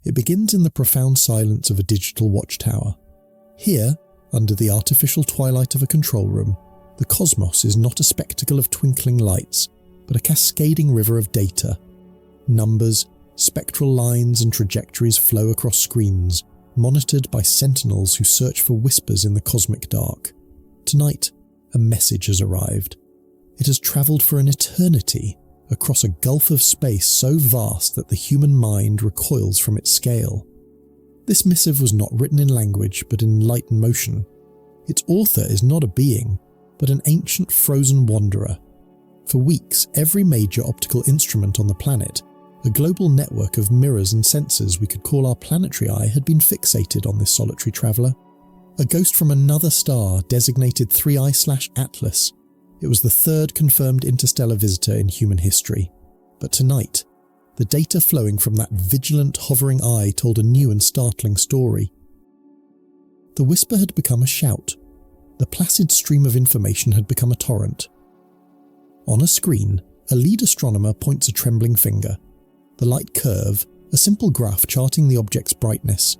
It begins in the profound silence of a digital watchtower. Here, under the artificial twilight of a control room, the cosmos is not a spectacle of twinkling lights, but a cascading river of data. Numbers, spectral lines and trajectories flow across screens, monitored by sentinels who search for whispers in the cosmic dark. Tonight, a message has arrived. It has travelled for an eternity across a gulf of space so vast that the human mind recoils from its scale. This missive was not written in language, but in light and motion. Its author is not a being, but an ancient frozen wanderer. For weeks, every major optical instrument on the planet, a global network of mirrors and sensors we could call our planetary eye, had been fixated on this solitary traveller. A ghost from another star designated 3I/Atlas. It was the third confirmed interstellar visitor in human history. But tonight, the data flowing from that vigilant, hovering eye told a new and startling story. The whisper had become a shout. The placid stream of information had become a torrent. On a screen, a lead astronomer points a trembling finger. The light curve, a simple graph charting the object's brightness,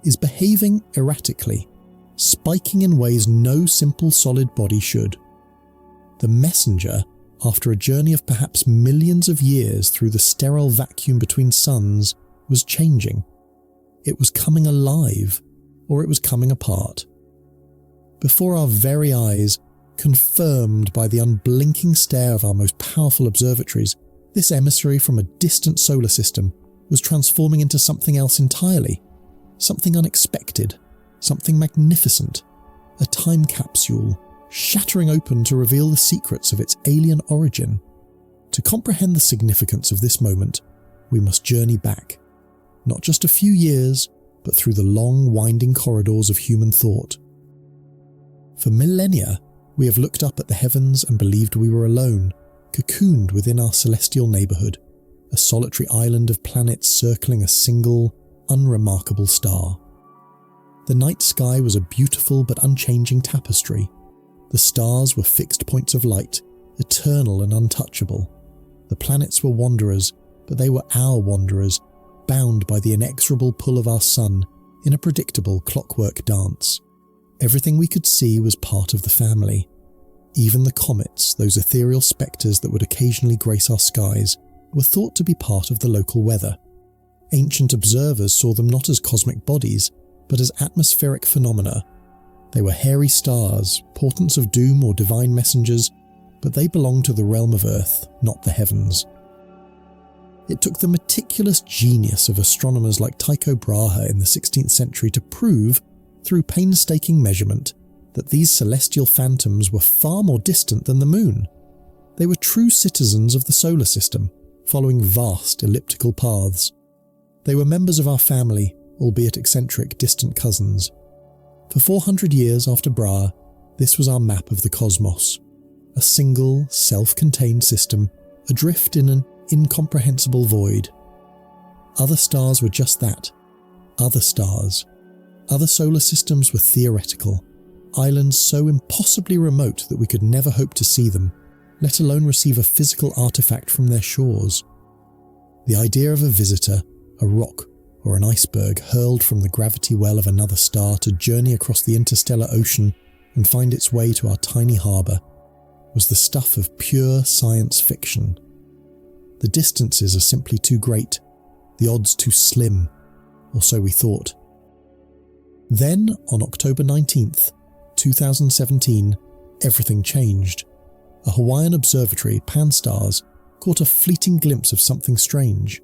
is behaving erratically, spiking in ways no simple solid body should. The messenger, after a journey of perhaps millions of years through the sterile vacuum between suns, was changing. It was coming alive, or it was coming apart. Before our very eyes, confirmed by the unblinking stare of our most powerful observatories, this emissary from a distant solar system was transforming into something else entirely, something unexpected, something magnificent, a time capsule, shattering open to reveal the secrets of its alien origin. To comprehend the significance of this moment, we must journey back, not just a few years, but through the long, winding corridors of human thought. For millennia, we have looked up at the heavens and believed we were alone, cocooned within our celestial neighbourhood, a solitary island of planets circling a single, unremarkable star. The night sky was a beautiful but unchanging tapestry. The stars were fixed points of light, eternal and untouchable. The planets were wanderers, but they were our wanderers, bound by the inexorable pull of our sun in a predictable clockwork dance. Everything we could see was part of the family. Even the comets, those ethereal spectres that would occasionally grace our skies, were thought to be part of the local weather. Ancient observers saw them not as cosmic bodies, but as atmospheric phenomena. They were hairy stars, portents of doom or divine messengers, but they belonged to the realm of Earth, not the heavens. It took the meticulous genius of astronomers like Tycho Brahe in the 16th century to prove, through painstaking measurement, that these celestial phantoms were far more distant than the moon. They were true citizens of the solar system, following vast elliptical paths. They were members of our family, albeit eccentric, distant cousins. For 400 years after Brahe, this was our map of the cosmos. A single, self-contained system, adrift in an incomprehensible void. Other stars were just that. Other stars. Other solar systems were theoretical. Islands so impossibly remote that we could never hope to see them, let alone receive a physical artifact from their shores. The idea of a visitor, a rock, or an iceberg hurled from the gravity well of another star to journey across the interstellar ocean and find its way to our tiny harbour, was the stuff of pure science fiction. The distances are simply too great, the odds too slim, or so we thought. Then, on October 19th, 2017, everything changed. A Hawaiian observatory, Pan-STARRS, caught a fleeting glimpse of something strange.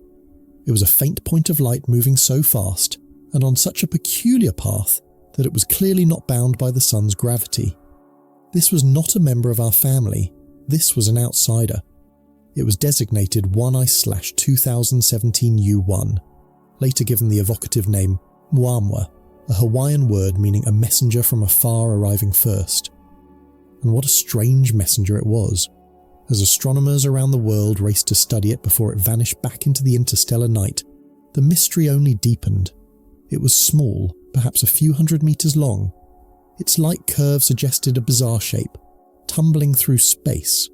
It was a faint point of light moving so fast, and on such a peculiar path, that it was clearly not bound by the sun's gravity. This was not a member of our family. This was an outsider. It was designated 1I/2017U1, later given the evocative name Mwamwa, a Hawaiian word meaning a messenger from afar arriving first. And what a strange messenger it was. As astronomers around the world raced to study it before it vanished back into the interstellar night, the mystery only deepened. It was small, perhaps a few hundred meters long. Its light curve suggested a bizarre shape, tumbling through space.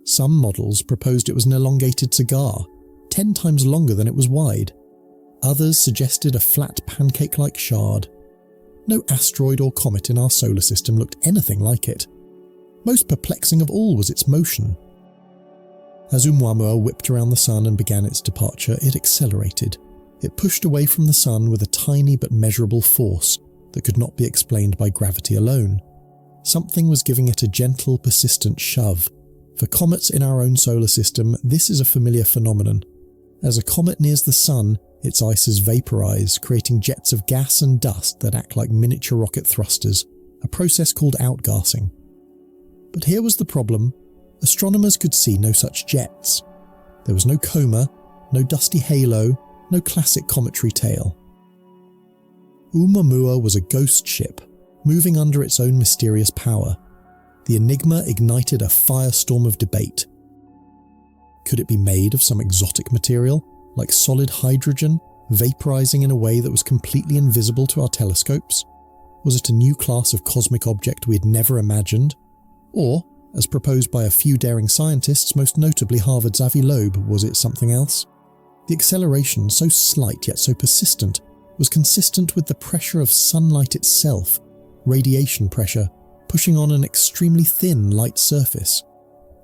Some models proposed it was an elongated cigar, 10 times longer than it was wide. Others suggested a flat pancake-like shard. No asteroid or comet in our solar system looked anything like it. Most perplexing of all was its motion. As Oumuamua whipped around the Sun and began its departure, it accelerated. It pushed away from the Sun with a tiny but measurable force that could not be explained by gravity alone. Something was giving it a gentle, persistent shove. For comets in our own solar system, this is a familiar phenomenon. As a comet nears the Sun, its ices vaporize, creating jets of gas and dust that act like miniature rocket thrusters, a process called outgassing. But here was the problem. Astronomers could see no such jets. There was no coma, no dusty halo, no classic cometary tail. Oumuamua was a ghost ship, moving under its own mysterious power. The enigma ignited a firestorm of debate. Could it be made of some exotic material, like solid hydrogen, vaporizing in a way that was completely invisible to our telescopes? Was it a new class of cosmic object we had never imagined? Or, as proposed by a few daring scientists, most notably Harvard's Avi Loeb, was it something else? The acceleration, so slight yet so persistent, was consistent with the pressure of sunlight itself, radiation pressure, pushing on an extremely thin light surface.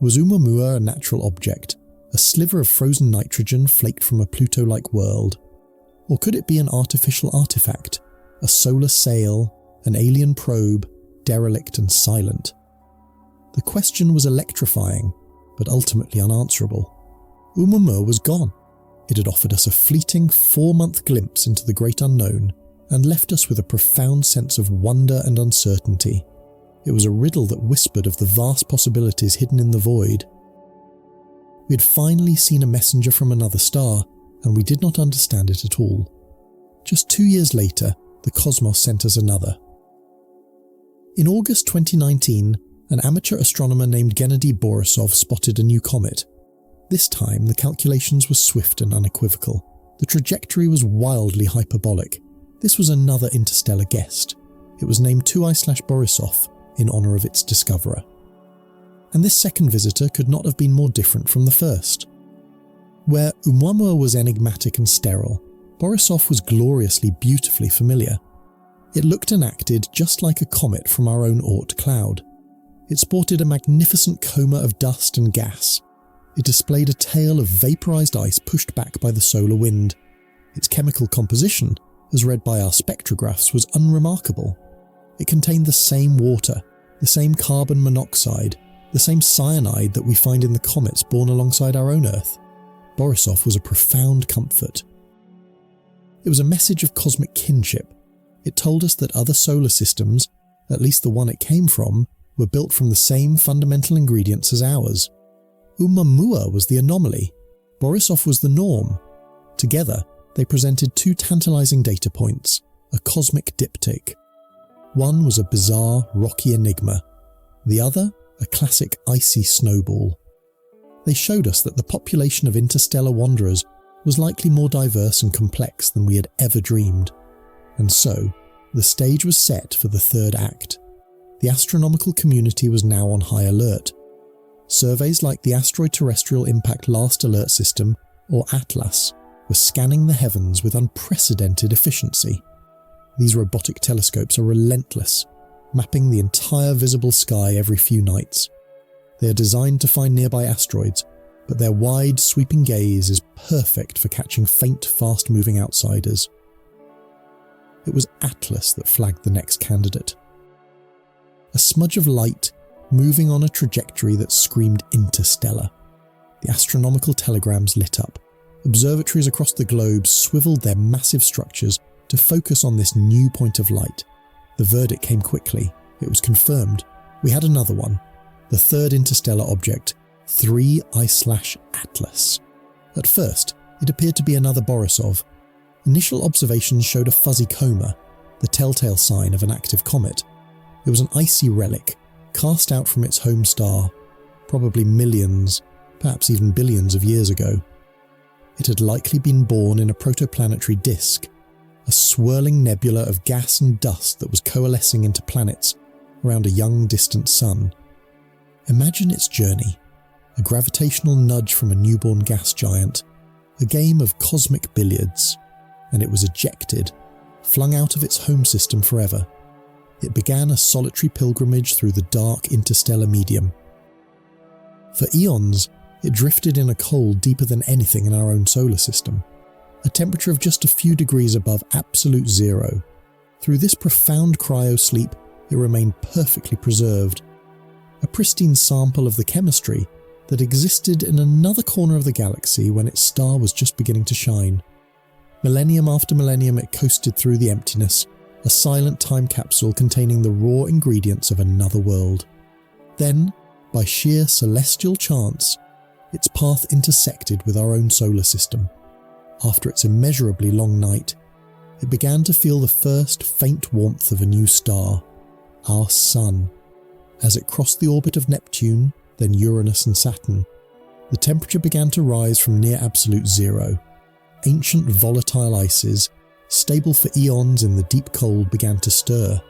Was Oumuamua a natural object, a sliver of frozen nitrogen flaked from a Pluto-like world? Or could it be an artificial artifact, a solar sail, an alien probe, derelict and silent? The question was electrifying, but ultimately unanswerable. Oumuamua was gone. It had offered us a fleeting 4-month glimpse into the great unknown and left us with a profound sense of wonder and uncertainty. It was a riddle that whispered of the vast possibilities hidden in the void. We had finally seen a messenger from another star, and we did not understand it at all. Just 2 years later, the cosmos sent us another. In August 2019, an amateur astronomer named Gennady Borisov spotted a new comet. This time, the calculations were swift and unequivocal. The trajectory was wildly hyperbolic. This was another interstellar guest. It was named 2I/Borisov in honour of its discoverer. And this second visitor could not have been more different from the first. Where Oumuamua was enigmatic and sterile, Borisov was gloriously, beautifully familiar. It looked and acted just like a comet from our own Oort cloud. It sported a magnificent coma of dust and gas. It displayed a tail of vaporized ice pushed back by the solar wind. Its chemical composition, as read by our spectrographs, was unremarkable. It contained the same water, the same carbon monoxide, the same cyanide that we find in the comets born alongside our own Earth. Borisov was a profound comfort. It was a message of cosmic kinship. It told us that other solar systems, at least the one it came from, were built from the same fundamental ingredients as ours. Oumuamua was the anomaly. Borisov was the norm. Together, they presented two tantalizing data points, a cosmic diptych. One was a bizarre, rocky enigma. The other, a classic icy snowball. They showed us that the population of interstellar wanderers was likely more diverse and complex than we had ever dreamed. And so, the stage was set for the third act. The astronomical community was now on high alert. Surveys like the Asteroid Terrestrial Impact Last Alert System, or ATLAS, were scanning the heavens with unprecedented efficiency. These robotic telescopes are relentless, mapping the entire visible sky every few nights. They are designed to find nearby asteroids, but their wide, sweeping gaze is perfect for catching faint, fast-moving outsiders. It was Atlas that flagged the next candidate. A smudge of light moving on a trajectory that screamed interstellar. The astronomical telegrams lit up. Observatories across the globe swiveled their massive structures to focus on this new point of light. The verdict came quickly. It was confirmed. We had another one. The third interstellar object, 3I/Atlas. At first, it appeared to be another Borisov. Initial observations showed a fuzzy coma, the telltale sign of an active comet. It was an icy relic, cast out from its home star, probably millions, perhaps even billions of years ago. It had likely been born in a protoplanetary disk, a swirling nebula of gas and dust that was coalescing into planets around a young, distant sun. Imagine its journey, a gravitational nudge from a newborn gas giant, a game of cosmic billiards, and it was ejected, flung out of its home system forever. It began a solitary pilgrimage through the dark interstellar medium. For eons, it drifted in a cold deeper than anything in our own solar system, a temperature of just a few degrees above absolute zero. Through this profound cryosleep, it remained perfectly preserved, a pristine sample of the chemistry that existed in another corner of the galaxy when its star was just beginning to shine. Millennium after millennium, it coasted through the emptiness, a silent time capsule containing the raw ingredients of another world. Then, by sheer celestial chance, its path intersected with our own solar system. After its immeasurably long night, it began to feel the first faint warmth of a new star, our Sun. As it crossed the orbit of Neptune, then Uranus and Saturn, the temperature began to rise from near absolute zero. Ancient volatile ices, stable for eons in the deep cold, began to stir.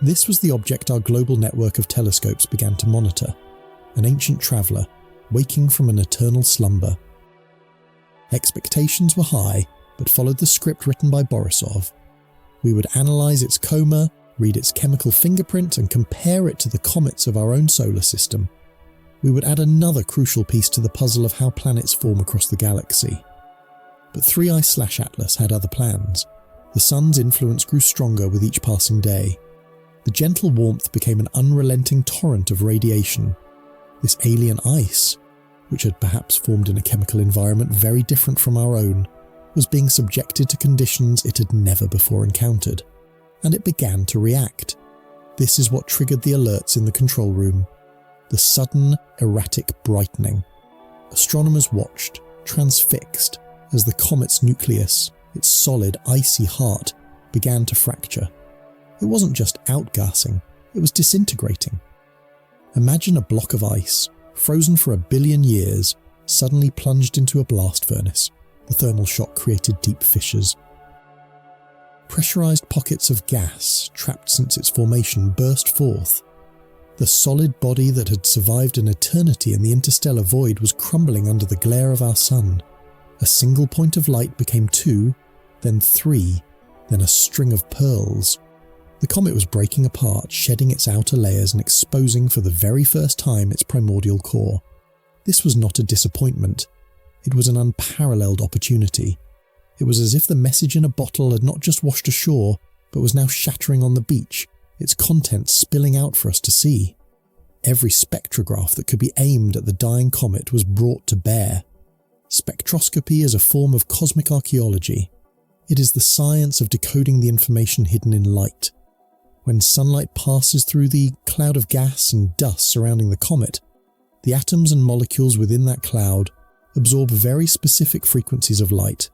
This was the object our global network of telescopes began to monitor, an ancient traveller, waking from an eternal slumber. Expectations were high, but followed the script written by Borisov. We would analyse its coma, read its chemical fingerprint, and compare it to the comets of our own solar system. We would add another crucial piece to the puzzle of how planets form across the galaxy. But 3I/Atlas had other plans. The Sun's influence grew stronger with each passing day. The gentle warmth became an unrelenting torrent of radiation. This alien ice, which had perhaps formed in a chemical environment very different from our own, was being subjected to conditions it had never before encountered, and it began to react. This is what triggered the alerts in the control room. The sudden, erratic brightening. Astronomers watched, transfixed, as the comet's nucleus, its solid, icy heart, began to fracture. It wasn't just outgassing, it was disintegrating. Imagine a block of ice, frozen for 1 billion years, suddenly plunged into a blast furnace. The thermal shock created deep fissures. Pressurized pockets of gas, trapped since its formation, burst forth. The solid body that had survived an eternity in the interstellar void was crumbling under the glare of our sun. A single point of light became 2, then 3, then a string of pearls. The comet was breaking apart, shedding its outer layers and exposing for the very first time its primordial core. This was not a disappointment. It was an unparalleled opportunity. It was as if the message in a bottle had not just washed ashore, but was now shattering on the beach, its contents spilling out for us to see. Every spectrograph that could be aimed at the dying comet was brought to bear. Spectroscopy is a form of cosmic archaeology. It is the science of decoding the information hidden in light. When sunlight passes through the cloud of gas and dust surrounding the comet, the atoms and molecules within that cloud absorb very specific frequencies of light.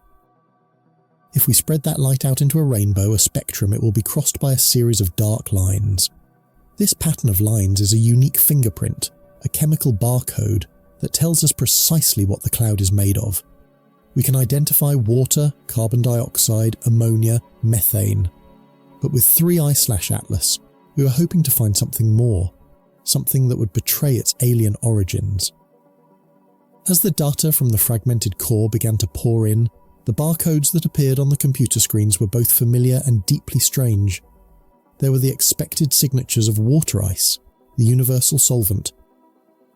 If we spread that light out into a rainbow, a spectrum, it will be crossed by a series of dark lines. This pattern of lines is a unique fingerprint, a chemical barcode that tells us precisely what the cloud is made of. We can identify water, carbon dioxide, ammonia, methane. But with 3I/Atlas, we were hoping to find something more, something that would betray its alien origins. As the data from the fragmented core began to pour in, the barcodes that appeared on the computer screens were both familiar and deeply strange. There were the expected signatures of water ice, the universal solvent.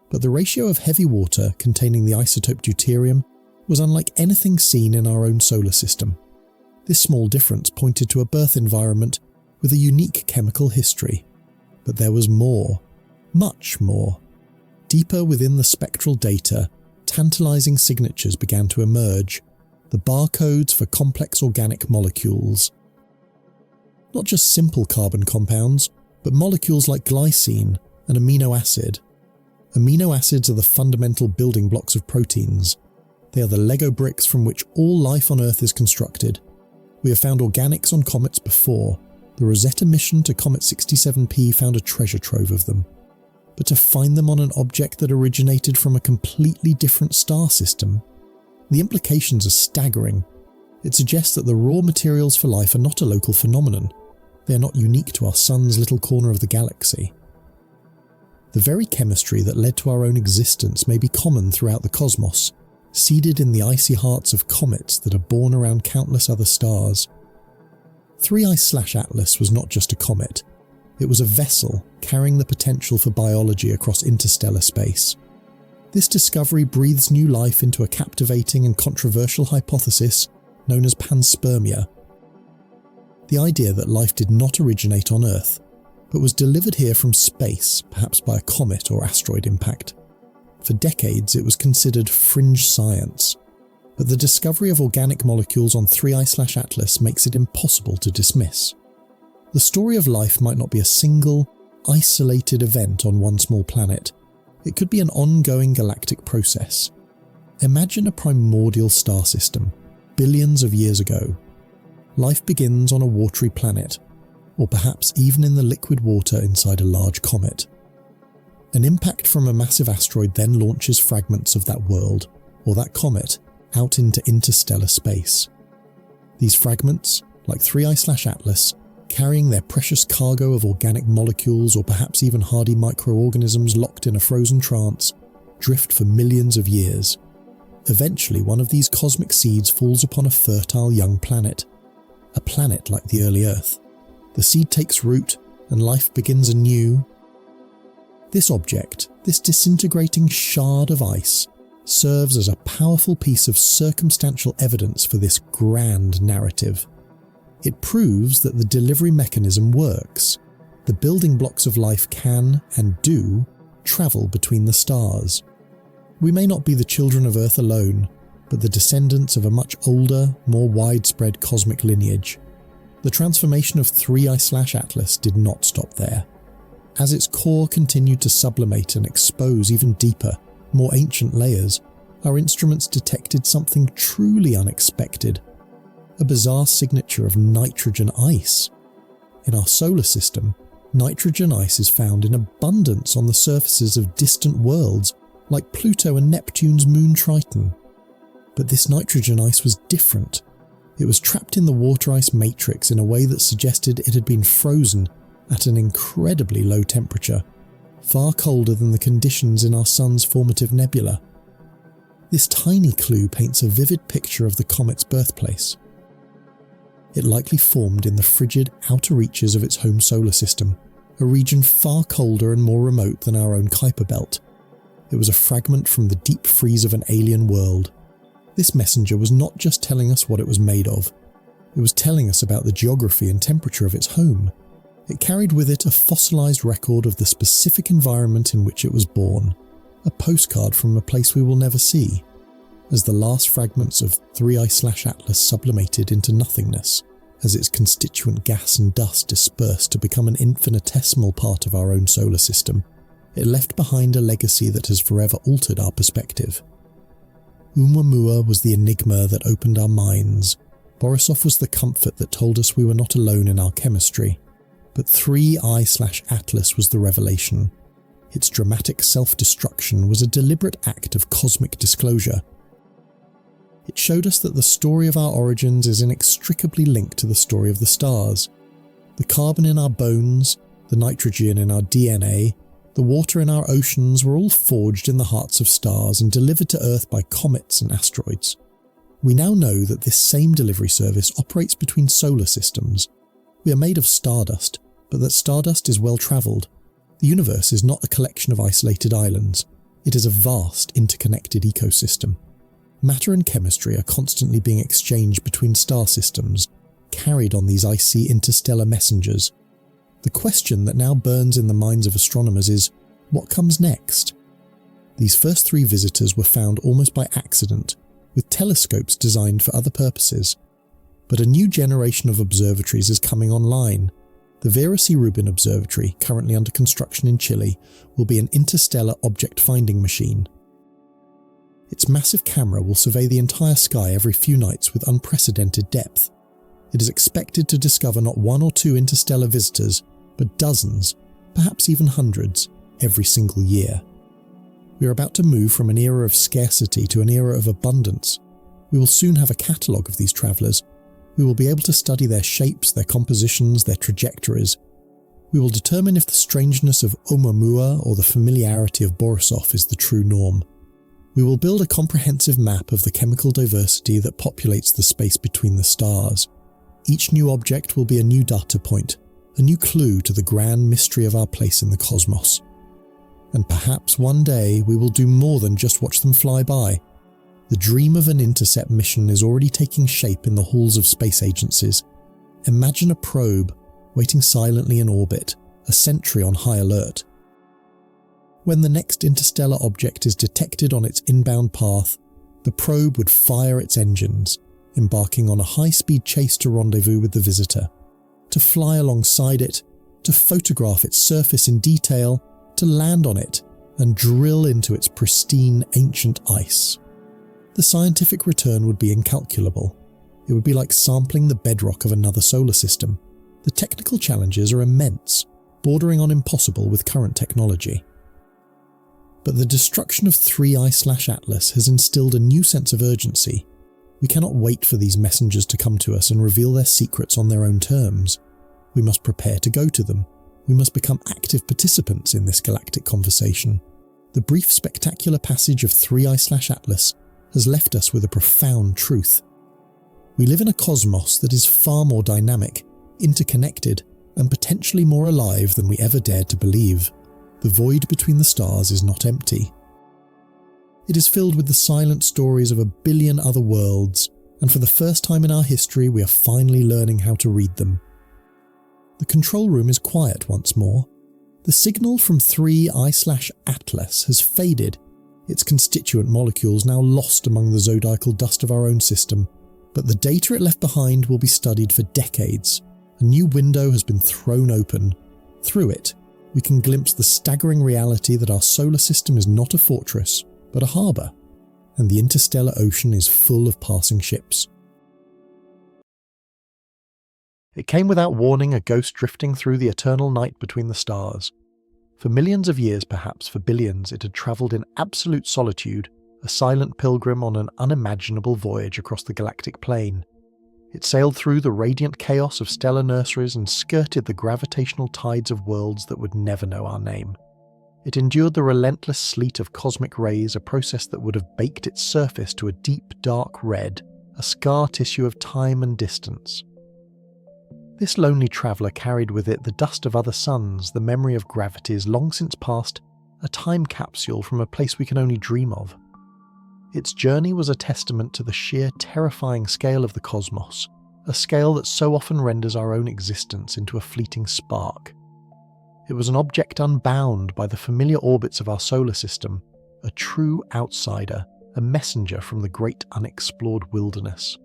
But the ratio of heavy water containing the isotope deuterium was unlike anything seen in our own solar system. This small difference pointed to a birth environment with a unique chemical history. But there was more, much more. Deeper within the spectral data, tantalizing signatures began to emerge, the barcodes for complex organic molecules. Not just simple carbon compounds, but molecules like glycine and amino acid. Amino acids are the fundamental building blocks of proteins. They are the Lego bricks from which all life on Earth is constructed. We have found organics on comets before. The Rosetta mission to Comet 67P found a treasure trove of them. But to find them on an object that originated from a completely different star system, the implications are staggering. It suggests that the raw materials for life are not a local phenomenon. They are not unique to our sun's little corner of the galaxy. The very chemistry that led to our own existence may be common throughout the cosmos, seeded in the icy hearts of comets that are born around countless other stars. 3I/Atlas was not just a comet. It was a vessel carrying the potential for biology across interstellar space. This discovery breathes new life into a captivating and controversial hypothesis known as panspermia. The idea that life did not originate on Earth, but was delivered here from space, perhaps by a comet or asteroid impact. For decades it was considered fringe science, but the discovery of organic molecules on 3I/Atlas makes it impossible to dismiss. The story of life might not be a single, isolated event on one small planet. It could be an ongoing galactic process. Imagine a primordial star system, billions of years ago. Life begins on a watery planet, or perhaps even in the liquid water inside a large comet. An impact from a massive asteroid then launches fragments of that world, or that comet, out into interstellar space. These fragments, like 3I/Atlas, carrying their precious cargo of organic molecules or perhaps even hardy microorganisms locked in a frozen trance, drift for millions of years. Eventually, one of these cosmic seeds falls upon a fertile young planet, a planet like the early Earth. The seed takes root, and life begins anew. This object, this disintegrating shard of ice, serves as a powerful piece of circumstantial evidence for this grand narrative. It proves that the delivery mechanism works. The building blocks of life can, and do, travel between the stars. We may not be the children of Earth alone, but the descendants of a much older, more widespread cosmic lineage. The transformation of 3I/Atlas did not stop there. As its core continued to sublimate and expose even deeper, more ancient layers, our instruments detected something truly unexpected. A bizarre signature of nitrogen ice. In our solar system, nitrogen ice is found in abundance on the surfaces of distant worlds like Pluto and Neptune's moon Triton. But this nitrogen ice was different. It was trapped in the water ice matrix in a way that suggested it had been frozen at an incredibly low temperature, far colder than the conditions in our Sun's formative nebula. This tiny clue paints a vivid picture of the comet's birthplace. It likely formed in the frigid outer reaches of its home solar system, a region far colder and more remote than our own Kuiper belt. It was a fragment from the deep freeze of an alien world. This messenger was not just telling us what it was made of, it was telling us about the geography and temperature of its home. It carried with it a fossilized record of the specific environment in which it was born, a postcard from a place we will never see. As the last fragments of 3I/Atlas sublimated into nothingness, as its constituent gas and dust dispersed to become an infinitesimal part of our own solar system, it left behind a legacy that has forever altered our perspective. Oumuamua was the enigma that opened our minds. Borisov was the comfort that told us we were not alone in our chemistry. But 3I/Atlas was the revelation. Its dramatic self-destruction was a deliberate act of cosmic disclosure. It showed us that the story of our origins is inextricably linked to the story of the stars. The carbon in our bones, the nitrogen in our DNA, the water in our oceans were all forged in the hearts of stars and delivered to Earth by comets and asteroids. We now know that this same delivery service operates between solar systems. We are made of stardust, but that stardust is well-travelled. The universe is not a collection of isolated islands. It is a vast, interconnected ecosystem. Matter and chemistry are constantly being exchanged between star systems, carried on these icy interstellar messengers. The question that now burns in the minds of astronomers is, what comes next? These first 3 visitors were found almost by accident, with telescopes designed for other purposes. But a new generation of observatories is coming online. The Vera C. Rubin Observatory, currently under construction in Chile, will be an interstellar object-finding machine. Its massive camera will survey the entire sky every few nights with unprecedented depth. It is expected to discover not 1 or 2 interstellar visitors, but dozens, perhaps even hundreds, every single year. We are about to move from an era of scarcity to an era of abundance. We will soon have a catalogue of these travellers. We will be able to study their shapes, their compositions, their trajectories. We will determine if the strangeness of Oumuamua or the familiarity of Borisov is the true norm. We will build a comprehensive map of the chemical diversity that populates the space between the stars. Each new object will be a new data point, a new clue to the grand mystery of our place in the cosmos. And perhaps one day we will do more than just watch them fly by. The dream of an intercept mission is already taking shape in the halls of space agencies. Imagine a probe waiting silently in orbit, a sentry on high alert. When the next interstellar object is detected on its inbound path, the probe would fire its engines, embarking on a high-speed chase to rendezvous with the visitor, to fly alongside it, to photograph its surface in detail, to land on it and drill into its pristine ancient ice. The scientific return would be incalculable. It would be like sampling the bedrock of another solar system. The technical challenges are immense, bordering on impossible with current technology. But the destruction of 3I/Atlas has instilled a new sense of urgency. We cannot wait for these messengers to come to us and reveal their secrets on their own terms. We must prepare to go to them. We must become active participants in this galactic conversation. The brief spectacular passage of 3I/Atlas has left us with a profound truth. We live in a cosmos that is far more dynamic, interconnected, and potentially more alive than we ever dared to believe. The void between the stars is not empty. It is filled with the silent stories of a billion other worlds, and for the first time in our history we are finally learning how to read them. The control room is quiet once more. The signal from 3I/Atlas has faded, its constituent molecules now lost among the zodiacal dust of our own system, but the data it left behind will be studied for decades. A new window has been thrown open. Through it, we can glimpse the staggering reality that our solar system is not a fortress, but a harbour, and the interstellar ocean is full of passing ships. It came without warning, a ghost drifting through the eternal night between the stars. For millions of years, perhaps for billions, it had travelled in absolute solitude, a silent pilgrim on an unimaginable voyage across the galactic plane. It sailed through the radiant chaos of stellar nurseries and skirted the gravitational tides of worlds that would never know our name. It endured the relentless sleet of cosmic rays, a process that would have baked its surface to a deep, dark red, a scar tissue of time and distance. This lonely traveller carried with it the dust of other suns, the memory of gravities long since past, a time capsule from a place we can only dream of. Its journey was a testament to the sheer terrifying scale of the cosmos, a scale that so often renders our own existence into a fleeting spark. It was an object unbound by the familiar orbits of our solar system, a true outsider, a messenger from the great unexplored wilderness.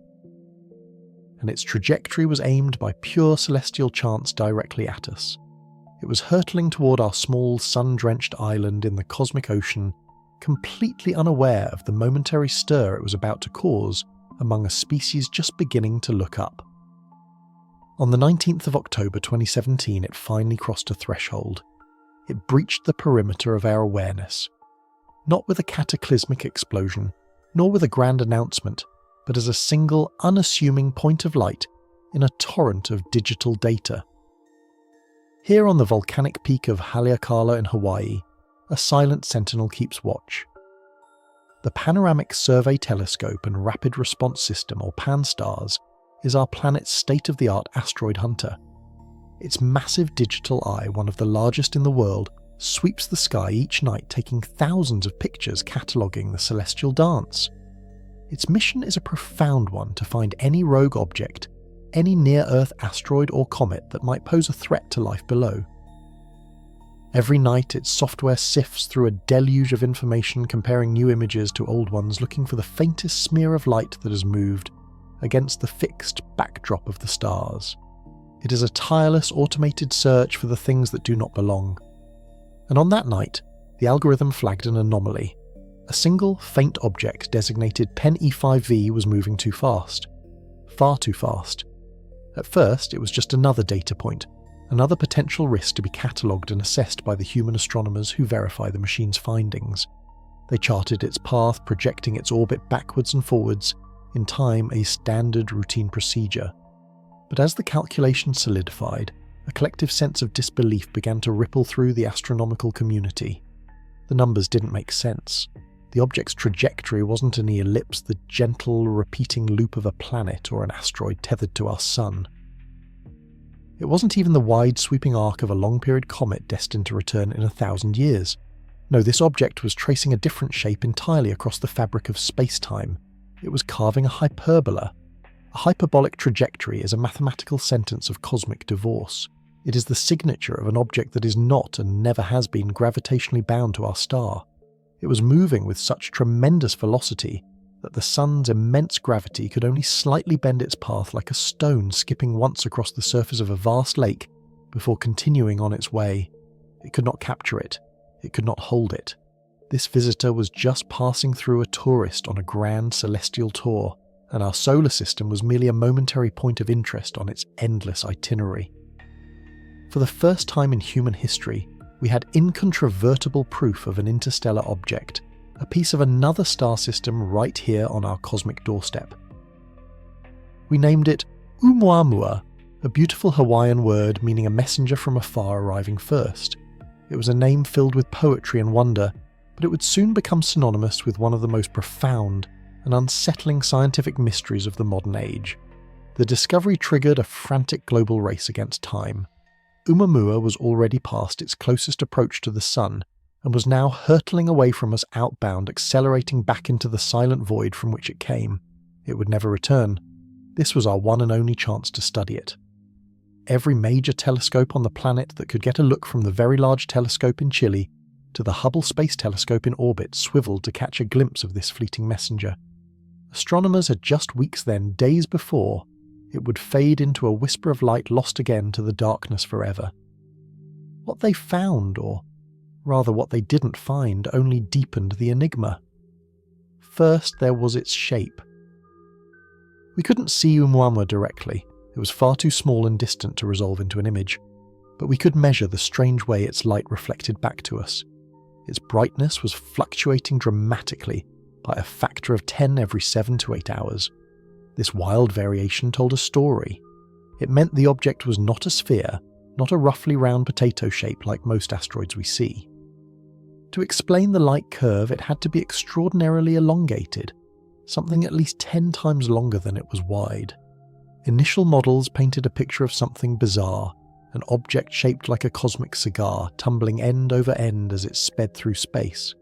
And its trajectory was aimed by pure celestial chance directly at us. It was hurtling toward our small, sun-drenched island in the cosmic ocean, completely unaware of the momentary stir it was about to cause among a species just beginning to look up. On the 19th of October 2017, it finally crossed a threshold. It breached the perimeter of our awareness. Not with a cataclysmic explosion, nor with a grand announcement, but as a single, unassuming point of light in a torrent of digital data. Here on the volcanic peak of Haleakala in Hawaii, a silent sentinel keeps watch. The Panoramic Survey Telescope and Rapid Response System, or PanSTARRS, is our planet's state-of-the-art asteroid hunter. Its massive digital eye, one of the largest in the world, sweeps the sky each night, taking thousands of pictures cataloguing the celestial dance. Its mission is a profound one: to find any rogue object, any near-Earth asteroid or comet that might pose a threat to life below. Every night its software sifts through a deluge of information, comparing new images to old ones, looking for the faintest smear of light that has moved against the fixed backdrop of the stars. It is a tireless automated search for the things that do not belong. And on that night, the algorithm flagged an anomaly. A single, faint object designated Pen E5V was moving too fast. Far too fast. At first, it was just another data point, another potential risk to be catalogued and assessed by the human astronomers who verify the machine's findings. They charted its path, projecting its orbit backwards and forwards, in time a standard routine procedure. But as the calculation solidified, a collective sense of disbelief began to ripple through the astronomical community. The numbers didn't make sense. The object's trajectory wasn't any ellipse, the gentle, repeating loop of a planet or an asteroid tethered to our sun. It wasn't even the wide, sweeping arc of a long-period comet destined to return in 1,000 years. No, this object was tracing a different shape entirely across the fabric of space-time. It was carving a hyperbola. A hyperbolic trajectory is a mathematical sentence of cosmic divorce. It is the signature of an object that is not and never has been gravitationally bound to our star. It was moving with such tremendous velocity that the sun's immense gravity could only slightly bend its path like a stone skipping once across the surface of a vast lake before continuing on its way. It could not capture it. It could not hold it. This visitor was just passing through a tourist on a grand celestial tour, and our solar system was merely a momentary point of interest on its endless itinerary. For the first time in human history, we had incontrovertible proof of an interstellar object, a piece of another star system right here on our cosmic doorstep. We named it Oumuamua, a beautiful Hawaiian word meaning a messenger from afar arriving first. It was a name filled with poetry and wonder, but it would soon become synonymous with one of the most profound and unsettling scientific mysteries of the modern age. The discovery triggered a frantic global race against time. Oumuamua was already past its closest approach to the sun and was now hurtling away from us outbound, accelerating back into the silent void from which it came. It would never return. This was our one and only chance to study it. Every major telescope on the planet that could get a look from the Very Large Telescope in Chile to the Hubble Space Telescope in orbit swiveled to catch a glimpse of this fleeting messenger. Astronomers had just weeks then, days before, it would fade into a whisper of light lost again to the darkness forever. What they found, or rather what they didn't find, only deepened the enigma. First, there was its shape. We couldn't see Oumuamua directly. It was far too small and distant to resolve into an image, but we could measure the strange way its light reflected back to us. Its brightness was fluctuating dramatically by a factor of 10 every 7 to 8 hours. This wild variation told a story. It meant the object was not a sphere, not a roughly round potato shape like most asteroids we see. To explain the light curve, it had to be extraordinarily elongated, something at least 10 times longer than it was wide. Initial models painted a picture of something bizarre, an object shaped like a cosmic cigar, tumbling end over end as it sped through space.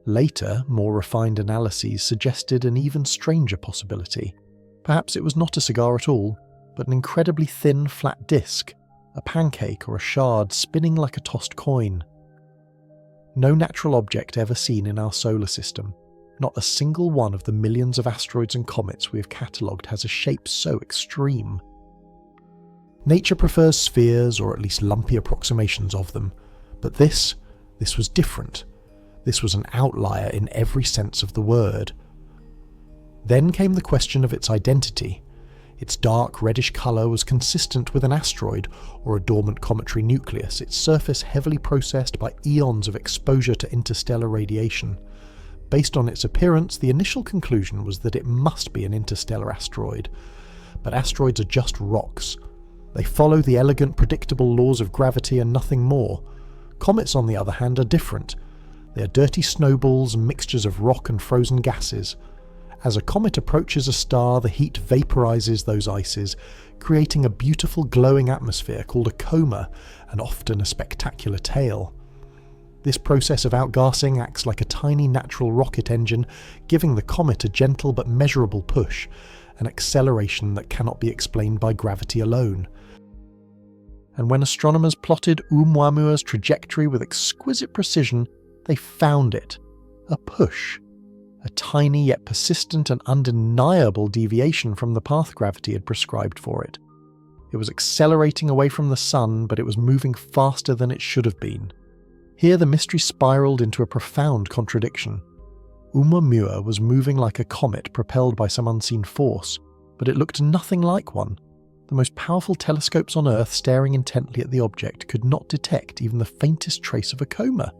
Later, more refined analyses suggested an even stranger possibility. Perhaps it was not a cigar at all, but an incredibly thin, flat disc, a pancake or a shard spinning like a tossed coin. No natural object ever seen in our solar system, not a single one of the millions of asteroids and comets we have catalogued has a shape so extreme. Nature prefers spheres, or at least lumpy approximations of them, but this was different. This was an outlier in every sense of the word. Then came the question of its identity. Its dark reddish colour was consistent with an asteroid or a dormant cometary nucleus, its surface heavily processed by eons of exposure to interstellar radiation. Based on its appearance, the initial conclusion was that it must be an interstellar asteroid. But asteroids are just rocks. They follow the elegant, predictable laws of gravity and nothing more. Comets, on the other hand, are different. They are dirty snowballs and mixtures of rock and frozen gases. As a comet approaches a star, the heat vaporizes those ices, creating a beautiful glowing atmosphere called a coma, and often a spectacular tail. This process of outgassing acts like a tiny natural rocket engine, giving the comet a gentle but measurable push, an acceleration that cannot be explained by gravity alone. And when astronomers plotted Oumuamua's trajectory with exquisite precision, they found it. A push. A tiny yet persistent and undeniable deviation from the path gravity had prescribed for it. It was accelerating away from the sun, but it was moving faster than it should have been. Here the mystery spiraled into a profound contradiction. Oumuamua was moving like a comet propelled by some unseen force, but it looked nothing like one. The most powerful telescopes on Earth staring intently at the object could not detect even the faintest trace of a coma.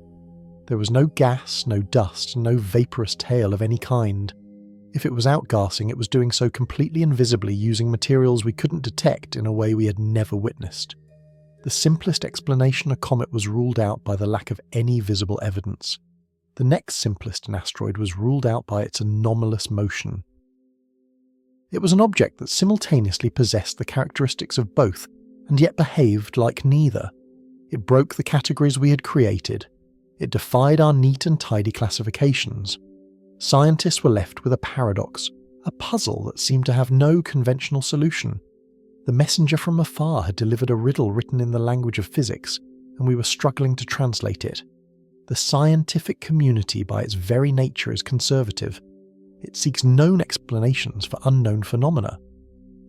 There was no gas, no dust, no vaporous tail of any kind. If it was outgassing, it was doing so completely invisibly using materials we couldn't detect in a way we had never witnessed. The simplest explanation a comet was ruled out by the lack of any visible evidence. The next simplest an asteroid was ruled out by its anomalous motion. It was an object that simultaneously possessed the characteristics of both, and yet behaved like neither. It broke the categories we had created. It defied our neat and tidy classifications. Scientists were left with a paradox, a puzzle that seemed to have no conventional solution. The messenger from afar had delivered a riddle written in the language of physics, and we were struggling to translate it. The scientific community by its very nature is conservative. It seeks known explanations for unknown phenomena.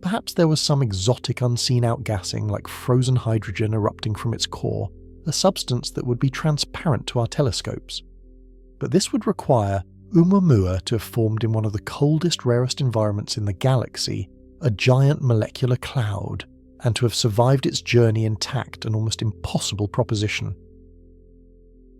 Perhaps there was some exotic unseen outgassing like frozen hydrogen erupting from its core, a substance that would be transparent to our telescopes. But this would require Oumuamua to have formed in one of the coldest, rarest environments in the galaxy, a giant molecular cloud, and to have survived its journey intact, an almost impossible proposition.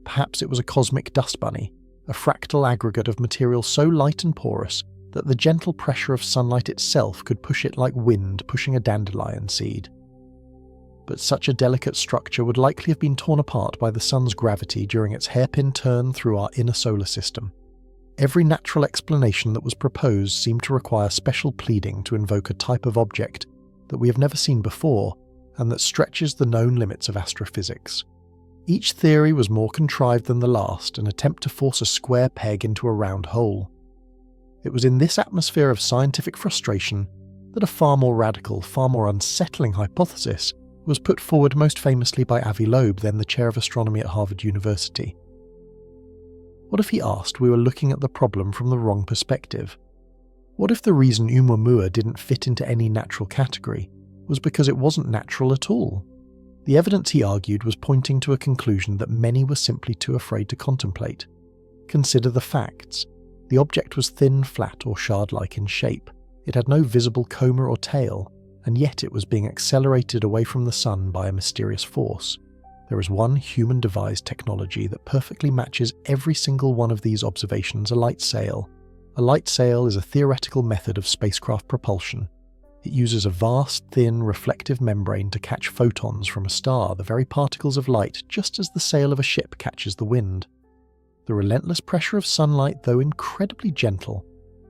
Perhaps it was a cosmic dust bunny, a fractal aggregate of material so light and porous that the gentle pressure of sunlight itself could push it like wind pushing a dandelion seed. But such a delicate structure would likely have been torn apart by the sun's gravity during its hairpin turn through our inner solar system. Every natural explanation that was proposed seemed to require special pleading to invoke a type of object that we have never seen before and that stretches the known limits of astrophysics. Each theory was more contrived than the last, an attempt to force a square peg into a round hole. It was in this atmosphere of scientific frustration that a far more radical, far more unsettling hypothesis was put forward most famously by Avi Loeb, then the chair of astronomy at Harvard University. What if he asked we were looking at the problem from the wrong perspective? What if the reason Oumuamua didn't fit into any natural category was because it wasn't natural at all? The evidence, he argued, was pointing to a conclusion that many were simply too afraid to contemplate. Consider the facts. The object was thin, flat, or shard-like in shape. It had no visible coma or tail, and yet it was being accelerated away from the sun by a mysterious force. There is one human-devised technology that perfectly matches every single one of these observations: a light sail. A light sail is a theoretical method of spacecraft propulsion. It uses a vast, thin, reflective membrane to catch photons from a star, the very particles of light, just as the sail of a ship catches the wind. The relentless pressure of sunlight, though incredibly gentle,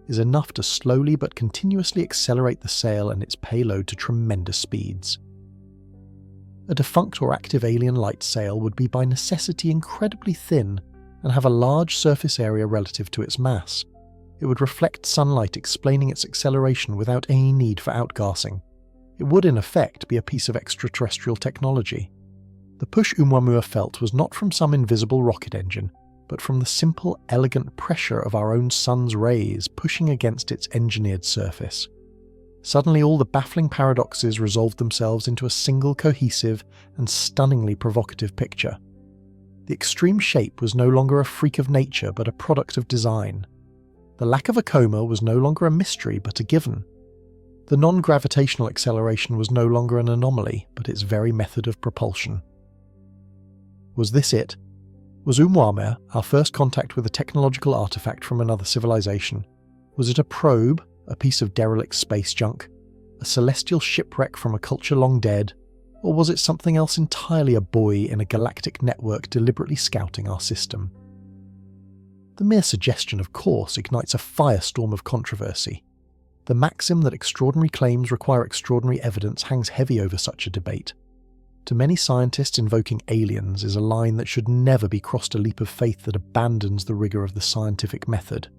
is enough to slowly but continuously accelerate the sail and its payload to tremendous speeds. A defunct or active alien light sail would be by necessity incredibly thin and have a large surface area relative to its mass. It would reflect sunlight, explaining its acceleration without any need for outgassing. It would, in effect, be a piece of extraterrestrial technology. The push Oumuamua felt was not from some invisible rocket engine, but from the simple, elegant pressure of our own sun's rays pushing against its engineered surface. Suddenly all the baffling paradoxes resolved themselves into a single cohesive and stunningly provocative picture. The extreme shape was no longer a freak of nature, but a product of design. The lack of a coma was no longer a mystery, but a given. The non-gravitational acceleration was no longer an anomaly, but its very method of propulsion. Was this it? Was Oumuamua our first contact with a technological artifact from another civilization? Was it a probe, a piece of derelict space junk, a celestial shipwreck from a culture long dead, or was it something else entirely, a buoy in a galactic network deliberately scouting our system? The mere suggestion, of course, ignites a firestorm of controversy. The maxim that extraordinary claims require extraordinary evidence hangs heavy over such a debate. To many scientists, invoking aliens is a line that should never be crossed, a leap of faith that abandons the rigour of the scientific method.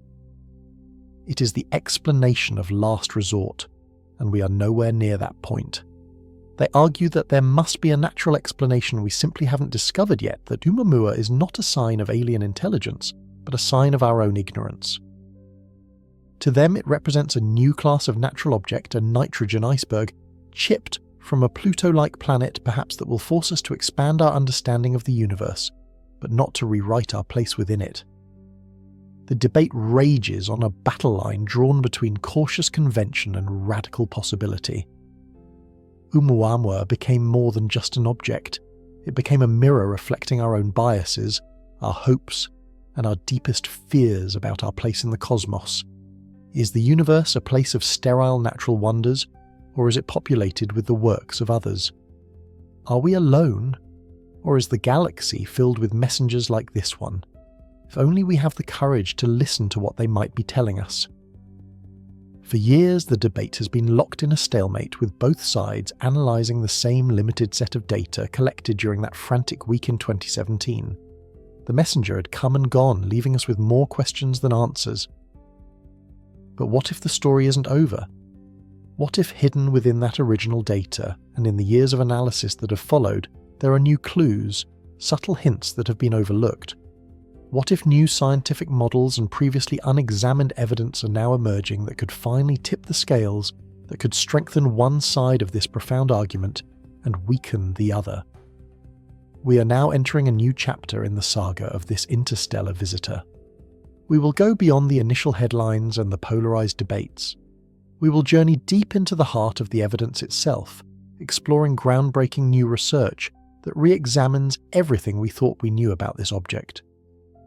It is the explanation of last resort, and we are nowhere near that point. They argue that there must be a natural explanation we simply haven't discovered yet, that Oumuamua is not a sign of alien intelligence, but a sign of our own ignorance. To them, it represents a new class of natural object, a nitrogen iceberg, chipped from a Pluto-like planet perhaps, that will force us to expand our understanding of the universe, but not to rewrite our place within it. The debate rages on a battle line drawn between cautious convention and radical possibility. Oumuamua became more than just an object. It became a mirror reflecting our own biases, our hopes, and our deepest fears about our place in the cosmos. Is the universe a place of sterile natural wonders, or is it populated with the works of others? Are we alone, or is the galaxy filled with messengers like this one? If only we have the courage to listen to what they might be telling us. For years, the debate has been locked in a stalemate, with both sides analysing the same limited set of data collected during that frantic week in 2017. The messenger had come and gone, leaving us with more questions than answers. But what if the story isn't over? What if hidden within that original data, and in the years of analysis that have followed, there are new clues, subtle hints that have been overlooked? What if new scientific models and previously unexamined evidence are now emerging that could finally tip the scales, that could strengthen one side of this profound argument and weaken the other? We are now entering a new chapter in the saga of this interstellar visitor. We will go beyond the initial headlines and the polarized debates. We will journey deep into the heart of the evidence itself, exploring groundbreaking new research that re-examines everything we thought we knew about this object.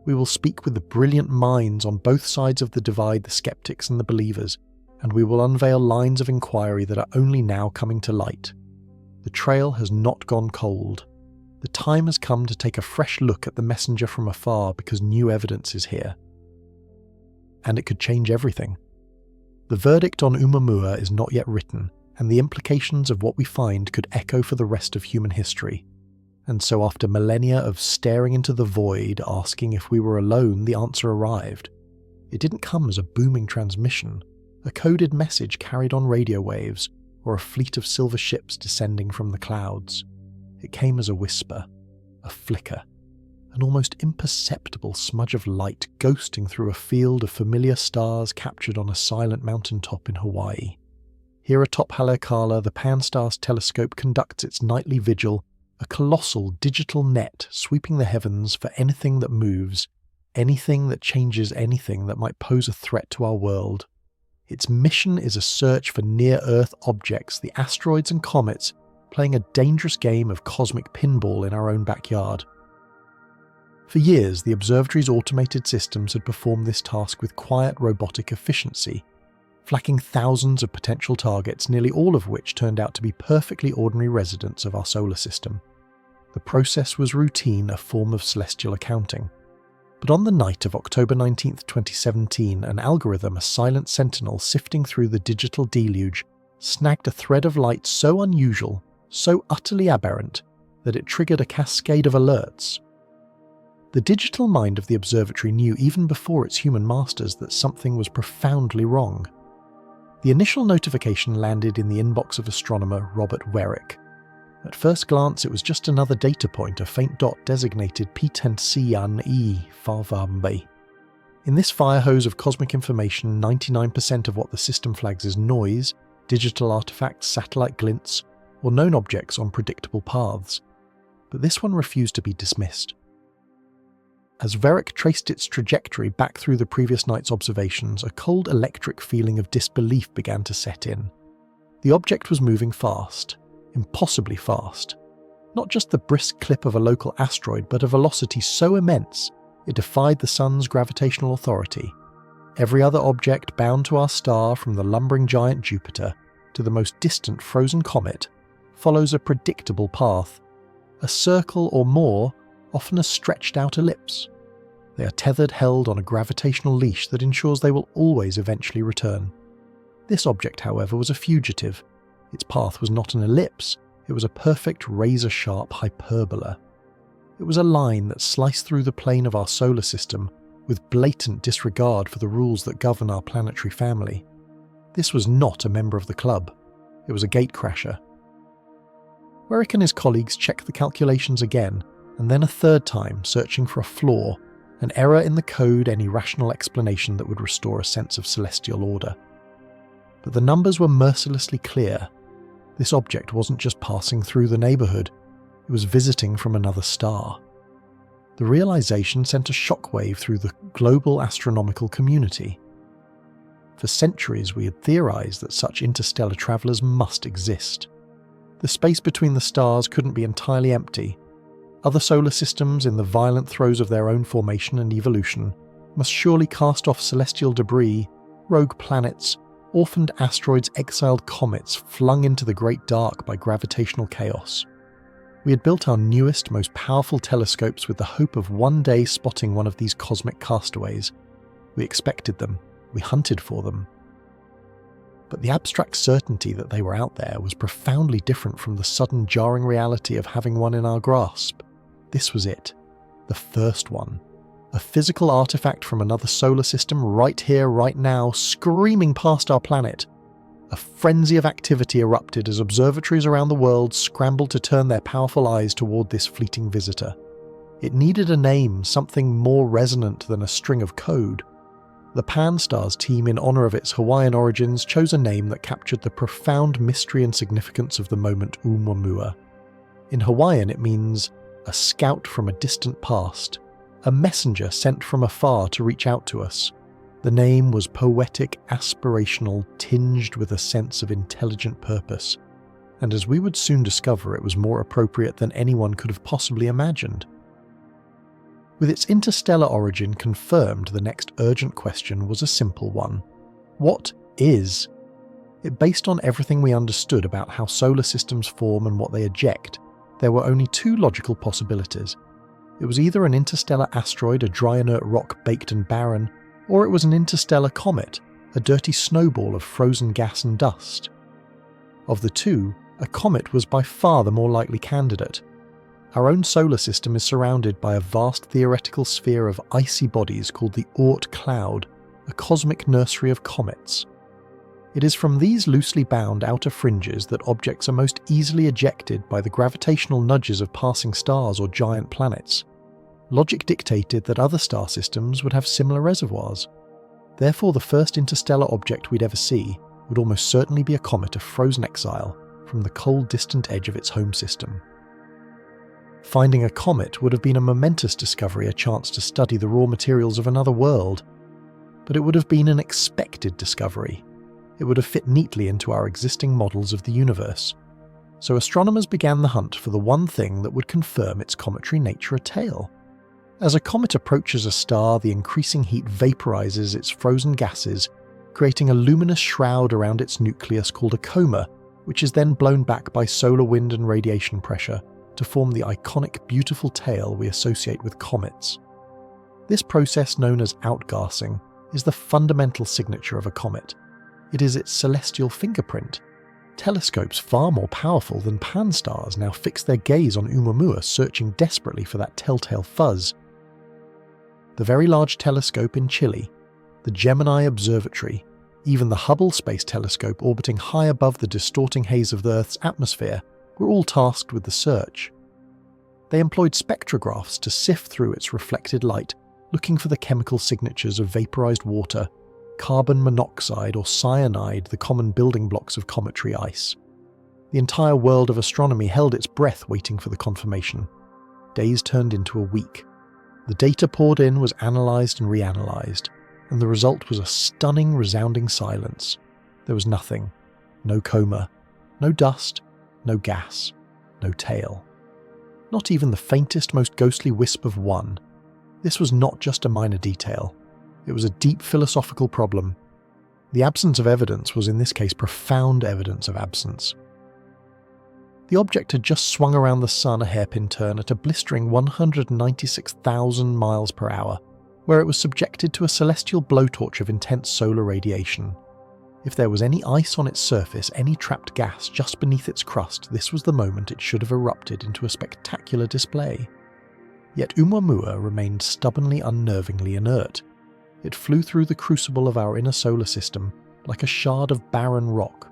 We will speak with the brilliant minds on both sides of the divide, the skeptics and the believers, and we will unveil lines of inquiry that are only now coming to light. The trail has not gone cold. The time has come to take a fresh look at the messenger from afar, because new evidence is here. And it could change everything. The verdict on Oumuamua is not yet written, and the implications of what we find could echo for the rest of human history. And so after millennia of staring into the void, asking if we were alone, the answer arrived. It didn't come as a booming transmission, a coded message carried on radio waves, or a fleet of silver ships descending from the clouds. It came as a whisper, a flicker, an almost imperceptible smudge of light ghosting through a field of familiar stars captured on a silent mountaintop in Hawaii. Here atop Haleakala, the Pan-STARRS telescope conducts its nightly vigil, a colossal digital net sweeping the heavens for anything that moves, anything that changes anything that might pose a threat to our world. Its mission is a search for near-Earth objects, the asteroids and comets, playing a dangerous game of cosmic pinball in our own backyard. For years, the observatory's automated systems had performed this task with quiet robotic efficiency, flacking thousands of potential targets, nearly all of which turned out to be perfectly ordinary residents of our solar system. The process was routine, a form of celestial accounting. But on the night of October 19, 2017, an algorithm, a silent sentinel sifting through the digital deluge, snagged a thread of light so unusual, so utterly aberrant, that it triggered a cascade of alerts. The digital mind of the observatory knew even before its human masters that something was profoundly wrong. The initial notification landed in the inbox of astronomer Robert Werrick. At first glance, it was just another data point, a faint dot designated P10C1E Farvambe. In this fire hose of cosmic information, 99% of what the system flags is noise, digital artifacts, satellite glints, or known objects on predictable paths. But this one refused to be dismissed. As Werrick traced its trajectory back through the previous night's observations, a cold electric feeling of disbelief began to set in. The object was moving fast, impossibly fast. Not just the brisk clip of a local asteroid, but a velocity so immense it defied the sun's gravitational authority. Every other object bound to our star, from the lumbering giant Jupiter to the most distant frozen comet, follows a predictable path, a circle or more, often a stretched out ellipse. They are tethered, held on a gravitational leash that ensures they will always eventually return. This object, however, was a fugitive. Its path was not an ellipse, it was a perfect razor-sharp hyperbola. It was a line that sliced through the plane of our solar system with blatant disregard for the rules that govern our planetary family. This was not a member of the club. It was a gatecrasher. Werrick and his colleagues checked the calculations again, and then a third time, searching for a flaw, an error in the code, any rational explanation that would restore a sense of celestial order. But the numbers were mercilessly clear. This object wasn't just passing through the neighbourhood, it was visiting from another star. The realization sent a shockwave through the global astronomical community. For centuries we had theorized that such interstellar travelers must exist. The space between the stars couldn't be entirely empty. Other solar systems, in the violent throes of their own formation and evolution, must surely cast off celestial debris, rogue planets, orphaned asteroids, exiled comets flung into the great dark by gravitational chaos. We had built our newest, most powerful telescopes with the hope of one day spotting one of these cosmic castaways. We expected them. We hunted for them. But the abstract certainty that they were out there was profoundly different from the sudden jarring reality of having one in our grasp. This was it. The first one. A physical artifact from another solar system right here, right now, screaming past our planet. A frenzy of activity erupted as observatories around the world scrambled to turn their powerful eyes toward this fleeting visitor. It needed a name, something more resonant than a string of code. The Pan-STARRS team, in honor of its Hawaiian origins, chose a name that captured the profound mystery and significance of the moment Oumuamua. In Hawaiian it means a scout from a distant past, a messenger sent from afar to reach out to us. The name was poetic, aspirational, tinged with a sense of intelligent purpose, and as we would soon discover, it was more appropriate than anyone could have possibly imagined. With its interstellar origin confirmed, the next urgent question was a simple one. What is? Based on everything we understood about how solar systems form and what they eject, there were only two logical possibilities. It was either an interstellar asteroid, a dry inert rock baked and barren, or it was an interstellar comet, a dirty snowball of frozen gas and dust. Of the two, a comet was by far the more likely candidate. Our own solar system is surrounded by a vast theoretical sphere of icy bodies called the Oort cloud, a cosmic nursery of comets. It is from these loosely bound outer fringes that objects are most easily ejected by the gravitational nudges of passing stars or giant planets. Logic dictated that other star systems would have similar reservoirs. Therefore, the first interstellar object we'd ever see would almost certainly be a comet of frozen exile from the cold, distant edge of its home system. Finding a comet would have been a momentous discovery, a chance to study the raw materials of another world. But it would have been an expected discovery. It would have fit neatly into our existing models of the universe. So astronomers began the hunt for the one thing that would confirm its cometary nature a tale. As a comet approaches a star, the increasing heat vaporizes its frozen gases, creating a luminous shroud around its nucleus called a coma, which is then blown back by solar wind and radiation pressure to form the iconic, beautiful tail we associate with comets. This process, known as outgassing, is the fundamental signature of a comet. It is its celestial fingerprint. Telescopes far more powerful than Pan-STARRS now fix their gaze on Oumuamua, searching desperately for that telltale fuzz. The Very Large Telescope in Chile, the Gemini Observatory, even the Hubble Space Telescope orbiting high above the distorting haze of the Earth's atmosphere were all tasked with the search. They employed spectrographs to sift through its reflected light, looking for the chemical signatures of vaporized water, carbon monoxide or cyanide, the common building blocks of cometary ice. The entire world of astronomy held its breath waiting for the confirmation. Days turned into a week. The data poured in was analysed and reanalysed, and the result was a stunning, resounding silence. There was nothing. No coma. No dust. No gas. No tail. Not even the faintest, most ghostly wisp of one. This was not just a minor detail. It was a deep philosophical problem. The absence of evidence was in this case profound evidence of absence. The object had just swung around the sun a hairpin turn at a blistering 196,000 miles per hour, where it was subjected to a celestial blowtorch of intense solar radiation. If there was any ice on its surface, any trapped gas just beneath its crust, this was the moment it should have erupted into a spectacular display. Yet Oumuamua remained stubbornly, unnervingly inert. It flew through the crucible of our inner solar system like a shard of barren rock.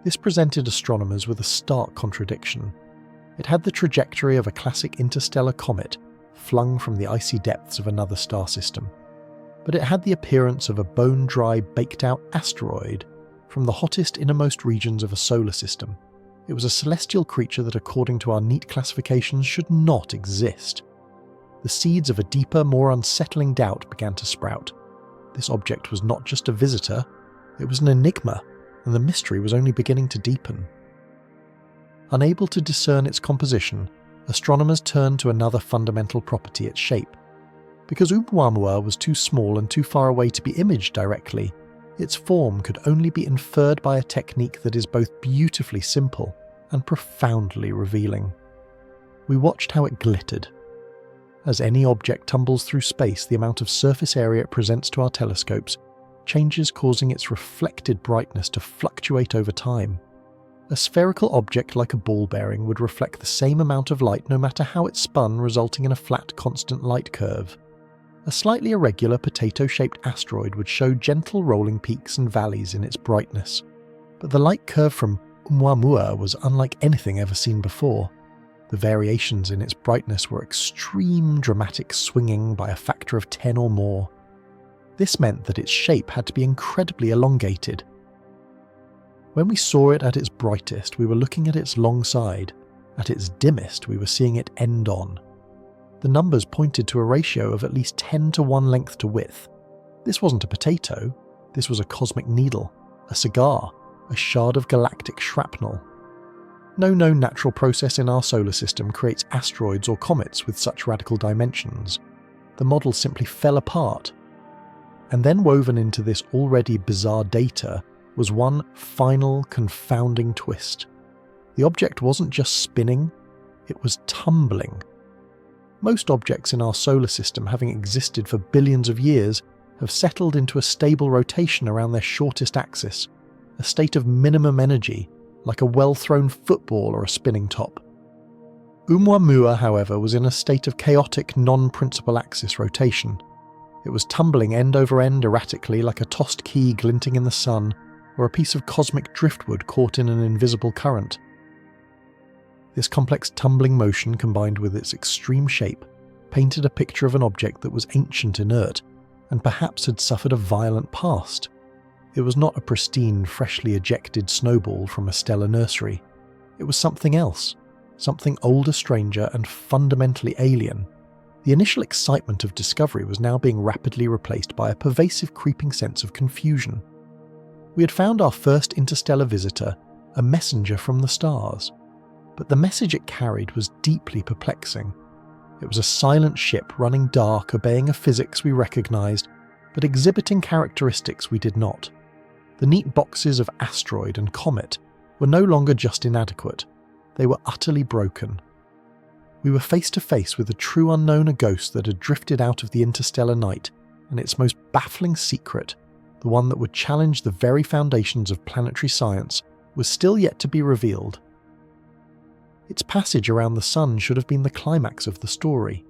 This presented astronomers with a stark contradiction. It had the trajectory of a classic interstellar comet flung from the icy depths of another star system, but it had the appearance of a bone-dry, baked-out asteroid from the hottest, innermost regions of a solar system. It was a celestial creature that, according to our neat classifications, should not exist. The seeds of a deeper, more unsettling doubt began to sprout. This object was not just a visitor, it was an enigma, and the mystery was only beginning to deepen. Unable to discern its composition, astronomers turned to another fundamental property, its shape. Because Oumuamua was too small and too far away to be imaged directly, its form could only be inferred by a technique that is both beautifully simple and profoundly revealing. We watched how it glittered. As any object tumbles through space, the amount of surface area it presents to our telescopes changes, causing its reflected brightness to fluctuate over time. A spherical object like a ball bearing would reflect the same amount of light no matter how it spun, resulting in a flat, constant light curve. A slightly irregular potato-shaped asteroid would show gentle rolling peaks and valleys in its brightness. But the light curve from Oumuamua was unlike anything ever seen before. The variations in its brightness were extreme, dramatic swinging by a factor of 10 or more. This meant that its shape had to be incredibly elongated. When we saw it at its brightest, we were looking at its long side. At its dimmest, we were seeing it end on. The numbers pointed to a ratio of at least 10 to 1 length to width. This wasn't a potato, this was a cosmic needle, a cigar, a shard of galactic shrapnel. No known natural process in our solar system creates asteroids or comets with such radical dimensions. The model simply fell apart. And then woven into this already bizarre data was one final confounding twist. The object wasn't just spinning, it was tumbling. Most objects in our solar system, having existed for billions of years, have settled into a stable rotation around their shortest axis, a state of minimum energy, like a well-thrown football or a spinning top. Oumuamua, however, was in a state of chaotic non-principal axis rotation. It was tumbling end over end erratically like a tossed key glinting in the sun, or a piece of cosmic driftwood caught in an invisible current. This complex tumbling motion, combined with its extreme shape, painted a picture of an object that was ancient, inert, and perhaps had suffered a violent past. It was not a pristine, freshly ejected snowball from a stellar nursery. It was something else, something older, stranger, and fundamentally alien. The initial excitement of discovery was now being rapidly replaced by a pervasive creeping sense of confusion. We had found our first interstellar visitor, a messenger from the stars. But the message it carried was deeply perplexing. It was a silent ship running dark, obeying a physics we recognized, but exhibiting characteristics we did not. The neat boxes of asteroid and comet were no longer just inadequate, they were utterly broken. We were face to face with a true unknown, a ghost that had drifted out of the interstellar night, and its most baffling secret, the one that would challenge the very foundations of planetary science, was still yet to be revealed. Its passage around the sun should have been the climax of the story,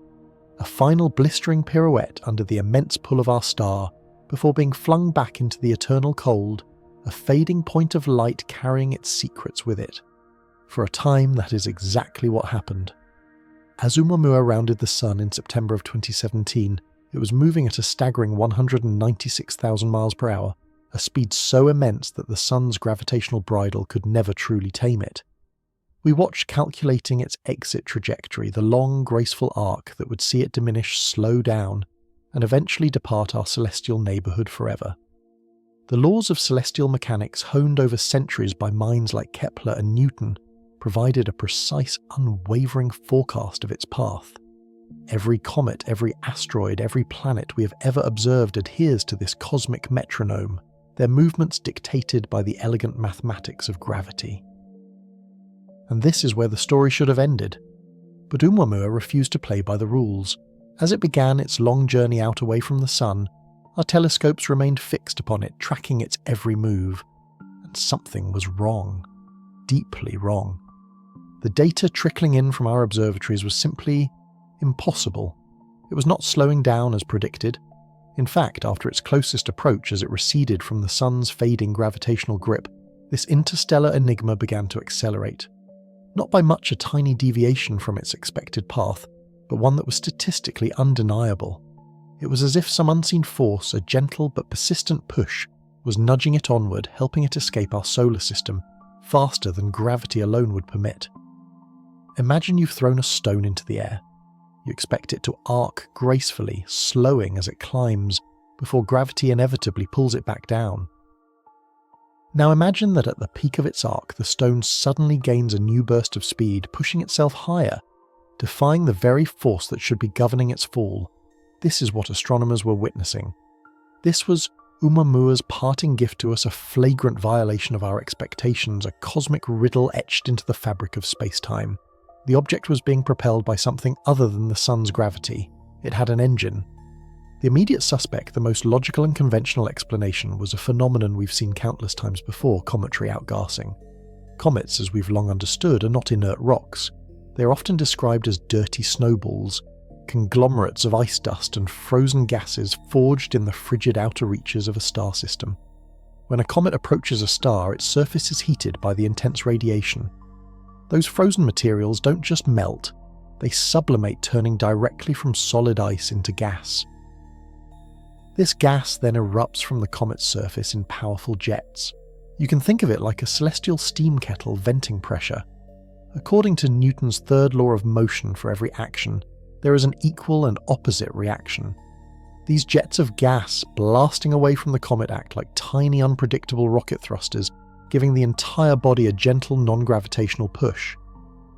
a final blistering pirouette under the immense pull of our star, before being flung back into the eternal cold, a fading point of light carrying its secrets with it. For a time, that is exactly what happened. As Oumuamua rounded the sun in September of 2017, it was moving at a staggering 196,000 miles per hour, a speed so immense that the sun's gravitational bridle could never truly tame it. We watched calculating its exit trajectory, the long, graceful arc that would see it diminish, slow down, and eventually depart our celestial neighbourhood forever. The laws of celestial mechanics, honed over centuries by minds like Kepler and Newton, provided a precise, unwavering forecast of its path. Every comet, every asteroid, every planet we have ever observed adheres to this cosmic metronome, their movements dictated by the elegant mathematics of gravity. And this is where the story should have ended. But Oumuamua refused to play by the rules. As it began its long journey out away from the sun, our telescopes remained fixed upon it, tracking its every move. And something was wrong. Deeply wrong. The data trickling in from our observatories was simply impossible. It was not slowing down as predicted. In fact, after its closest approach as it receded from the sun's fading gravitational grip, this interstellar enigma began to accelerate. Not by much a tiny deviation from its expected path, but one that was statistically undeniable. It was as if some unseen force, a gentle but persistent push, was nudging it onward, helping it escape our solar system, faster than gravity alone would permit. Imagine you've thrown a stone into the air. You expect it to arc gracefully, slowing as it climbs, before gravity inevitably pulls it back down. Now imagine that at the peak of its arc, the stone suddenly gains a new burst of speed, pushing itself higher, defying the very force that should be governing its fall. This is what astronomers were witnessing. This was Oumuamua's parting gift to us, a flagrant violation of our expectations, a cosmic riddle etched into the fabric of space-time. The object was being propelled by something other than the sun's gravity. It had an engine. The immediate suspect, the most logical and conventional explanation, was a phenomenon we've seen countless times before: cometary outgassing. Comets, as we've long understood, are not inert rocks. They are often described as dirty snowballs, conglomerates of ice dust and frozen gases forged in the frigid outer reaches of a star system. When a comet approaches a star, its surface is heated by the intense radiation. Those frozen materials don't just melt, they sublimate, turning directly from solid ice into gas. This gas then erupts from the comet's surface in powerful jets. You can think of it like a celestial steam kettle venting pressure. According to Newton's third law of motion, for every action, there is an equal and opposite reaction. These jets of gas blasting away from the comet act like tiny unpredictable rocket thrusters, giving the entire body a gentle non-gravitational push.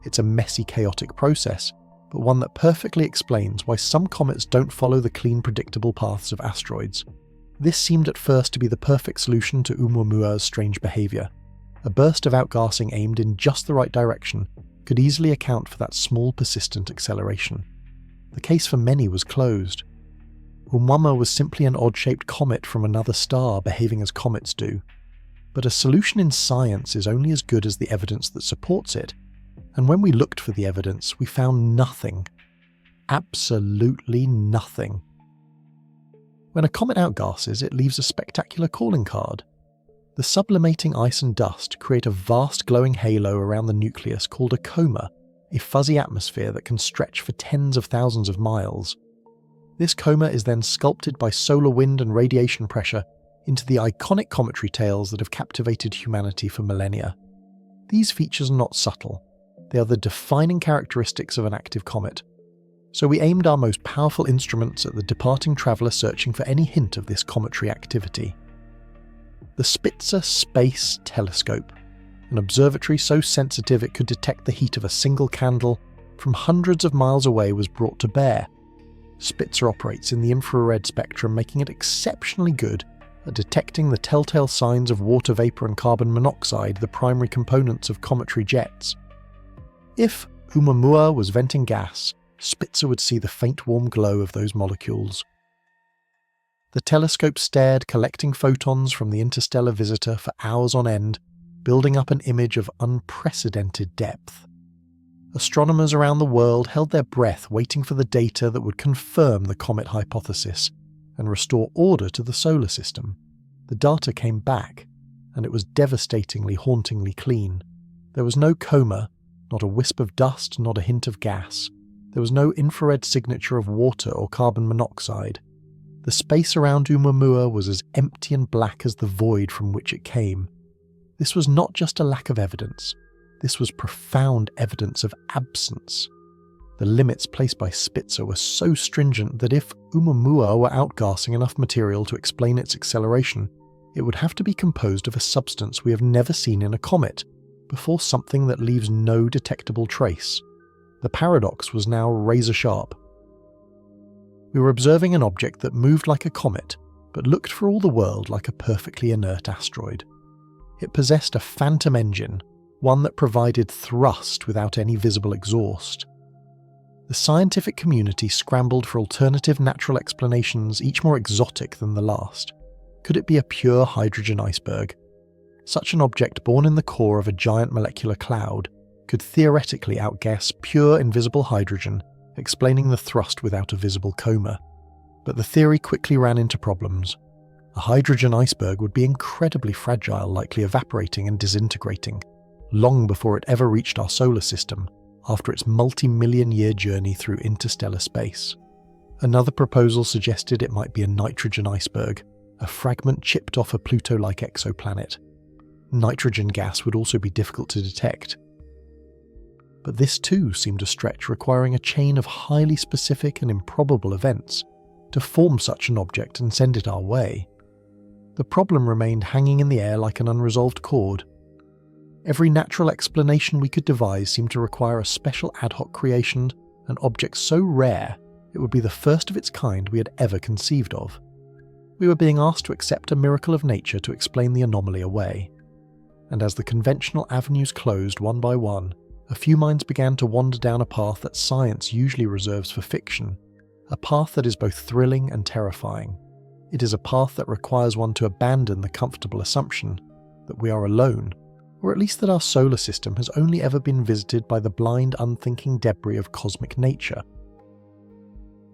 It's a messy, chaotic process, but one that perfectly explains why some comets don't follow the clean, predictable paths of asteroids. This seemed at first to be the perfect solution to Oumuamua's strange behaviour. A burst of outgassing aimed in just the right direction could easily account for that small, persistent acceleration. The case for many was closed. Oumuamua was simply an odd-shaped comet from another star behaving as comets do. But a solution in science is only as good as the evidence that supports it, and when we looked for the evidence, we found nothing. Absolutely nothing. When a comet outgasses, it leaves a spectacular calling card. The sublimating ice and dust create a vast glowing halo around the nucleus called a coma, a fuzzy atmosphere that can stretch for tens of thousands of miles. This coma is then sculpted by solar wind and radiation pressure into the iconic cometary tails that have captivated humanity for millennia. These features are not subtle. They are the defining characteristics of an active comet. So we aimed our most powerful instruments at the departing traveller searching for any hint of this cometary activity. The Spitzer Space Telescope, an observatory so sensitive it could detect the heat of a single candle from hundreds of miles away, was brought to bear. Spitzer operates in the infrared spectrum, making it exceptionally good at detecting the telltale signs of water vapour and carbon monoxide, the primary components of cometary jets. If Oumuamua was venting gas, Spitzer would see the faint warm glow of those molecules. The telescope stared, collecting photons from the interstellar visitor for hours on end, building up an image of unprecedented depth. Astronomers around the world held their breath, waiting for the data that would confirm the comet hypothesis and restore order to the solar system. The data came back, and it was devastatingly, hauntingly clean. There was no coma, not a wisp of dust, not a hint of gas. There was no infrared signature of water or carbon monoxide. The space around Oumuamua was as empty and black as the void from which it came. This was not just a lack of evidence. This was profound evidence of absence. The limits placed by Spitzer were so stringent that if Oumuamua were outgassing enough material to explain its acceleration, it would have to be composed of a substance we have never seen in a comet, before something that leaves no detectable trace. The paradox was now razor sharp. We were observing an object that moved like a comet, but looked for all the world like a perfectly inert asteroid. It possessed a phantom engine, one that provided thrust without any visible exhaust. The scientific community scrambled for alternative natural explanations, each more exotic than the last. Could it be a pure hydrogen iceberg? Such an object born in the core of a giant molecular cloud could theoretically outgas pure invisible hydrogen, explaining the thrust without a visible coma. But the theory quickly ran into problems. A hydrogen iceberg would be incredibly fragile, likely evaporating and disintegrating, long before it ever reached our solar system, after its multi-million-year journey through interstellar space. Another proposal suggested it might be a nitrogen iceberg, a fragment chipped off a Pluto-like exoplanet. Nitrogen gas would also be difficult to detect. But this too seemed a stretch, requiring a chain of highly specific and improbable events to form such an object and send it our way. The problem remained hanging in the air like an unresolved chord. Every natural explanation we could devise seemed to require a special ad hoc creation, an object so rare it would be the first of its kind we had ever conceived of. We were being asked to accept a miracle of nature to explain the anomaly away. And as the conventional avenues closed one by one, a few minds began to wander down a path that science usually reserves for fiction, a path that is both thrilling and terrifying. It is a path that requires one to abandon the comfortable assumption that we are alone, or at least that our solar system has only ever been visited by the blind, unthinking debris of cosmic nature.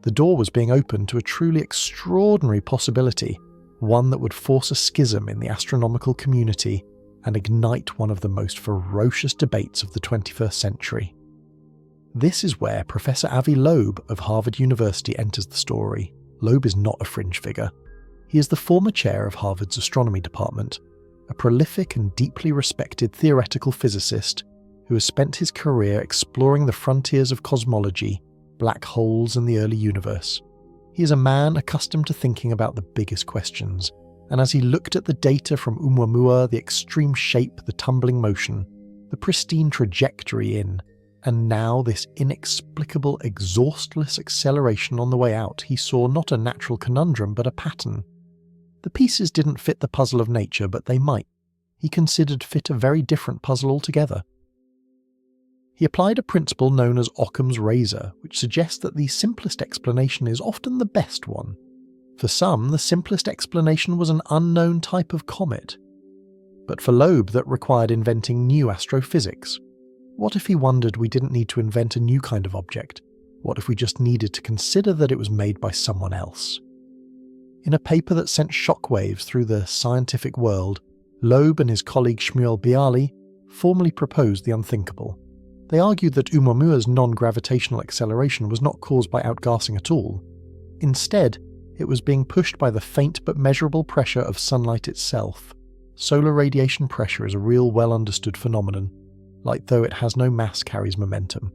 The door was being opened to a truly extraordinary possibility, one that would force a schism in the astronomical community and ignite one of the most ferocious debates of the 21st century. This is where Professor Avi Loeb of Harvard University enters the story. Loeb is not a fringe figure. He is the former chair of Harvard's astronomy department, a prolific and deeply respected theoretical physicist who has spent his career exploring the frontiers of cosmology, black holes and the early universe. He is a man accustomed to thinking about the biggest questions, and as he looked at the data from Oumuamua, the extreme shape, the tumbling motion, the pristine trajectory in, and now this inexplicable, exhaustless acceleration on the way out, he saw not a natural conundrum but a pattern. The pieces didn't fit the puzzle of nature, but they might. He considered fit a very different puzzle altogether. He applied a principle known as Occam's razor, which suggests that the simplest explanation is often the best one. For some, the simplest explanation was an unknown type of comet. But for Loeb, that required inventing new astrophysics. What if he wondered we didn't need to invent a new kind of object? What if we just needed to consider that it was made by someone else? In a paper that sent shockwaves through the scientific world, Loeb and his colleague Shmuel Bialy formally proposed the unthinkable. They argued that Oumuamua's non-gravitational acceleration was not caused by outgassing at all. Instead, it was being pushed by the faint but measurable pressure of sunlight itself. Solar radiation pressure is a real well-understood phenomenon. Light, though it has no mass, carries momentum.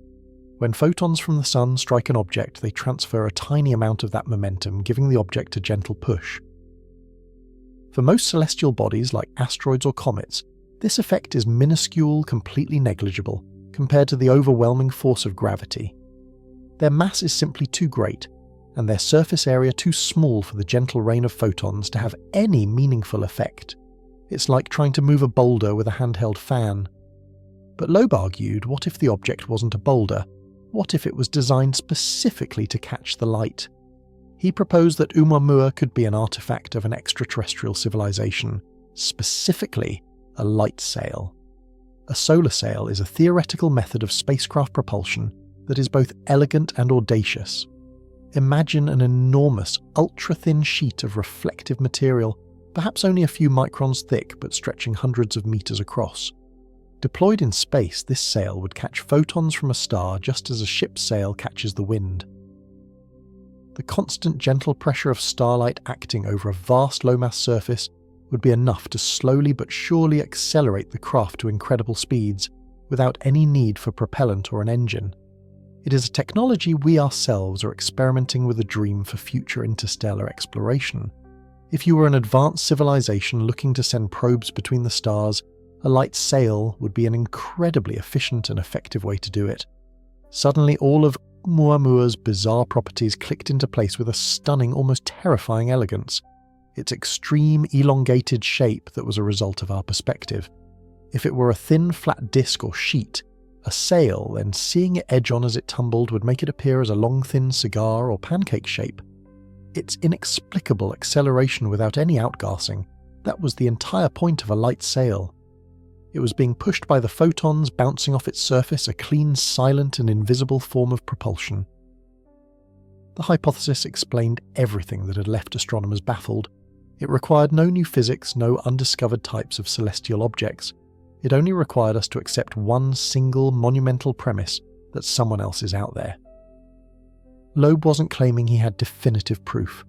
When photons from the sun strike an object, they transfer a tiny amount of that momentum, giving the object a gentle push. For most celestial bodies, like asteroids or comets, this effect is minuscule, completely negligible, compared to the overwhelming force of gravity. Their mass is simply too great, and their surface area too small for the gentle rain of photons to have any meaningful effect. It's like trying to move a boulder with a handheld fan. But Loeb argued, what if the object wasn't a boulder? What if it was designed specifically to catch the light? He proposed that Oumuamua could be an artifact of an extraterrestrial civilization, specifically a light sail. A solar sail is a theoretical method of spacecraft propulsion that is both elegant and audacious. Imagine an enormous, ultra-thin sheet of reflective material, perhaps only a few microns thick but stretching hundreds of meters across. Deployed in space, this sail would catch photons from a star just as a ship's sail catches the wind. The constant gentle pressure of starlight acting over a vast low-mass surface would be enough to slowly but surely accelerate the craft to incredible speeds without any need for propellant or an engine. It is a technology we ourselves are experimenting with a dream for future interstellar exploration. If you were an advanced civilization looking to send probes between the stars, a light sail would be an incredibly efficient and effective way to do it. Suddenly all of Oumuamua's bizarre properties clicked into place with a stunning, almost terrifying elegance. Its extreme, elongated shape that was a result of our perspective. If it were a thin, flat disc or sheet, a sail, then seeing it edge on as it tumbled would make it appear as a long, thin cigar or pancake shape. Its inexplicable acceleration without any outgassing, that was the entire point of a light sail. It was being pushed by the photons bouncing off its surface, a clean, silent and invisible form of propulsion. The hypothesis explained everything that had left astronomers baffled. It required no new physics, no undiscovered types of celestial objects. It only required us to accept one single monumental premise that someone else is out there. Loeb wasn't claiming he had definitive proof.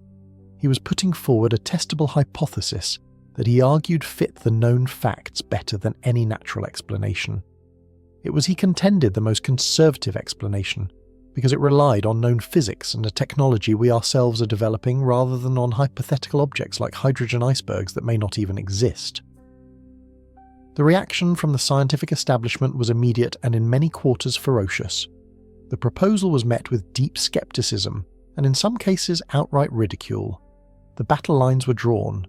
He was putting forward a testable hypothesis that he argued fit the known facts better than any natural explanation. It was, he contended, the most conservative explanation, because it relied on known physics and a technology we ourselves are developing rather than on hypothetical objects like hydrogen icebergs that may not even exist. The reaction from the scientific establishment was immediate and in many quarters ferocious. The proposal was met with deep skepticism and in some cases outright ridicule. The battle lines were drawn.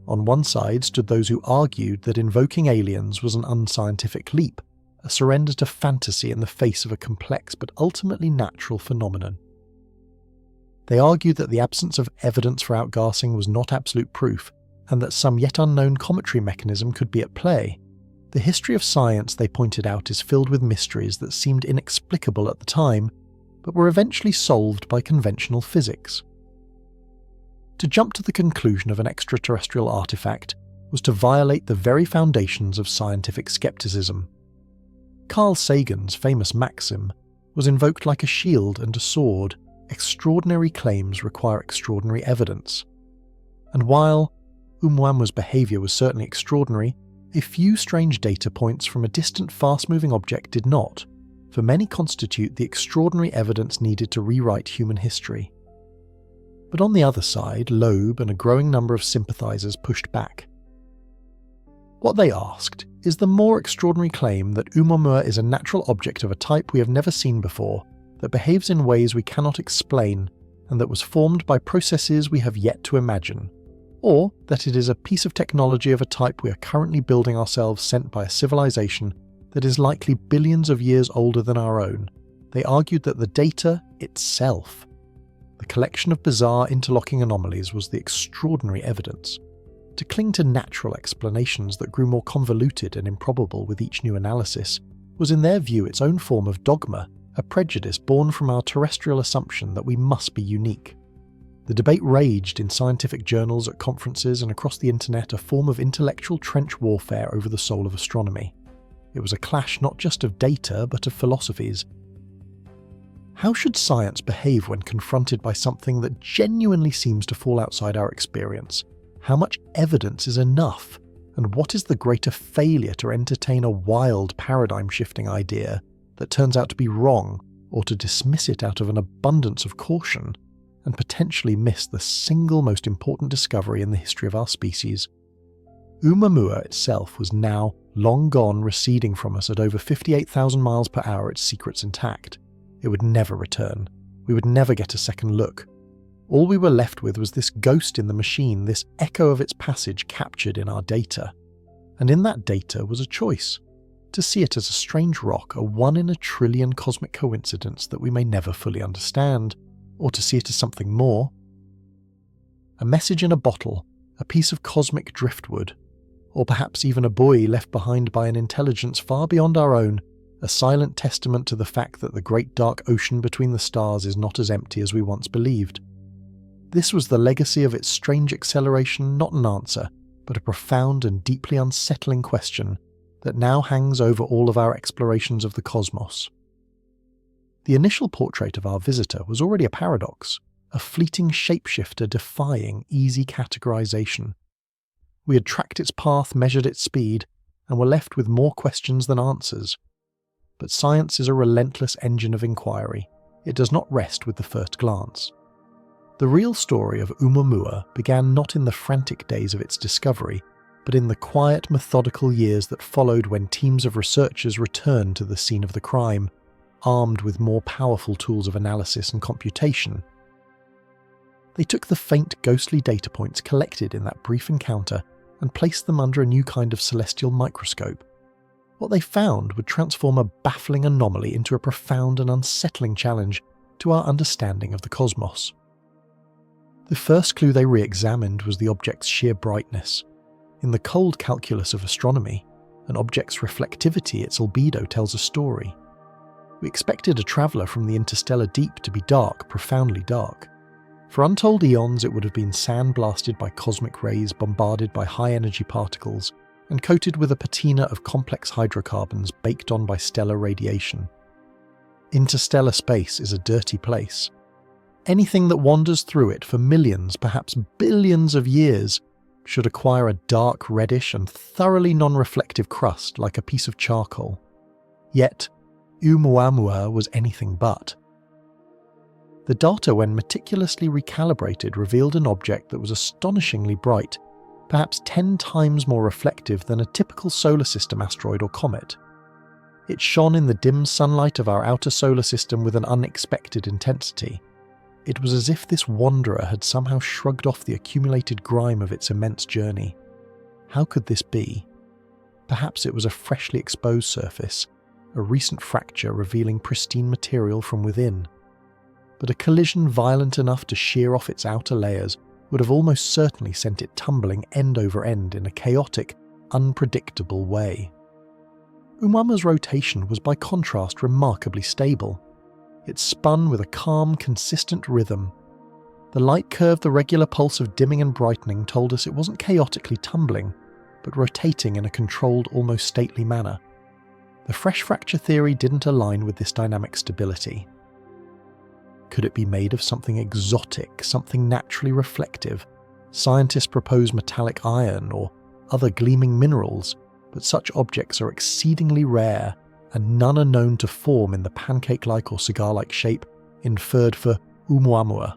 On one side stood those who argued that invoking aliens was an unscientific leap, a a surrender to fantasy in the face of a complex but ultimately natural phenomenon. They argued that the absence of evidence for outgassing was not absolute proof, and that some yet unknown cometary mechanism could be at play. The history of science, they pointed out, is filled with mysteries that seemed inexplicable at the time, but were eventually solved by conventional physics. To jump to the conclusion of an extraterrestrial artifact was to violate the very foundations of scientific skepticism. Carl Sagan's famous maxim was invoked like a shield and a sword: extraordinary claims require extraordinary evidence. And while Oumuamua's behaviour was certainly extraordinary, a few strange data points from a distant fast-moving object did not, for many constitute the extraordinary evidence needed to rewrite human history. But on the other side, Loeb and a growing number of sympathisers pushed back. What they asked is the more extraordinary claim that Oumuamua is a natural object of a type we have never seen before, that behaves in ways we cannot explain, and that was formed by processes we have yet to imagine, or that it is a piece of technology of a type we are currently building ourselves sent by a civilization that is likely billions of years older than our own. They argued that the data itself, the collection of bizarre interlocking anomalies, was the extraordinary evidence. To cling to natural explanations that grew more convoluted and improbable with each new analysis was in their view its own form of dogma, a prejudice born from our terrestrial assumption that we must be unique. The debate raged in scientific journals, at conferences, and across the internet, a form of intellectual trench warfare over the soul of astronomy. It was a clash not just of data, but of philosophies. How should science behave when confronted by something that genuinely seems to fall outside our experience? How much evidence is enough? And what is the greater failure to entertain a wild, paradigm-shifting idea that turns out to be wrong, or to dismiss it out of an abundance of caution, and potentially miss the single most important discovery in the history of our species? Oumuamua itself was now long gone, receding from us at over 58,000 miles per hour, its secrets intact. It would never return. We would never get a second look. All we were left with was this ghost in the machine, this echo of its passage captured in our data. And in that data was a choice: to see it as a strange rock, a one-in-a-trillion cosmic coincidence that we may never fully understand, or to see it as something more. A message in a bottle, a piece of cosmic driftwood, or perhaps even a buoy left behind by an intelligence far beyond our own, a silent testament to the fact that the great dark ocean between the stars is not as empty as we once believed. This was the legacy of its strange acceleration, not an answer, but a profound and deeply unsettling question that now hangs over all of our explorations of the cosmos. The initial portrait of our visitor was already a paradox, a fleeting shapeshifter defying easy categorization. We had tracked its path, measured its speed, and were left with more questions than answers. But science is a relentless engine of inquiry. It does not rest with the first glance. The real story of Oumuamua began not in the frantic days of its discovery, but in the quiet, methodical years that followed, when teams of researchers returned to the scene of the crime, armed with more powerful tools of analysis and computation. They took the faint, ghostly data points collected in that brief encounter and placed them under a new kind of celestial microscope. What they found would transform a baffling anomaly into a profound and unsettling challenge to our understanding of the cosmos. The first clue they re-examined was the object's sheer brightness. In the cold calculus of astronomy, an object's reflectivity, its albedo, tells a story. We expected a traveller from the interstellar deep to be dark, profoundly dark. For untold eons it would have been sandblasted by cosmic rays, bombarded by high-energy particles, and coated with a patina of complex hydrocarbons baked on by stellar radiation. Interstellar space is a dirty place. Anything that wanders through it for millions, perhaps billions of years, should acquire a dark, reddish and thoroughly non-reflective crust like a piece of charcoal. Yet, Oumuamua was anything but. The data, when meticulously recalibrated, revealed an object that was astonishingly bright, perhaps 10 times more reflective than a typical solar system asteroid or comet. It shone in the dim sunlight of our outer solar system with an unexpected intensity. It was as if this wanderer had somehow shrugged off the accumulated grime of its immense journey. How could this be? Perhaps it was a freshly exposed surface, a recent fracture revealing pristine material from within. But a collision violent enough to shear off its outer layers would have almost certainly sent it tumbling end over end in a chaotic, unpredictable way. Oumuamua's rotation was by contrast remarkably stable. It spun with a calm, consistent rhythm. The light curve, the regular pulse of dimming and brightening told us it wasn't chaotically tumbling, but rotating in a controlled, almost stately manner. The fresh fracture theory didn't align with this dynamic stability. Could it be made of something exotic, something naturally reflective? Scientists propose metallic iron or other gleaming minerals, but such objects are exceedingly rare, and none are known to form in the pancake-like or cigar-like shape inferred for Oumuamua.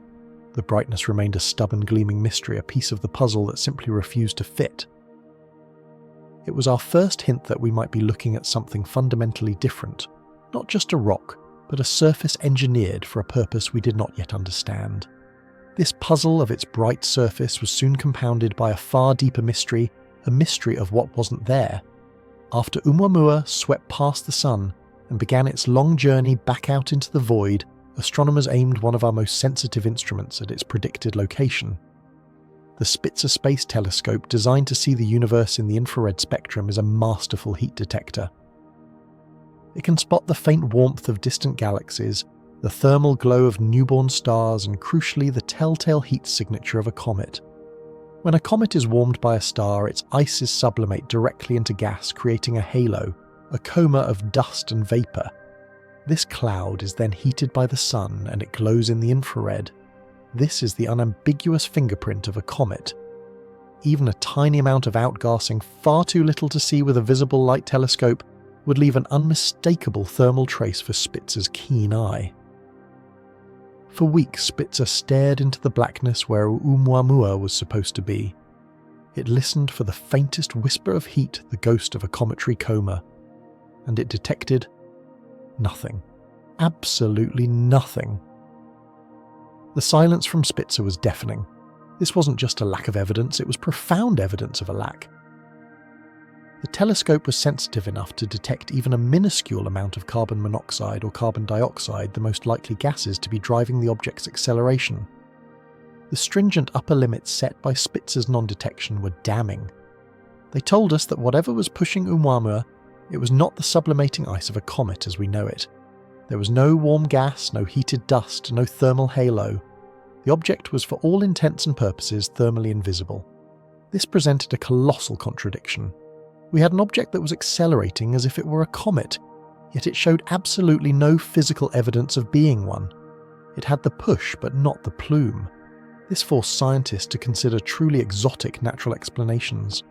The brightness remained a stubborn gleaming mystery, a piece of the puzzle that simply refused to fit. It was our first hint that we might be looking at something fundamentally different, not just a rock, but a surface engineered for a purpose we did not yet understand. This puzzle of its bright surface was soon compounded by a far deeper mystery, a mystery of what wasn't there. After Oumuamua swept past the sun and began its long journey back out into the void, astronomers aimed one of our most sensitive instruments at its predicted location. The Spitzer Space Telescope, designed to see the universe in the infrared spectrum, is a masterful heat detector. It can spot the faint warmth of distant galaxies, the thermal glow of newborn stars, and crucially the telltale heat signature of a comet. When a comet is warmed by a star, its ices sublimate directly into gas, creating a halo, a coma of dust and vapour. This cloud is then heated by the sun and it glows in the infrared. This is the unambiguous fingerprint of a comet. Even a tiny amount of outgassing, far too little to see with a visible light telescope, would leave an unmistakable thermal trace for Spitzer's keen eye. For weeks, Spitzer stared into the blackness where Oumuamua was supposed to be. It listened for the faintest whisper of heat, the ghost of a cometary coma, and it detected nothing. Absolutely nothing. The silence from Spitzer was deafening. This wasn't just a lack of evidence, it was profound evidence of a lack. The telescope was sensitive enough to detect even a minuscule amount of carbon monoxide or carbon dioxide, the most likely gases to be driving the object's acceleration. The stringent upper limits set by Spitzer's non-detection were damning. They told us that whatever was pushing Oumuamua, it was not the sublimating ice of a comet as we know it. There was no warm gas, no heated dust, no thermal halo. The object was for all intents and purposes thermally invisible. This presented a colossal contradiction. We had an object that was accelerating as if it were a comet, yet it showed absolutely no physical evidence of being one. It had the push but not the plume. This forced scientists to consider truly exotic natural explanations.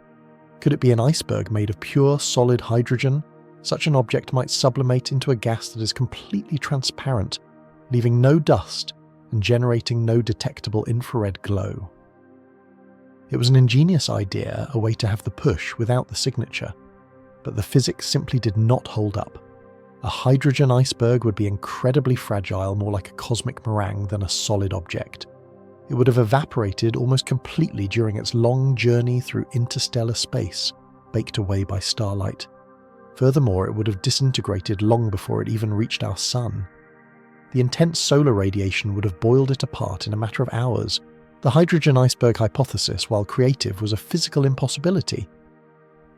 Could it be an iceberg made of pure, solid hydrogen? Such an object might sublimate into a gas that is completely transparent, leaving no dust and generating no detectable infrared glow. It was an ingenious idea, a way to have the push without the signature, but the physics simply did not hold up. A hydrogen iceberg would be incredibly fragile, more like a cosmic meringue than a solid object. It would have evaporated almost completely during its long journey through interstellar space, baked away by starlight. Furthermore, it would have disintegrated long before it even reached our sun. The intense solar radiation would have boiled it apart in a matter of hours. The hydrogen iceberg hypothesis, while creative, was a physical impossibility.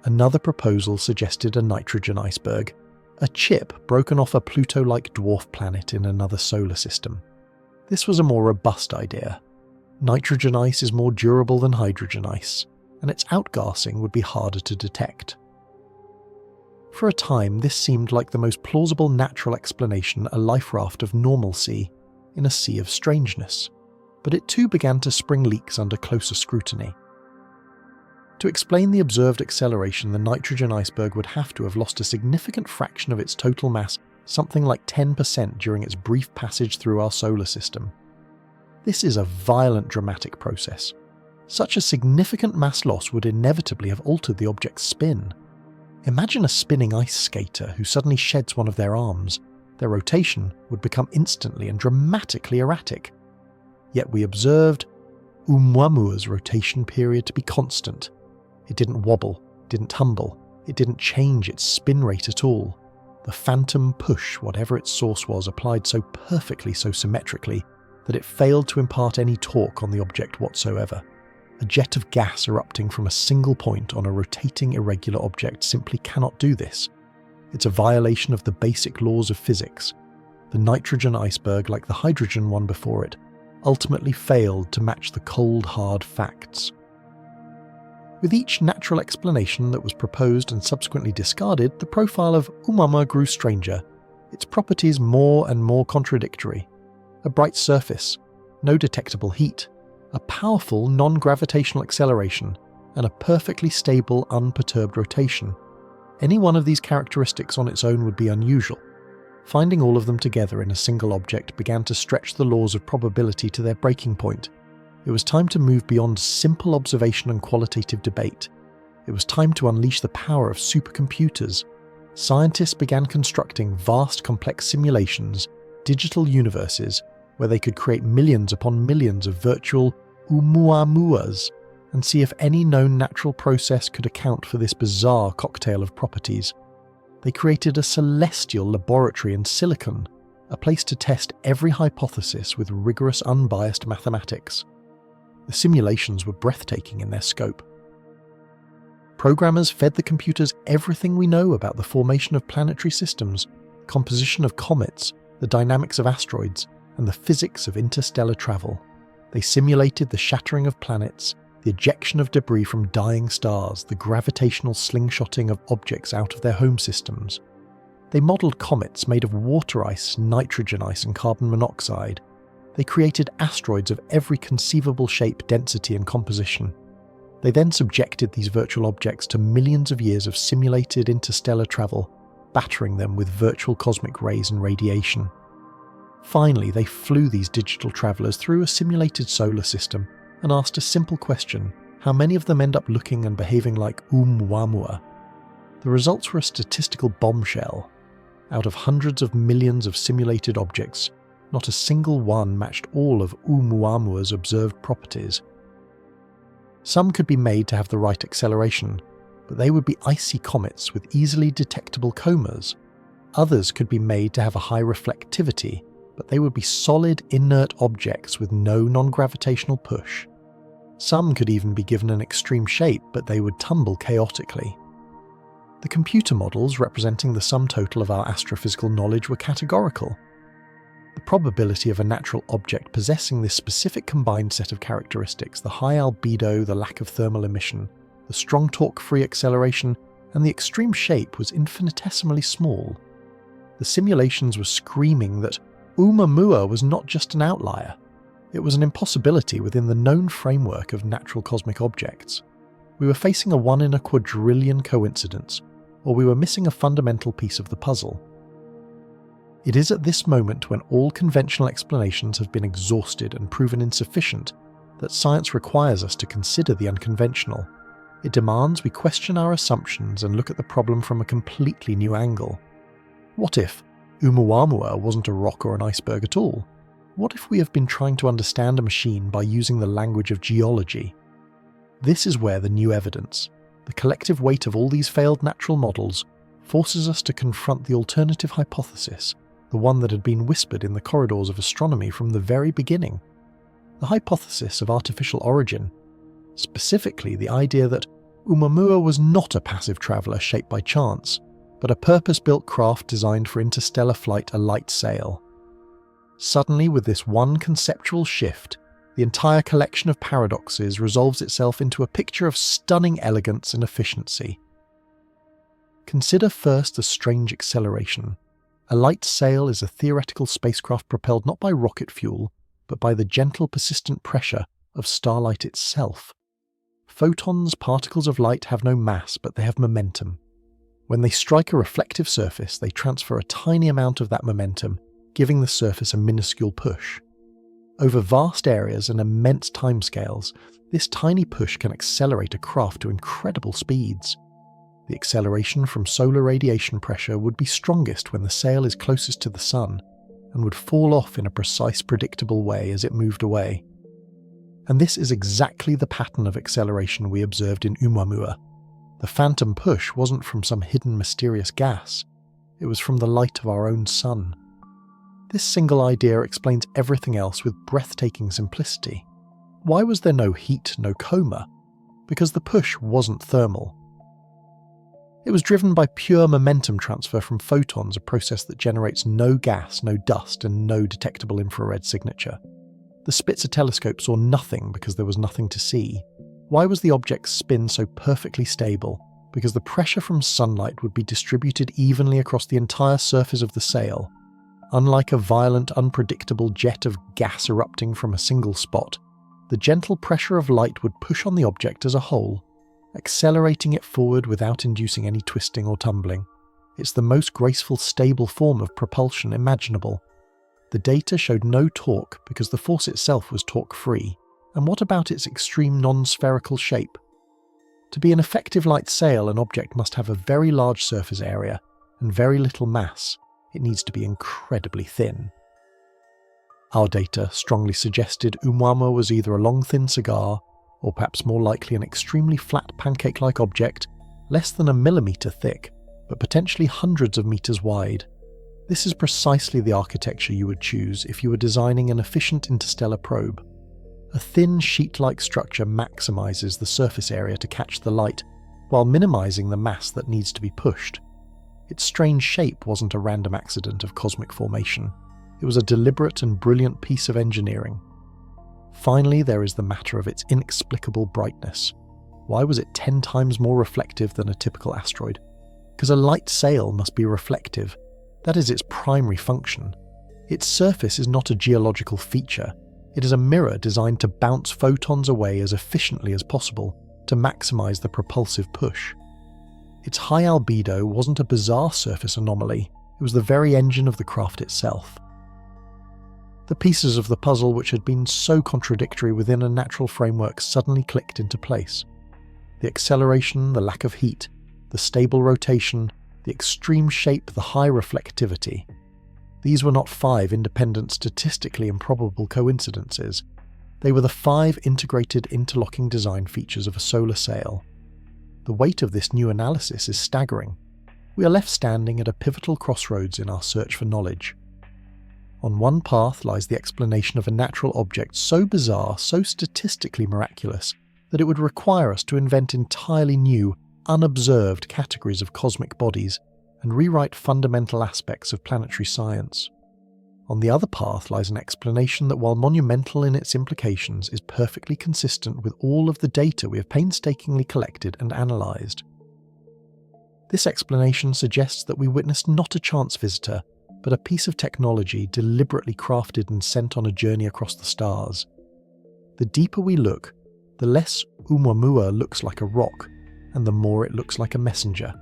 Another proposal suggested a nitrogen iceberg, a chip broken off a Pluto-like dwarf planet in another solar system. This was a more robust idea. Nitrogen ice is more durable than hydrogen ice, and its outgassing would be harder to detect. For a time, this seemed like the most plausible natural explanation, a life raft of normalcy in a sea of strangeness. But it too began to spring leaks under closer scrutiny. To explain the observed acceleration, the nitrogen iceberg would have to have lost a significant fraction of its total mass, something like 10% during its brief passage through our solar system. This is a violent, dramatic process. Such a significant mass loss would inevitably have altered the object's spin. Imagine a spinning ice skater who suddenly sheds one of their arms. Their rotation would become instantly and dramatically erratic. Yet we observed Oumuamua's rotation period to be constant. It didn't wobble, didn't tumble, it didn't change its spin rate at all. The phantom push, whatever its source was, applied so perfectly, so symmetrically, that it failed to impart any torque on the object whatsoever. A jet of gas erupting from a single point on a rotating irregular object simply cannot do this. It's a violation of the basic laws of physics. The nitrogen iceberg, like the hydrogen one before it, ultimately failed to match the cold, hard facts. With each natural explanation that was proposed and subsequently discarded, the profile of Oumuamua grew stranger, its properties more and more contradictory. A bright surface, no detectable heat, a powerful non-gravitational acceleration, and a perfectly stable, unperturbed rotation. Any one of these characteristics on its own would be unusual. Finding all of them together in a single object began to stretch the laws of probability to their breaking point. It was time to move beyond simple observation and qualitative debate. It was time to unleash the power of supercomputers. Scientists began constructing vast, complex simulations, digital universes, where they could create millions upon millions of virtual Oumuamuas and see if any known natural process could account for this bizarre cocktail of properties. They created a celestial laboratory in silicon, a place to test every hypothesis with rigorous, unbiased mathematics. The simulations were breathtaking in their scope. Programmers fed the computers everything we know about the formation of planetary systems, composition of comets, the dynamics of asteroids, and the physics of interstellar travel. They simulated the shattering of planets, the ejection of debris from dying stars, the gravitational slingshotting of objects out of their home systems. They modelled comets made of water ice, nitrogen ice, and carbon monoxide. They created asteroids of every conceivable shape, density, and composition. They then subjected these virtual objects to millions of years of simulated interstellar travel, battering them with virtual cosmic rays and radiation. Finally, they flew these digital travellers through a simulated solar system and asked a simple question: how many of them end up looking and behaving like Oumuamua? The results were a statistical bombshell. Out of hundreds of millions of simulated objects, not a single one matched all of Oumuamua's observed properties. Some could be made to have the right acceleration, but they would be icy comets with easily detectable comas. Others could be made to have a high reflectivity, but they would be solid, inert objects with no non-gravitational push. Some could even be given an extreme shape, but they would tumble chaotically. The computer models representing the sum total of our astrophysical knowledge were categorical. The probability of a natural object possessing this specific combined set of characteristics, the high albedo, the lack of thermal emission, the strong torque-free acceleration, and the extreme shape was infinitesimally small. The simulations were screaming that Oumuamua was not just an outlier. It was an impossibility within the known framework of natural cosmic objects. We were facing a 1 in a quadrillion coincidence, or we were missing a fundamental piece of the puzzle. It is at this moment, when all conventional explanations have been exhausted and proven insufficient, that science requires us to consider the unconventional. It demands we question our assumptions and look at the problem from a completely new angle. What if Oumuamua wasn't a rock or an iceberg at all? What if we have been trying to understand a machine by using the language of geology? This is where the new evidence, the collective weight of all these failed natural models, forces us to confront the alternative hypothesis, the one that had been whispered in the corridors of astronomy from the very beginning. The hypothesis of artificial origin, specifically the idea that Oumuamua was not a passive traveller shaped by chance, but a purpose-built craft designed for interstellar flight, a light sail. Suddenly, with this one conceptual shift, the entire collection of paradoxes resolves itself into a picture of stunning elegance and efficiency. Consider first the strange acceleration. A light sail is a theoretical spacecraft propelled not by rocket fuel, but by the gentle, persistent pressure of starlight itself. Photons, particles of light, have no mass, but they have momentum. When they strike a reflective surface, they transfer a tiny amount of that momentum, giving the surface a minuscule push. Over vast areas and immense timescales, this tiny push can accelerate a craft to incredible speeds. The acceleration from solar radiation pressure would be strongest when the sail is closest to the sun, and would fall off in a precise, predictable way as it moved away. And this is exactly the pattern of acceleration we observed in Oumuamua. The phantom push wasn't from some hidden mysterious gas. It was from the light of our own sun. This single idea explains everything else with breathtaking simplicity. Why was there no heat, no coma? Because the push wasn't thermal. It was driven by pure momentum transfer from photons, a process that generates no gas, no dust, and no detectable infrared signature. The Spitzer telescope saw nothing because there was nothing to see. Why was the object's spin so perfectly stable? Because the pressure from sunlight would be distributed evenly across the entire surface of the sail. Unlike a violent, unpredictable jet of gas erupting from a single spot, the gentle pressure of light would push on the object as a whole, accelerating it forward without inducing any twisting or tumbling. It's the most graceful, stable form of propulsion imaginable. The data showed no torque because the force itself was torque-free. And what about its extreme non-spherical shape? To be an effective light sail, an object must have a very large surface area and very little mass. It needs to be incredibly thin. Our data strongly suggested Oumuamua was either a long thin cigar, or perhaps more likely an extremely flat pancake-like object, less than a millimetre thick, but potentially hundreds of metres wide. This is precisely the architecture you would choose if you were designing an efficient interstellar probe. A thin sheet-like structure maximizes the surface area to catch the light, while minimizing the mass that needs to be pushed. Its strange shape wasn't a random accident of cosmic formation. It was a deliberate and brilliant piece of engineering. Finally, there is the matter of its inexplicable brightness. Why was it 10 times more reflective than a typical asteroid? Because a light sail must be reflective. That is its primary function. Its surface is not a geological feature. It is a mirror designed to bounce photons away as efficiently as possible to maximize the propulsive push. Its high albedo wasn't a bizarre surface anomaly, it was the very engine of the craft itself. The pieces of the puzzle which had been so contradictory within a natural framework suddenly clicked into place. The acceleration, the lack of heat, the stable rotation, the extreme shape, the high reflectivity. These were not 5 independent, statistically improbable coincidences. They were the 5 integrated, interlocking design features of a solar sail. The weight of this new analysis is staggering. We are left standing at a pivotal crossroads in our search for knowledge. On one path lies the explanation of a natural object so bizarre, so statistically miraculous, that it would require us to invent entirely new, unobserved categories of cosmic bodies and rewrite fundamental aspects of planetary science. On the other path lies an explanation that, while monumental in its implications, is perfectly consistent with all of the data we have painstakingly collected and analysed. This explanation suggests that we witnessed not a chance visitor, but a piece of technology deliberately crafted and sent on a journey across the stars. The deeper we look, the less Oumuamua looks like a rock, and the more it looks like a messenger.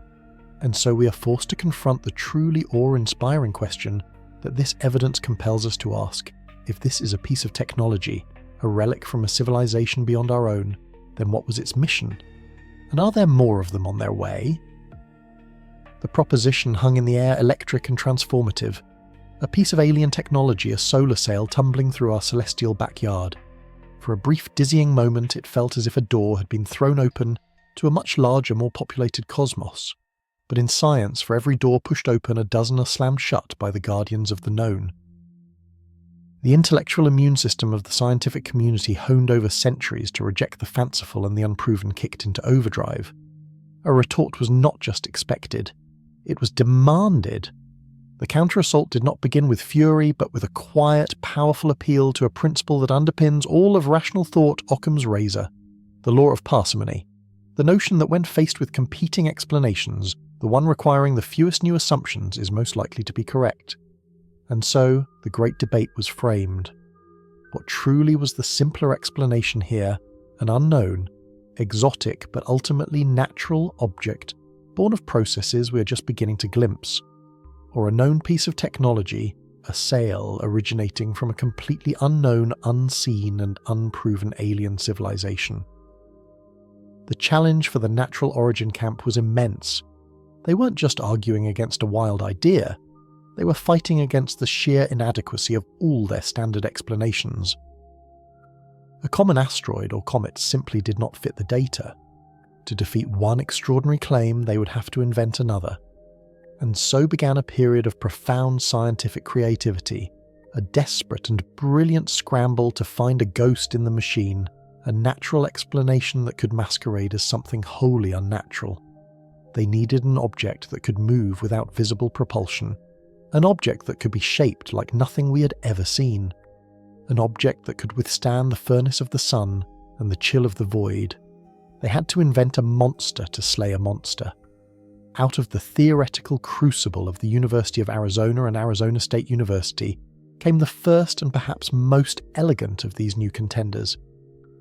And so we are forced to confront the truly awe-inspiring question that this evidence compels us to ask: if this is a piece of technology, a relic from a civilization beyond our own, then what was its mission? And are there more of them on their way? The proposition hung in the air, electric and transformative. A piece of alien technology, a solar sail tumbling through our celestial backyard. For a brief, dizzying moment, it felt as if a door had been thrown open to a much larger, more populated cosmos. But in science, for every door pushed open, a dozen are slammed shut by the guardians of the known. The intellectual immune system of the scientific community honed over centuries to reject the fanciful and the unproven kicked into overdrive. A retort was not just expected, it was demanded. The counter-assault did not begin with fury, but with a quiet, powerful appeal to a principle that underpins all of rational thought, Occam's razor, the law of parsimony. The notion that when faced with competing explanations, the one requiring the fewest new assumptions is most likely to be correct. And so, the great debate was framed. What truly was the simpler explanation here, an unknown, exotic but ultimately natural object, born of processes we are just beginning to glimpse, or a known piece of technology, a sail originating from a completely unknown, unseen and unproven alien civilization? The challenge for the natural origin camp was immense. They weren't just arguing against a wild idea, they were fighting against the sheer inadequacy of all their standard explanations. A common asteroid or comet simply did not fit the data. To defeat one extraordinary claim, they would have to invent another. And so began a period of profound scientific creativity, a desperate and brilliant scramble to find a ghost in the machine, a natural explanation that could masquerade as something wholly unnatural. They needed an object that could move without visible propulsion, an object that could be shaped like nothing we had ever seen, an object that could withstand the furnace of the sun and the chill of the void. They had to invent a monster to slay a monster. Out of the theoretical crucible of the University of Arizona and Arizona State University came the first and perhaps most elegant of these new contenders.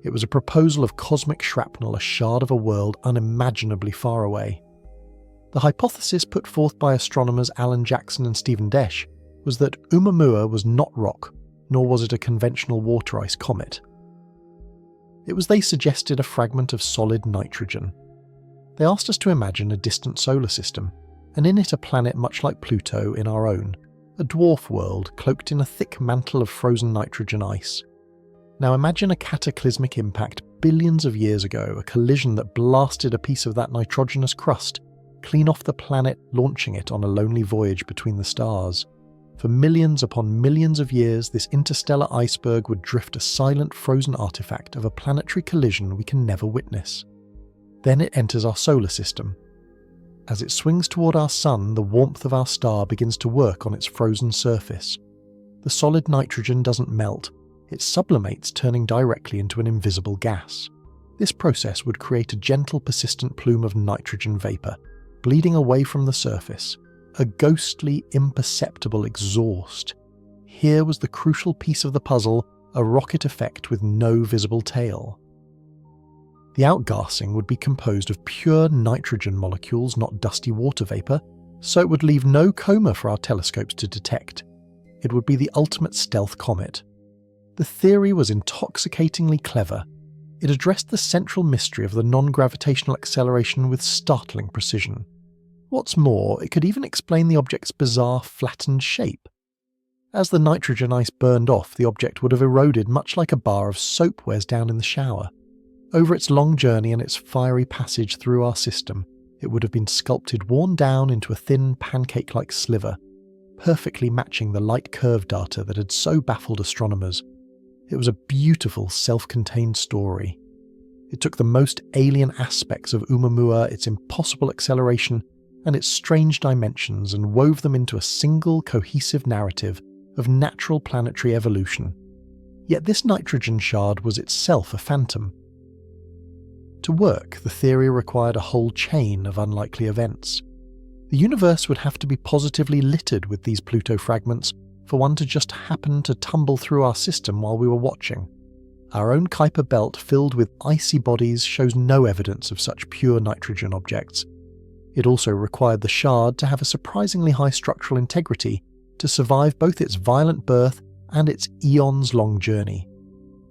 It was a proposal of cosmic shrapnel, a shard of a world unimaginably far away. The hypothesis put forth by astronomers Alan Jackson and Stephen Desch was that Oumuamua was not rock, nor was it a conventional water ice comet. It was, they suggested, a fragment of solid nitrogen. They asked us to imagine a distant solar system, and in it a planet much like Pluto in our own, a dwarf world cloaked in a thick mantle of frozen nitrogen ice. Now imagine a cataclysmic impact billions of years ago, a collision that blasted a piece of that nitrogenous crust clean off the planet, launching it on a lonely voyage between the stars. For millions upon millions of years, this interstellar iceberg would drift a silent frozen artifact of a planetary collision we can never witness. Then it enters our solar system. As it swings toward our sun, the warmth of our star begins to work on its frozen surface. The solid nitrogen doesn't melt, it sublimates, turning directly into an invisible gas. This process would create a gentle, persistent plume of nitrogen vapor, bleeding away from the surface, a ghostly, imperceptible exhaust. Here was the crucial piece of the puzzle, a rocket effect with no visible tail. The outgassing would be composed of pure nitrogen molecules, not dusty water vapor, so it would leave no coma for our telescopes to detect. It would be the ultimate stealth comet. The theory was intoxicatingly clever. It addressed the central mystery of the non-gravitational acceleration with startling precision. What's more, it could even explain the object's bizarre flattened shape. As the nitrogen ice burned off, the object would have eroded much like a bar of soap wears down in the shower. Over its long journey and its fiery passage through our system, it would have been sculpted, worn down into a thin pancake-like sliver, perfectly matching the light curve data that had so baffled astronomers. It was a beautiful, self-contained story. It took the most alien aspects of Oumuamua, its impossible acceleration, and its strange dimensions, and wove them into a single, cohesive narrative of natural planetary evolution. Yet this nitrogen shard was itself a phantom. To work, the theory required a whole chain of unlikely events. The universe would have to be positively littered with these Pluto fragments for one to just happen to tumble through our system while we were watching. Our own Kuiper belt filled with icy bodies shows no evidence of such pure nitrogen objects. It also required the shard to have a surprisingly high structural integrity to survive both its violent birth and its eons-long journey.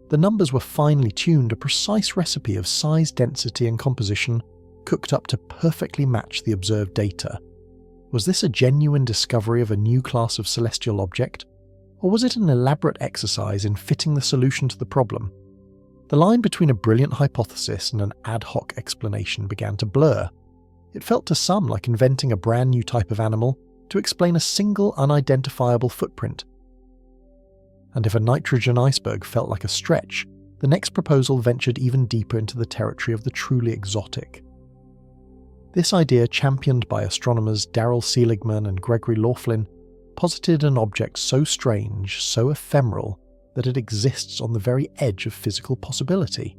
The numbers were finely tuned, a precise recipe of size, density and composition, cooked up to perfectly match the observed data. Was this a genuine discovery of a new class of celestial object? Or was it an elaborate exercise in fitting the solution to the problem? The line between a brilliant hypothesis and an ad hoc explanation began to blur. It felt to some like inventing a brand new type of animal to explain a single unidentifiable footprint. And if a nitrogen iceberg felt like a stretch, the next proposal ventured even deeper into the territory of the truly exotic. This idea, championed by astronomers Darrell Seligman and Gregory Laughlin, posited an object so strange, so ephemeral, that it exists on the very edge of physical possibility.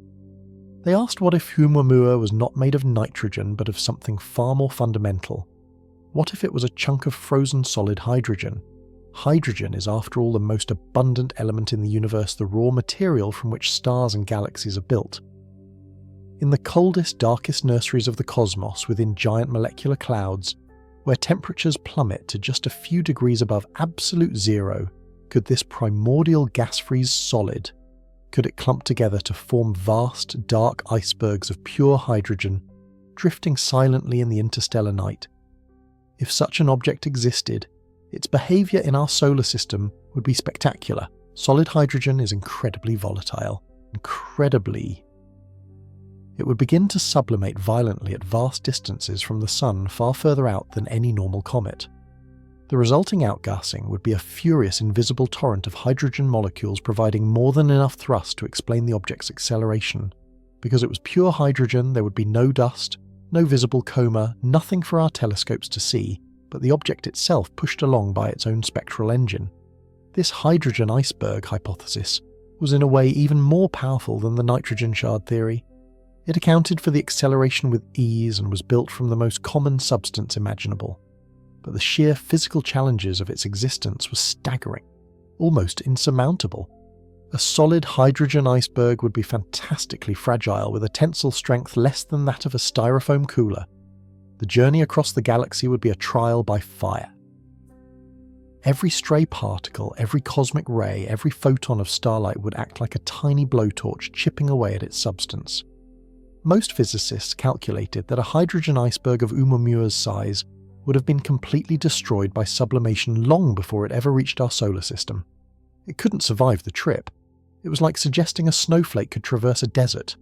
They asked what if Oumuamua was not made of nitrogen but of something far more fundamental. What if it was a chunk of frozen solid hydrogen? Hydrogen is, after all, the most abundant element in the universe, the raw material from which stars and galaxies are built. In the coldest, darkest nurseries of the cosmos, within giant molecular clouds, where temperatures plummet to just a few degrees above absolute zero, could this primordial gas freeze solid? Could it clump together to form vast, dark icebergs of pure hydrogen, drifting silently in the interstellar night? If such an object existed, its behaviour in our solar system would be spectacular. Solid hydrogen is incredibly volatile. It would begin to sublimate violently at vast distances from the Sun, far further out than any normal comet. The resulting outgassing would be a furious invisible torrent of hydrogen molecules, providing more than enough thrust to explain the object's acceleration. Because it was pure hydrogen, there would be no dust, no visible coma, nothing for our telescopes to see, but the object itself pushed along by its own spectral engine. This hydrogen iceberg hypothesis was in a way even more powerful than the nitrogen shard theory. It accounted for the acceleration with ease and was built from the most common substance imaginable. But the sheer physical challenges of its existence were staggering, almost insurmountable. A solid hydrogen iceberg would be fantastically fragile with a tensile strength less than that of a styrofoam cooler. The journey across the galaxy would be a trial by fire. Every stray particle, every cosmic ray, every photon of starlight would act like a tiny blowtorch chipping away at its substance. Most physicists calculated that a hydrogen iceberg of Oumuamua's size would have been completely destroyed by sublimation long before it ever reached our solar system. It couldn't survive the trip. It was like suggesting a snowflake could traverse a desert.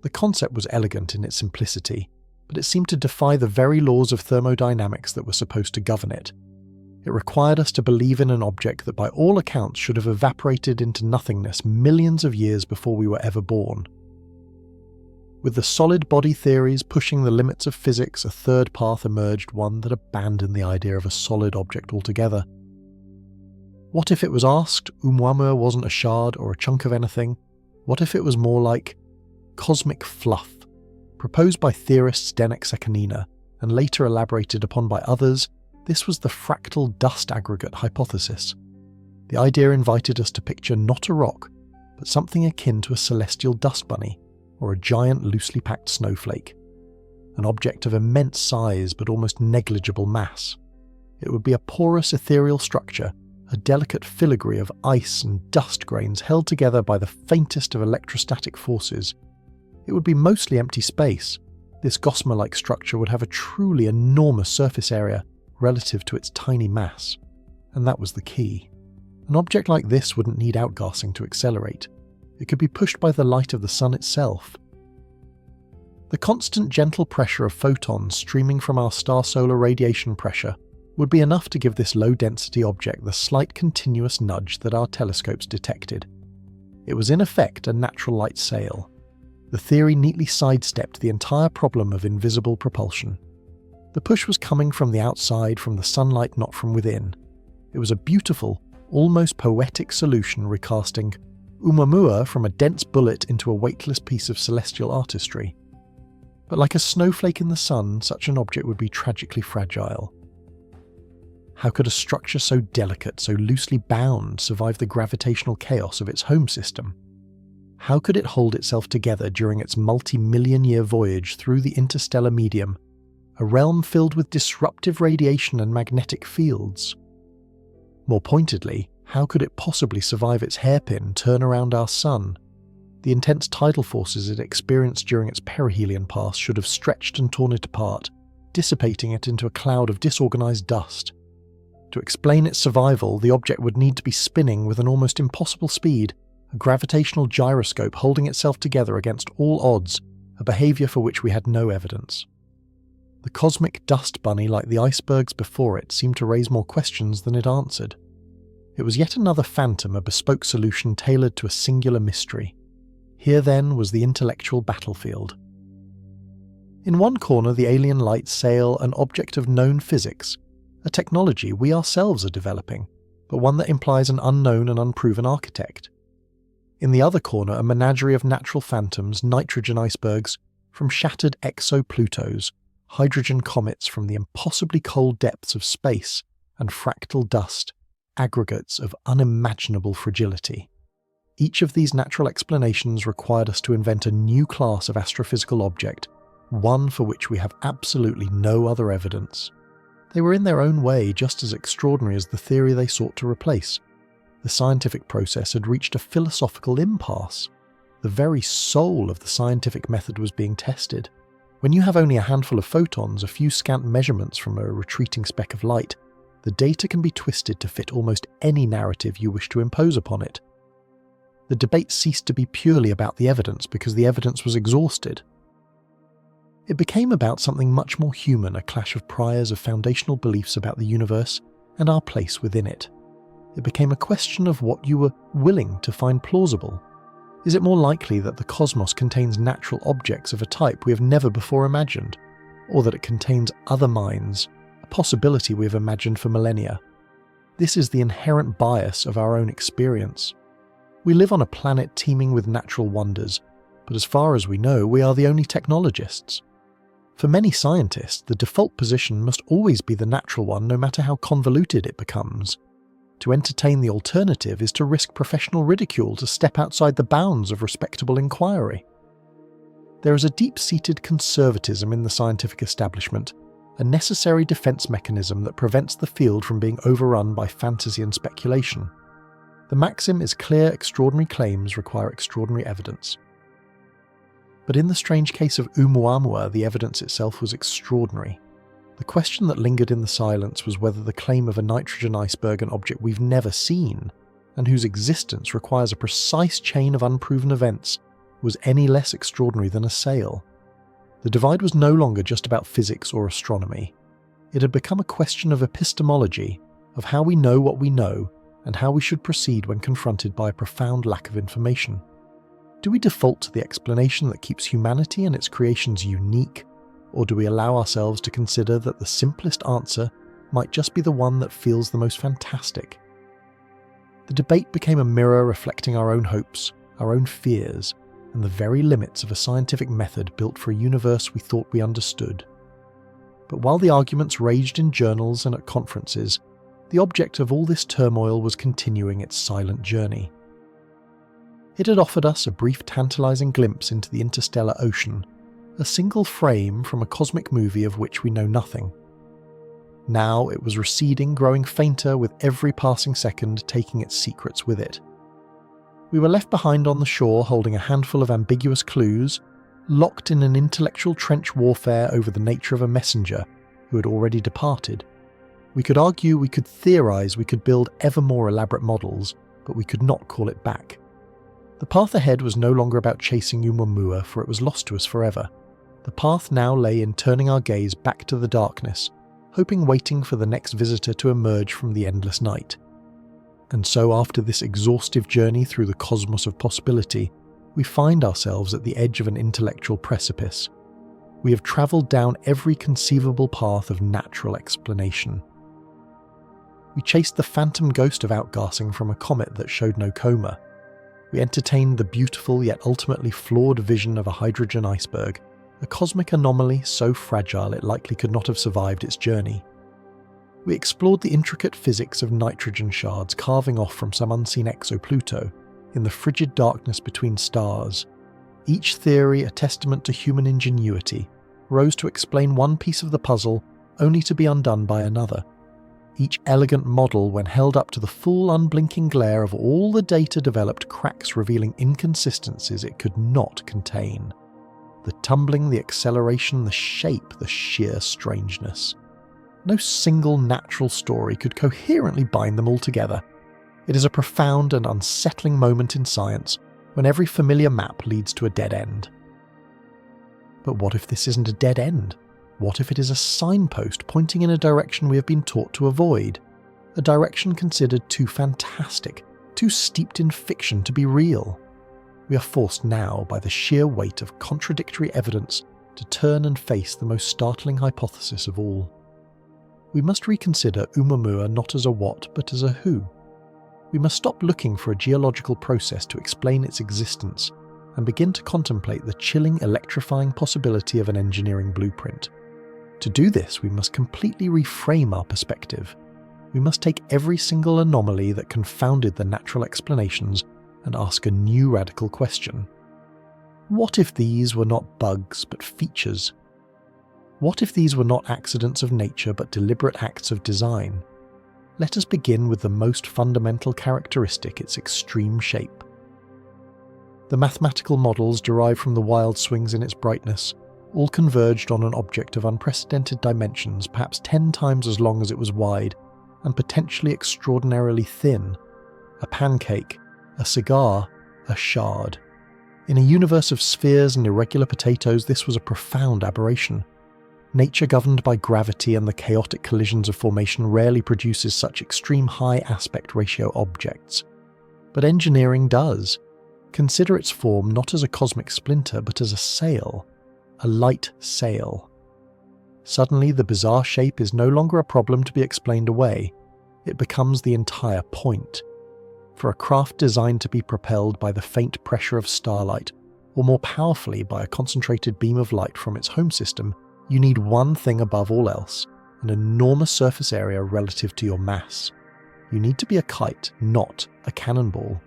The concept was elegant in its simplicity, but it seemed to defy the very laws of thermodynamics that were supposed to govern it. It required us to believe in an object that by all accounts should have evaporated into nothingness millions of years before we were ever born. With the solid body theories pushing the limits of physics, a third path emerged, one that abandoned the idea of a solid object altogether. What if it was asked, Oumuamua wasn't a shard or a chunk of anything? What if it was more like cosmic fluff, proposed by theorists Zdenek Sekanina, and later elaborated upon by others? This was the fractal dust aggregate hypothesis. The idea invited us to picture not a rock, but something akin to a celestial dust bunny, or a giant loosely packed snowflake, an object of immense size but almost negligible mass. It would be a porous ethereal structure, a delicate filigree of ice and dust grains held together by the faintest of electrostatic forces. It would be mostly empty space. This gossamer-like structure would have a truly enormous surface area relative to its tiny mass. And that was the key. An object like this wouldn't need outgassing to accelerate. It could be pushed by the light of the sun itself. The constant gentle pressure of photons streaming from our star-solar radiation pressure would be enough to give this low-density object the slight continuous nudge that our telescopes detected. It was in effect a natural light sail. The theory neatly sidestepped the entire problem of invisible propulsion. The push was coming from the outside, from the sunlight, not from within. It was a beautiful, almost poetic solution recasting Oumuamua from a dense bullet into a weightless piece of celestial artistry. But like a snowflake in the sun, such an object would be tragically fragile. How could a structure so delicate, so loosely bound, survive the gravitational chaos of its home system? How could it hold itself together during its multi-million-year voyage through the interstellar medium, a realm filled with disruptive radiation and magnetic fields? More pointedly, how could it possibly survive its hairpin turn around our sun? The intense tidal forces it experienced during its perihelion pass should have stretched and torn it apart, dissipating it into a cloud of disorganized dust. To explain its survival, the object would need to be spinning with an almost impossible speed, a gravitational gyroscope holding itself together against all odds, a behavior for which we had no evidence. The cosmic dust bunny, like the icebergs before it, seemed to raise more questions than it answered. It was yet another phantom, a bespoke solution tailored to a singular mystery. Here then was the intellectual battlefield. In one corner the alien lights sail an object of known physics, a technology we ourselves are developing, but one that implies an unknown and unproven architect. In the other corner a menagerie of natural phantoms, nitrogen icebergs from shattered exo-Plutos, hydrogen comets from the impossibly cold depths of space, and fractal dust, aggregates of unimaginable fragility. Each of these natural explanations required us to invent a new class of astrophysical object, one for which we have absolutely no other evidence. They were in their own way just as extraordinary as the theory they sought to replace. The scientific process had reached a philosophical impasse. The very soul of the scientific method was being tested. When you have only a handful of photons, a few scant measurements from a retreating speck of light, the data can be twisted to fit almost any narrative you wish to impose upon it. The debate ceased to be purely about the evidence because the evidence was exhausted. It became about something much more human, a clash of priors of foundational beliefs about the universe and our place within it. It became a question of what you were willing to find plausible. Is it more likely that the cosmos contains natural objects of a type we have never before imagined, or that it contains other minds, a possibility we have imagined for millennia? This is the inherent bias of our own experience. We live on a planet teeming with natural wonders, but as far as we know, we are the only technologists. For many scientists, the default position must always be the natural one, no matter how convoluted it becomes. To entertain the alternative is to risk professional ridicule, to step outside the bounds of respectable inquiry. There is a deep-seated conservatism in the scientific establishment, a necessary defense mechanism that prevents the field from being overrun by fantasy and speculation. The maxim is clear: extraordinary claims require extraordinary evidence. But in the strange case of Oumuamua, the evidence itself was extraordinary. The question that lingered in the silence was whether the claim of a nitrogen iceberg, an object we've never seen, and whose existence requires a precise chain of unproven events, was any less extraordinary than a sail. The divide was no longer just about physics or astronomy. It had become a question of epistemology, of how we know what we know, and how we should proceed when confronted by a profound lack of information. Do we default to the explanation that keeps humanity and its creations unique, or do we allow ourselves to consider that the simplest answer might just be the one that feels the most fantastic? The debate became a mirror reflecting our own hopes, our own fears, and the very limits of a scientific method built for a universe we thought we understood. But while the arguments raged in journals and at conferences, the object of all this turmoil was continuing its silent journey. It had offered us a brief tantalizing glimpse into the interstellar ocean, a single frame from a cosmic movie of which we know nothing. Now it was receding, growing fainter with every passing second, taking its secrets with it. We were left behind on the shore holding a handful of ambiguous clues, locked in an intellectual trench warfare over the nature of a messenger who had already departed. We could argue, we could theorize, we could build ever more elaborate models, but we could not call it back. The path ahead was no longer about chasing Oumuamua, for it was lost to us forever. The path now lay in turning our gaze back to the darkness, waiting for the next visitor to emerge from the endless night. And so after this exhaustive journey through the cosmos of possibility, we find ourselves at the edge of an intellectual precipice. We have travelled down every conceivable path of natural explanation. We chased the phantom ghost of outgassing from a comet that showed no coma. We entertained the beautiful yet ultimately flawed vision of a hydrogen iceberg, a cosmic anomaly so fragile it likely could not have survived its journey. We explored the intricate physics of nitrogen shards carving off from some unseen exopluto in the frigid darkness between stars. Each theory, a testament to human ingenuity, rose to explain one piece of the puzzle only to be undone by another. Each elegant model, when held up to the full unblinking glare of all the data, developed cracks revealing inconsistencies it could not contain. The tumbling, the acceleration, the shape, the sheer strangeness. No single natural story could coherently bind them all together. It is a profound and unsettling moment in science when every familiar map leads to a dead end. But what if this isn't a dead end? What if it is a signpost pointing in a direction we have been taught to avoid? A direction considered too fantastic, too steeped in fiction to be real? We are forced now, by the sheer weight of contradictory evidence, to turn and face the most startling hypothesis of all. We must reconsider Oumuamua not as a what, but as a who. We must stop looking for a geological process to explain its existence, and begin to contemplate the chilling, electrifying possibility of an engineering blueprint. To do this, we must completely reframe our perspective. We must take every single anomaly that confounded the natural explanations and ask a new radical question. What if these were not bugs but features? What if these were not accidents of nature but deliberate acts of design? Let us begin with the most fundamental characteristic, its extreme shape. The mathematical models derived from the wild swings in its brightness all converged on an object of unprecedented dimensions, perhaps 10 times as long as it was wide, and potentially extraordinarily thin. A pancake, a cigar, a shard. In a universe of spheres and irregular potatoes, this was a profound aberration. Nature governed by gravity and the chaotic collisions of formation rarely produces such extreme high aspect ratio objects. But engineering does. Consider its form not as a cosmic splinter but as a sail, a light sail. Suddenly the bizarre shape is no longer a problem to be explained away. It becomes the entire point. For a craft designed to be propelled by the faint pressure of starlight, or more powerfully by a concentrated beam of light from its home system, you need one thing above all else, an enormous surface area relative to your mass. You need to be a kite, not a cannonball.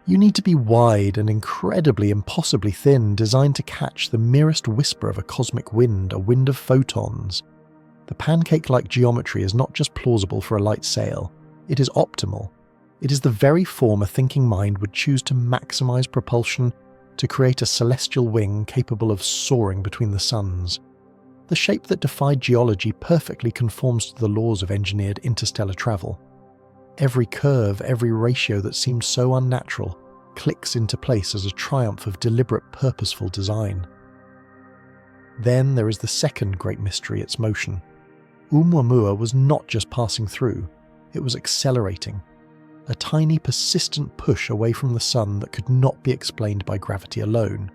You need to be wide and incredibly impossibly thin, designed to catch the merest whisper of a cosmic wind, a wind of photons. The pancake-like geometry is not just plausible for a light sail, it is optimal. It is the very form a thinking mind would choose to maximize propulsion, to create a celestial wing capable of soaring between the suns. The shape that defied geology perfectly conforms to the laws of engineered interstellar travel. Every curve, every ratio that seemed so unnatural, clicks into place as a triumph of deliberate, purposeful design. Then there is the second great mystery, its motion. Oumuamua was not just passing through, it was accelerating. A tiny, persistent push away from the sun that could not be explained by gravity alone.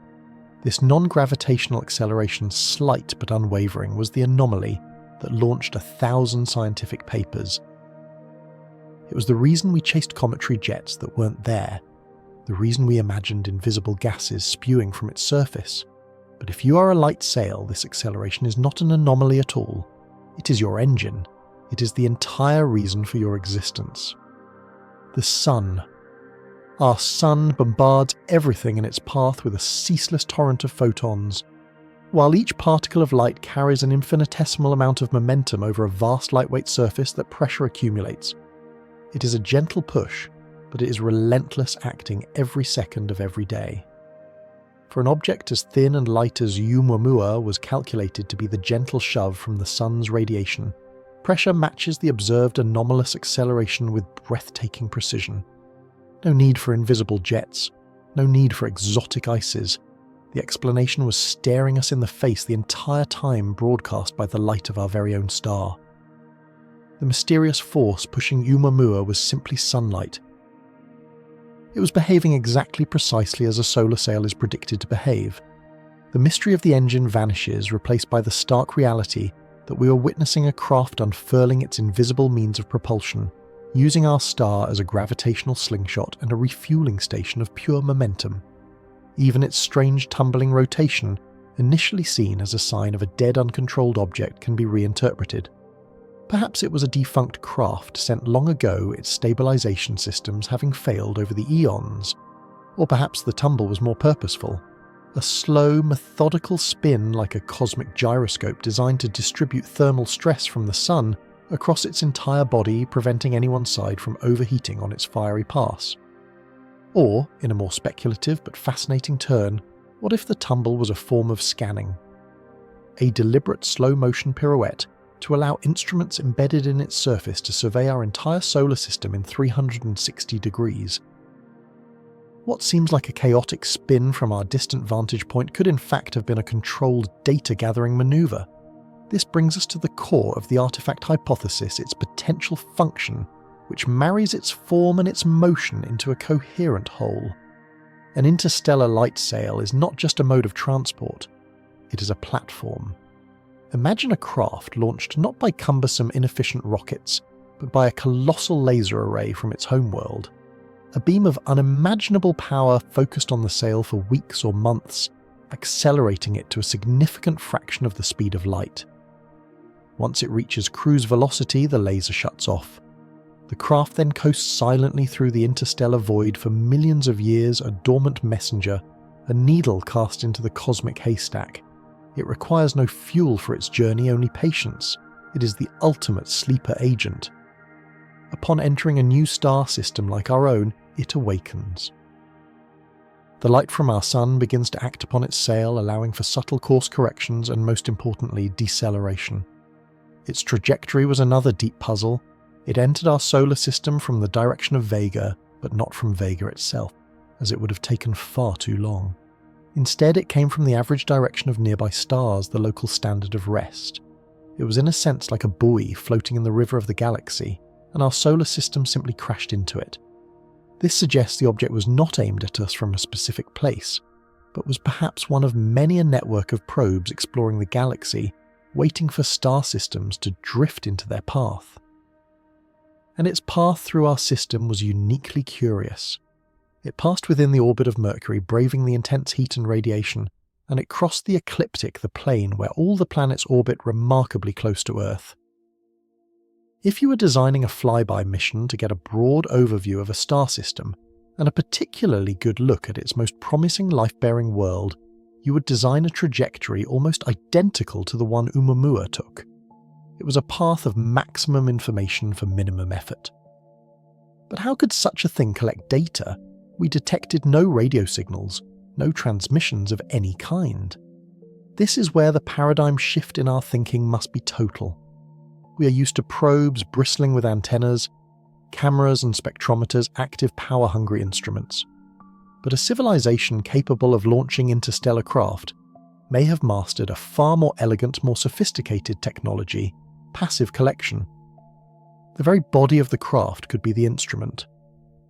This non-gravitational acceleration, slight but unwavering, was the anomaly that launched 1,000 scientific papers. It was the reason we chased cometary jets that weren't there, the reason we imagined invisible gases spewing from its surface. But if you are a light sail, this acceleration is not an anomaly at all. It is your engine. It is the entire reason for your existence. The sun. Our sun bombards everything in its path with a ceaseless torrent of photons. While each particle of light carries an infinitesimal amount of momentum over a vast lightweight surface that pressure accumulates. It is a gentle push, but it is relentless, acting every second of every day. For an object as thin and light as Oumuamua was calculated to be the gentle shove from the sun's radiation, pressure matches the observed anomalous acceleration with breathtaking precision. No need for invisible jets, no need for exotic ices. The explanation was staring us in the face the entire time, broadcast by the light of our very own star. The mysterious force pushing Oumuamua was simply sunlight. It was behaving exactly precisely as a solar sail is predicted to behave. The mystery of the engine vanishes, replaced by the stark reality that we are witnessing a craft unfurling its invisible means of propulsion, using our star as a gravitational slingshot and a refueling station of pure momentum. Even its strange tumbling rotation, initially seen as a sign of a dead uncontrolled object, can be reinterpreted. Perhaps it was a defunct craft sent long ago, its stabilization systems having failed over the eons. Or perhaps the tumble was more purposeful. A slow, methodical spin like a cosmic gyroscope designed to distribute thermal stress from the sun across its entire body, preventing any one side from overheating on its fiery pass. Or, in a more speculative but fascinating turn, what if the tumble was a form of scanning? A deliberate slow-motion pirouette to allow instruments embedded in its surface to survey our entire solar system in 360 degrees. What seems like a chaotic spin from our distant vantage point could in fact have been a controlled data-gathering maneuver. This brings us to the core of the artifact hypothesis, its potential function, which marries its form and its motion into a coherent whole. An interstellar light sail is not just a mode of transport, it is a platform. Imagine a craft launched not by cumbersome, inefficient rockets, but by a colossal laser array from its homeworld. A beam of unimaginable power focused on the sail for weeks or months, accelerating it to a significant fraction of the speed of light. Once it reaches cruise velocity, the laser shuts off. The craft then coasts silently through the interstellar void for millions of years, a dormant messenger, a needle cast into the cosmic haystack. It requires no fuel for its journey, only patience. It is the ultimate sleeper agent. Upon entering a new star system like our own, it awakens. The light from our sun begins to act upon its sail, allowing for subtle course corrections and, most importantly, deceleration. Its trajectory was another deep puzzle. It entered our solar system from the direction of Vega, but not from Vega itself. as it would have taken far too long. Instead, it came from the average direction of nearby stars, the local standard of rest. It was in a sense like a buoy floating in the river of the galaxy, and our solar system simply crashed into it. This suggests the object was not aimed at us from a specific place, but was perhaps one of many a network of probes exploring the galaxy, waiting for star systems to drift into their path. And its path through our system was uniquely curious. It passed within the orbit of Mercury, braving the intense heat and radiation, and it crossed the ecliptic, the plane where all the planets orbit remarkably close to Earth. If you were designing a flyby mission to get a broad overview of a star system, and a particularly good look at its most promising life-bearing world, you would design a trajectory almost identical to the one Oumuamua took. It was a path of maximum information for minimum effort. But how could such a thing collect data? We detected no radio signals, no transmissions of any kind. This is where the paradigm shift in our thinking must be total. We are used to probes bristling with antennas, cameras and spectrometers, active power-hungry instruments. But a civilization capable of launching interstellar craft may have mastered a far more elegant, more sophisticated technology, passive collection. The very body of the craft could be the instrument.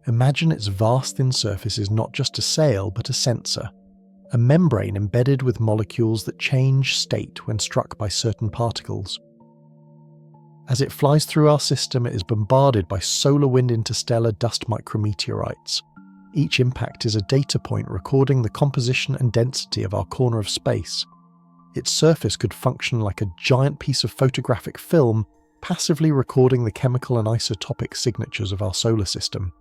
Imagine its vast thin surface is not just a sail, but a sensor, a membrane embedded with molecules that change state when struck by certain particles. As it flies through our system, it is bombarded by solar wind interstellar dust micrometeorites. Each impact is a data point recording the composition and density of our corner of space. Its surface could function like a giant piece of photographic film, passively recording the chemical and isotopic signatures of our solar system.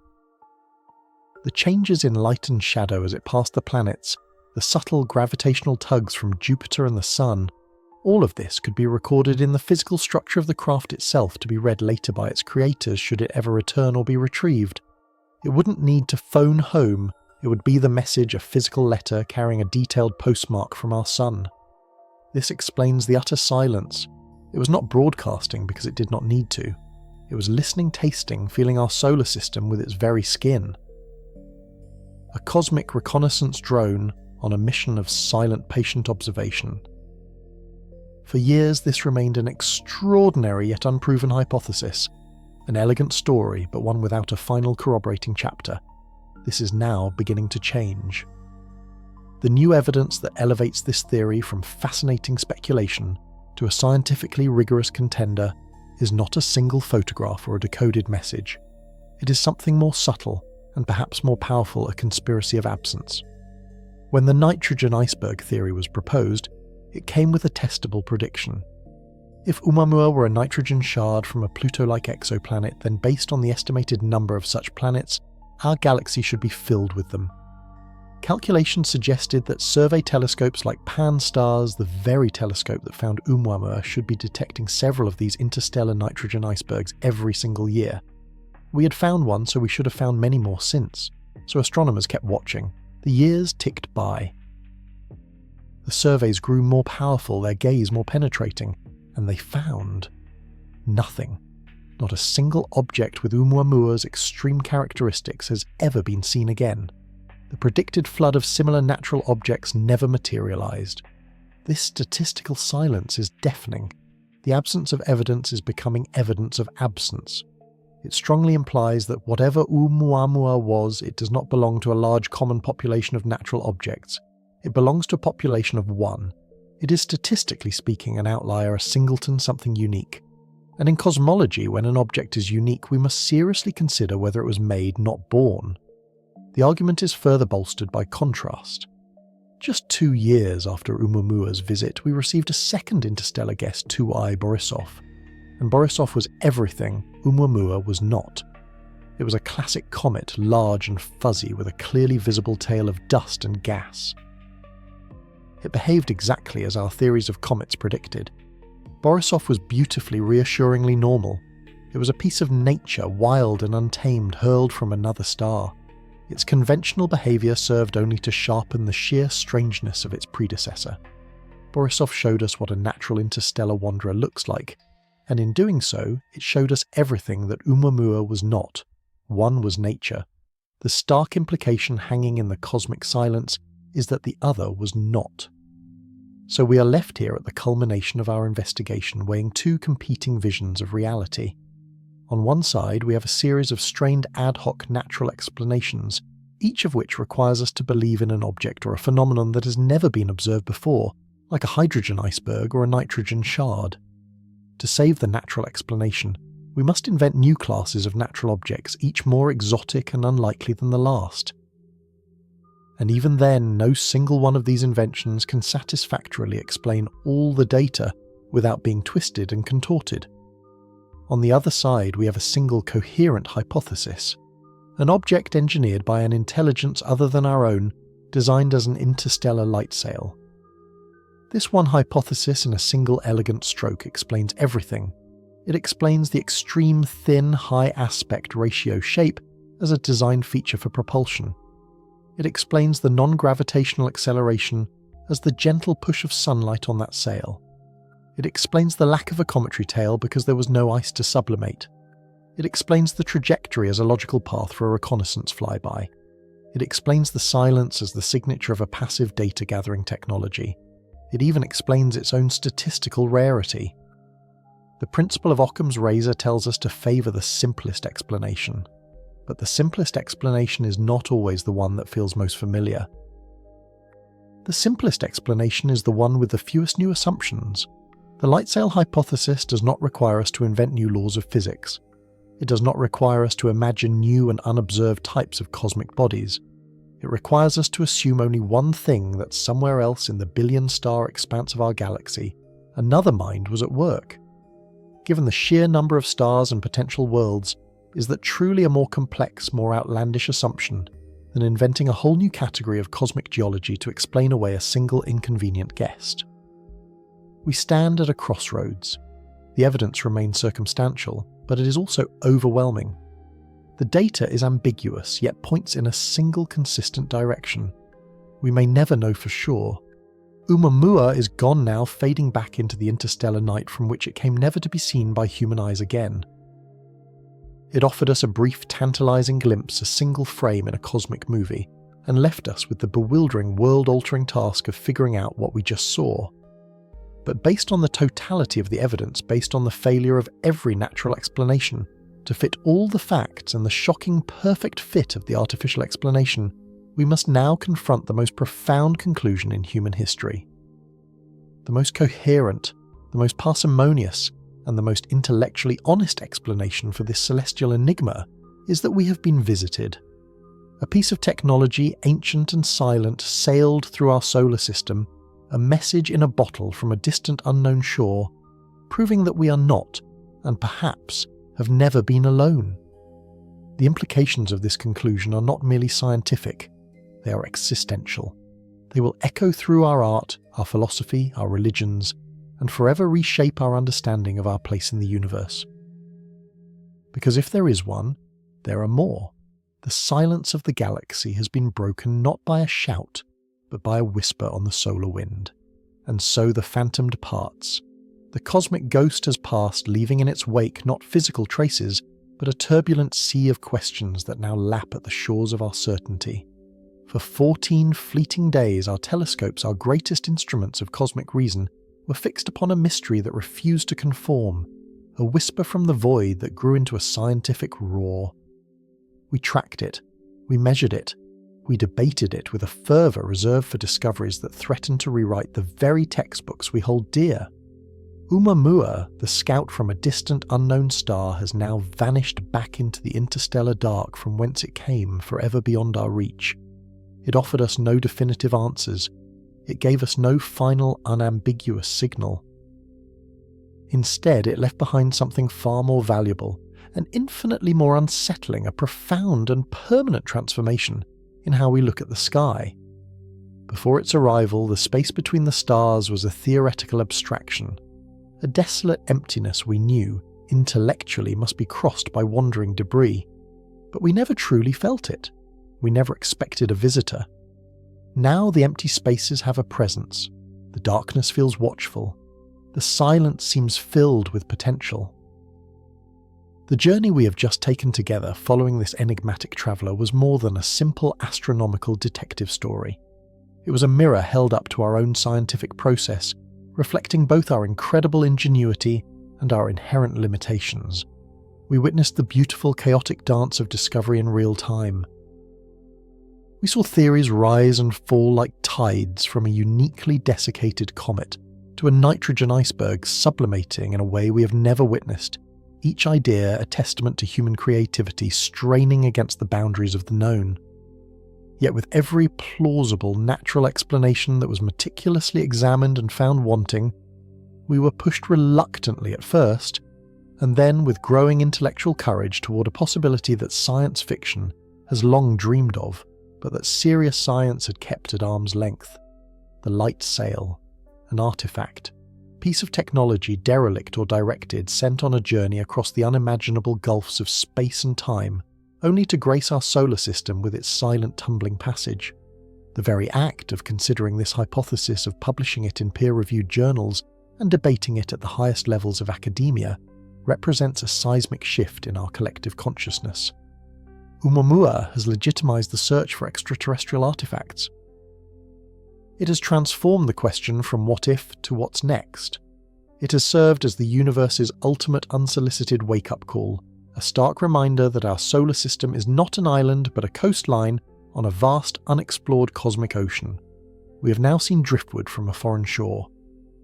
The changes in light and shadow as it passed the planets, the subtle gravitational tugs from Jupiter and the Sun, all of this could be recorded in the physical structure of the craft itself to be read later by its creators should it ever return or be retrieved. It wouldn't need to phone home, it would be the message a physical letter carrying a detailed postmark from our Sun. This explains the utter silence. It was not broadcasting because it did not need to. It was listening, tasting, feeling our solar system with its very skin. A cosmic reconnaissance drone on a mission of silent, patient observation. For years, this remained an extraordinary yet unproven hypothesis, an elegant story, but one without a final corroborating chapter. This is now beginning to change. The new evidence that elevates this theory from fascinating speculation to a scientifically rigorous contender is not a single photograph or a decoded message. It is something more subtle, and perhaps more powerful, a conspiracy of absence. When the nitrogen iceberg theory was proposed, it came with a testable prediction. If Oumuamua were a nitrogen shard from a Pluto-like exoplanet, then based on the estimated number of such planets, our galaxy should be filled with them. Calculations suggested that survey telescopes like Pan-STARRS, the very telescope that found Oumuamua, should be detecting several of these interstellar nitrogen icebergs every single year. We had found one, so we should have found many more since. So astronomers kept watching. The years ticked by. The surveys grew more powerful, their gaze more penetrating, and they found nothing. Not a single object with Oumuamua's extreme characteristics has ever been seen again. The predicted flood of similar natural objects never materialized. This statistical silence is deafening. The absence of evidence is becoming evidence of absence. It strongly implies that whatever Oumuamua was, it does not belong to a large common population of natural objects. It belongs to a population of one. It is statistically speaking an outlier, a singleton, something unique. And in cosmology, when an object is unique, we must seriously consider whether it was made, not born. The argument is further bolstered by contrast. Just 2 years after Oumuamua's visit, we received a second interstellar guest, 2I Borisov. And Borisov was everything Oumuamua was not. It was a classic comet, large and fuzzy, with a clearly visible tail of dust and gas. It behaved exactly as our theories of comets predicted. Borisov was beautifully, reassuringly normal. It was a piece of nature, wild and untamed, hurled from another star. Its conventional behaviour served only to sharpen the sheer strangeness of its predecessor. Borisov showed us what a natural interstellar wanderer looks like, and in doing so, it showed us everything that Oumuamua was not. One was nature. The stark implication hanging in the cosmic silence is that the other was not. So we are left here at the culmination of our investigation, weighing two competing visions of reality. On one side, we have a series of strained ad hoc natural explanations, each of which requires us to believe in an object or a phenomenon that has never been observed before, like a hydrogen iceberg or a nitrogen shard. To save the natural explanation, we must invent new classes of natural objects, each more exotic and unlikely than the last. And even then, no single one of these inventions can satisfactorily explain all the data without being twisted and contorted. On the other side, we have a single coherent hypothesis, an object engineered by an intelligence other than our own, designed as an interstellar light sail. This one hypothesis in a single elegant stroke explains everything. It explains the extreme thin high aspect ratio shape as a design feature for propulsion. It explains the non-gravitational acceleration as the gentle push of sunlight on that sail. It explains the lack of a cometary tail because there was no ice to sublimate. It explains the trajectory as a logical path for a reconnaissance flyby. It explains the silence as the signature of a passive data-gathering technology. It even explains its own statistical rarity. The principle of Occam's razor tells us to favour the simplest explanation. But the simplest explanation is not always the one that feels most familiar. The simplest explanation is the one with the fewest new assumptions. The light sail hypothesis does not require us to invent new laws of physics. It does not require us to imagine new and unobserved types of cosmic bodies. It requires us to assume only one thing, that somewhere else in the billion-star expanse of our galaxy, another mind was at work. Given the sheer number of stars and potential worlds, is that truly a more complex, more outlandish assumption than inventing a whole new category of cosmic geology to explain away a single inconvenient guest? We stand at a crossroads. The evidence remains circumstantial, but it is also overwhelming. The data is ambiguous, yet points in a single consistent direction. We may never know for sure. Oumuamua is gone now, fading back into the interstellar night from which it came never to be seen by human eyes again. It offered us a brief, tantalizing glimpse, a single frame in a cosmic movie, and left us with the bewildering, world-altering task of figuring out what we just saw. But based on the totality of the evidence, based on the failure of every natural explanation to fit all the facts and the shocking perfect fit of the artificial explanation, we must now confront the most profound conclusion in human history. The most coherent, the most parsimonious, and the most intellectually honest explanation for this celestial enigma is that we have been visited. A piece of technology, ancient and silent, sailed through our solar system, a message in a bottle from a distant unknown shore, proving that we are not, and perhaps have never been alone. The implications of this conclusion are not merely scientific, they are existential. They will echo through our art, our philosophy, our religions, and forever reshape our understanding of our place in the universe. Because if there is one, there are more. The silence of the galaxy has been broken not by a shout, but by a whisper on the solar wind. And so the phantom departs. The cosmic ghost has passed, leaving in its wake not physical traces, but a turbulent sea of questions that now lap at the shores of our certainty. For 14 fleeting days, our telescopes, our greatest instruments of cosmic reason, were fixed upon a mystery that refused to conform, a whisper from the void that grew into a scientific roar. We tracked it, we measured it, we debated it with a fervour reserved for discoveries that threatened to rewrite the very textbooks we hold dear. Oumuamua, the scout from a distant unknown star, has now vanished back into the interstellar dark from whence it came, forever beyond our reach. It offered us no definitive answers. It gave us no final, unambiguous signal. Instead, it left behind something far more valuable and infinitely more unsettling, a profound and permanent transformation in how we look at the sky. Before its arrival, the space between the stars was a theoretical abstraction, a desolate emptiness we knew intellectually must be crossed by wandering debris, but we never truly felt it. We never expected a visitor. Now the empty spaces have a presence. The darkness feels watchful. The silence seems filled with potential. The journey we have just taken together following this enigmatic traveller was more than a simple astronomical detective story. It was a mirror held up to our own scientific process, reflecting both our incredible ingenuity and our inherent limitations. We witnessed the beautiful, chaotic dance of discovery in real time. We saw theories rise and fall like tides from a uniquely desiccated comet to a nitrogen iceberg sublimating in a way we have never witnessed, each idea a testament to human creativity straining against the boundaries of the known. Yet with every plausible natural explanation that was meticulously examined and found wanting, we were pushed reluctantly at first, and then with growing intellectual courage toward a possibility that science fiction has long dreamed of, but that serious science had kept at arm's length. The light sail, an artifact, piece of technology derelict or directed, sent on a journey across the unimaginable gulfs of space and time, only to grace our solar system with its silent tumbling passage. The very act of considering this hypothesis, of publishing it in peer-reviewed journals and debating it at the highest levels of academia, represents a seismic shift in our collective consciousness. Oumuamua has legitimized the search for extraterrestrial artifacts. It has transformed the question from what if to what's next. It has served as the universe's ultimate unsolicited wake-up call, a stark reminder that our solar system is not an island but a coastline on a vast, unexplored cosmic ocean. We have now seen driftwood from a foreign shore.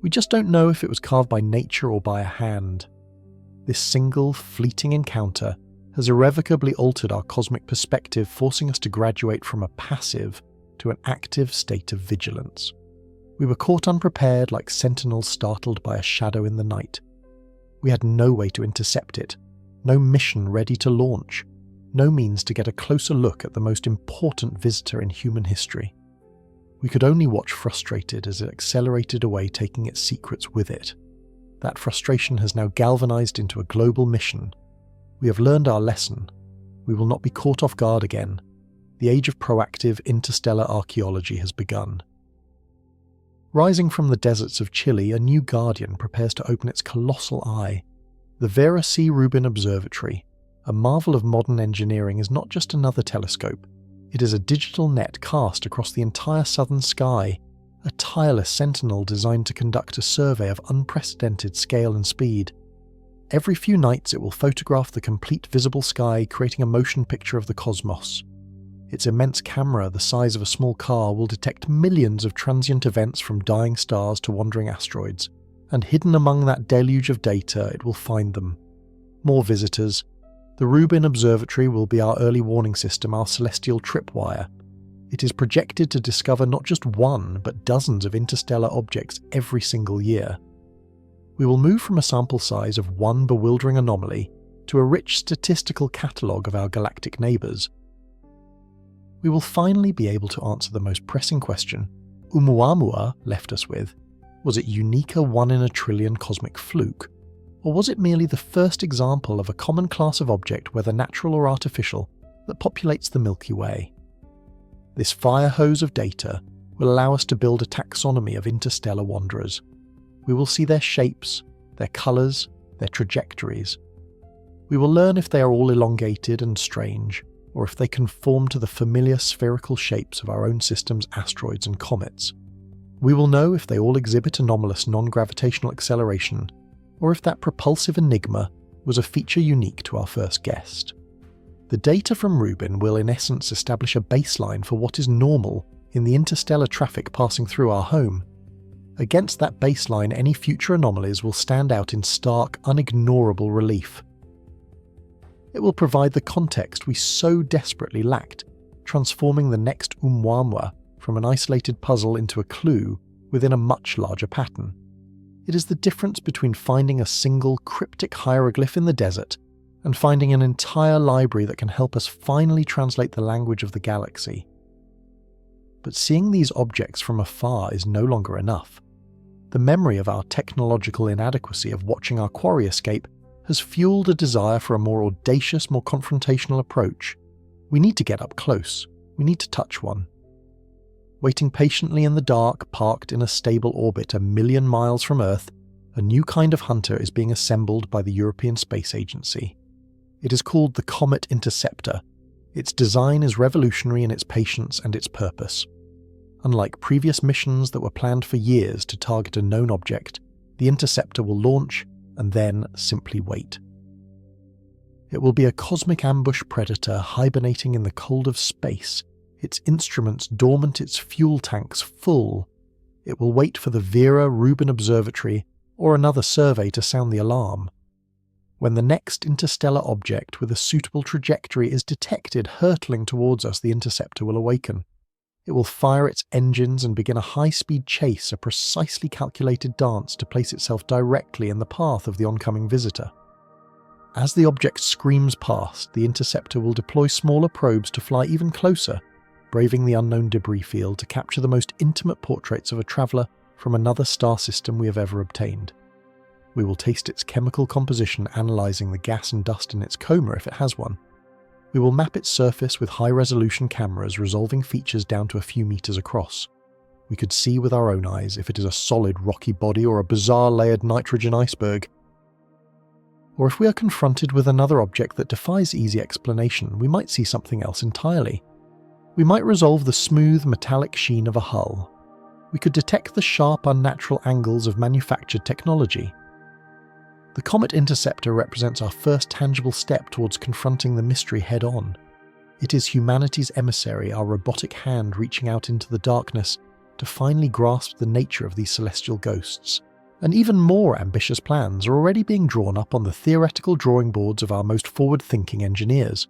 We just don't know if it was carved by nature or by a hand. This single, fleeting encounter has irrevocably altered our cosmic perspective, forcing us to graduate from a passive to an active state of vigilance. We were caught unprepared, like sentinels startled by a shadow in the night. We had no way to intercept it, no mission ready to launch, no means to get a closer look at the most important visitor in human history. We could only watch frustrated as it accelerated away, taking its secrets with it. That frustration has now galvanized into a global mission. We have learned our lesson. We will not be caught off guard again. The age of proactive interstellar archaeology has begun. Rising from the deserts of Chile, a new guardian prepares to open its colossal eye. The Vera C. Rubin Observatory, a marvel of modern engineering, is not just another telescope. It is a digital net cast across the entire southern sky, a tireless sentinel designed to conduct a survey of unprecedented scale and speed. Every few nights it will photograph the complete visible sky, creating a motion picture of the cosmos. Its immense camera, the size of a small car, will detect millions of transient events from dying stars to wandering asteroids, and hidden among that deluge of data it will find them. More visitors. The Rubin Observatory will be our early warning system, our celestial tripwire. It is projected to discover not just one, but dozens of interstellar objects every single year. We will move from a sample size of one bewildering anomaly to a rich statistical catalogue of our galactic neighbours. We will finally be able to answer the most pressing question Oumuamua left us with. Was it unique, a one-in-a-trillion cosmic fluke? Or was it merely the first example of a common class of object, whether natural or artificial, that populates the Milky Way? This fire hose of data will allow us to build a taxonomy of interstellar wanderers. We will see their shapes, their colours, their trajectories. We will learn if they are all elongated and strange, or if they conform to the familiar spherical shapes of our own system's asteroids and comets. We will know if they all exhibit anomalous non-gravitational acceleration, or if that propulsive enigma was a feature unique to our first guest. The data from Rubin will in essence establish a baseline for what is normal in the interstellar traffic passing through our home. Against that baseline, any future anomalies will stand out in stark, unignorable relief. It will provide the context we so desperately lacked, transforming the next Oumuamua from an isolated puzzle into a clue within a much larger pattern. It is the difference between finding a single cryptic hieroglyph in the desert and finding an entire library that can help us finally translate the language of the galaxy. But seeing these objects from afar is no longer enough. The memory of our technological inadequacy of watching our quarry escape has fueled a desire for a more audacious, more confrontational approach. We need to get up close. We need to touch one. Waiting patiently in the dark, parked in a stable orbit 1,000,000 miles from Earth, a new kind of hunter is being assembled by the European Space Agency. It is called the Comet Interceptor. Its design is revolutionary in its patience and its purpose. Unlike previous missions that were planned for years to target a known object, the interceptor will launch and then simply wait. It will be a cosmic ambush predator hibernating in the cold of space, its instruments dormant, its fuel tanks full. It will wait for the Vera Rubin Observatory or another survey to sound the alarm. When the next interstellar object with a suitable trajectory is detected hurtling towards us, the interceptor will awaken. It will fire its engines and begin a high-speed chase, a precisely calculated dance to place itself directly in the path of the oncoming visitor. As the object screams past, the interceptor will deploy smaller probes to fly even closer, braving the unknown debris field to capture the most intimate portraits of a traveller from another star system we have ever obtained. We will taste its chemical composition, analysing the gas and dust in its coma if it has one. We will map its surface with high-resolution cameras, resolving features down to a few meters across. We could see with our own eyes if it is a solid rocky body or a bizarre layered nitrogen iceberg. Or if we are confronted with another object that defies easy explanation, we might see something else entirely. We might resolve the smooth metallic sheen of a hull. We could detect the sharp unnatural angles of manufactured technology. The Comet Interceptor represents our first tangible step towards confronting the mystery head-on. It is humanity's emissary, our robotic hand reaching out into the darkness to finally grasp the nature of these celestial ghosts. And even more ambitious plans are already being drawn up on the theoretical drawing boards of our most forward-thinking engineers.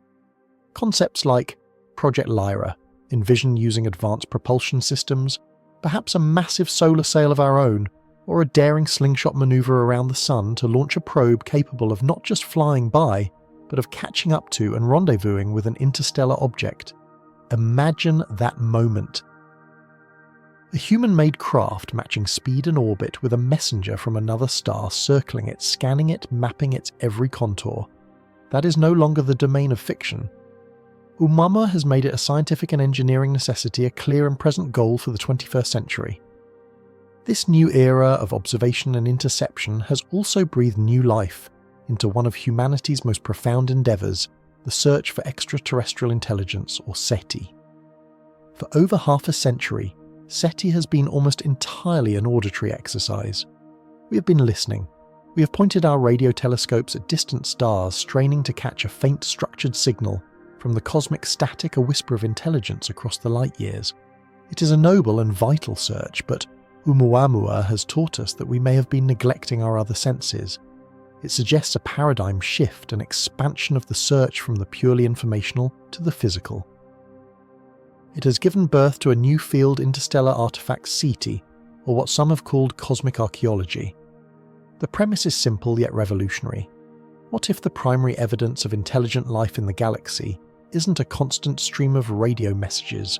Concepts like Project Lyra, envision using advanced propulsion systems, perhaps a massive solar sail of our own, or a daring slingshot maneuver around the sun to launch a probe capable of not just flying by, but of catching up to and rendezvousing with an interstellar object. Imagine that moment. A human-made craft matching speed and orbit with a messenger from another star circling it, scanning it, mapping its every contour. That is no longer the domain of fiction. Oumuamua has made it a scientific and engineering necessity, a clear and present goal for the 21st century. This new era of observation and interception has also breathed new life into one of humanity's most profound endeavours, the search for extraterrestrial intelligence, or SETI. For over half a century, SETI has been almost entirely an auditory exercise. We have been listening. We have pointed our radio telescopes at distant stars, straining to catch a faint structured signal from the cosmic static, a whisper of intelligence across the light years. It is a noble and vital search, but Oumuamua has taught us that we may have been neglecting our other senses. It suggests a paradigm shift, an expansion of the search from the purely informational to the physical. It has given birth to a new field, interstellar artifact SETI, or what some have called cosmic archaeology. The premise is simple yet revolutionary. What if the primary evidence of intelligent life in the galaxy isn't a constant stream of radio messages?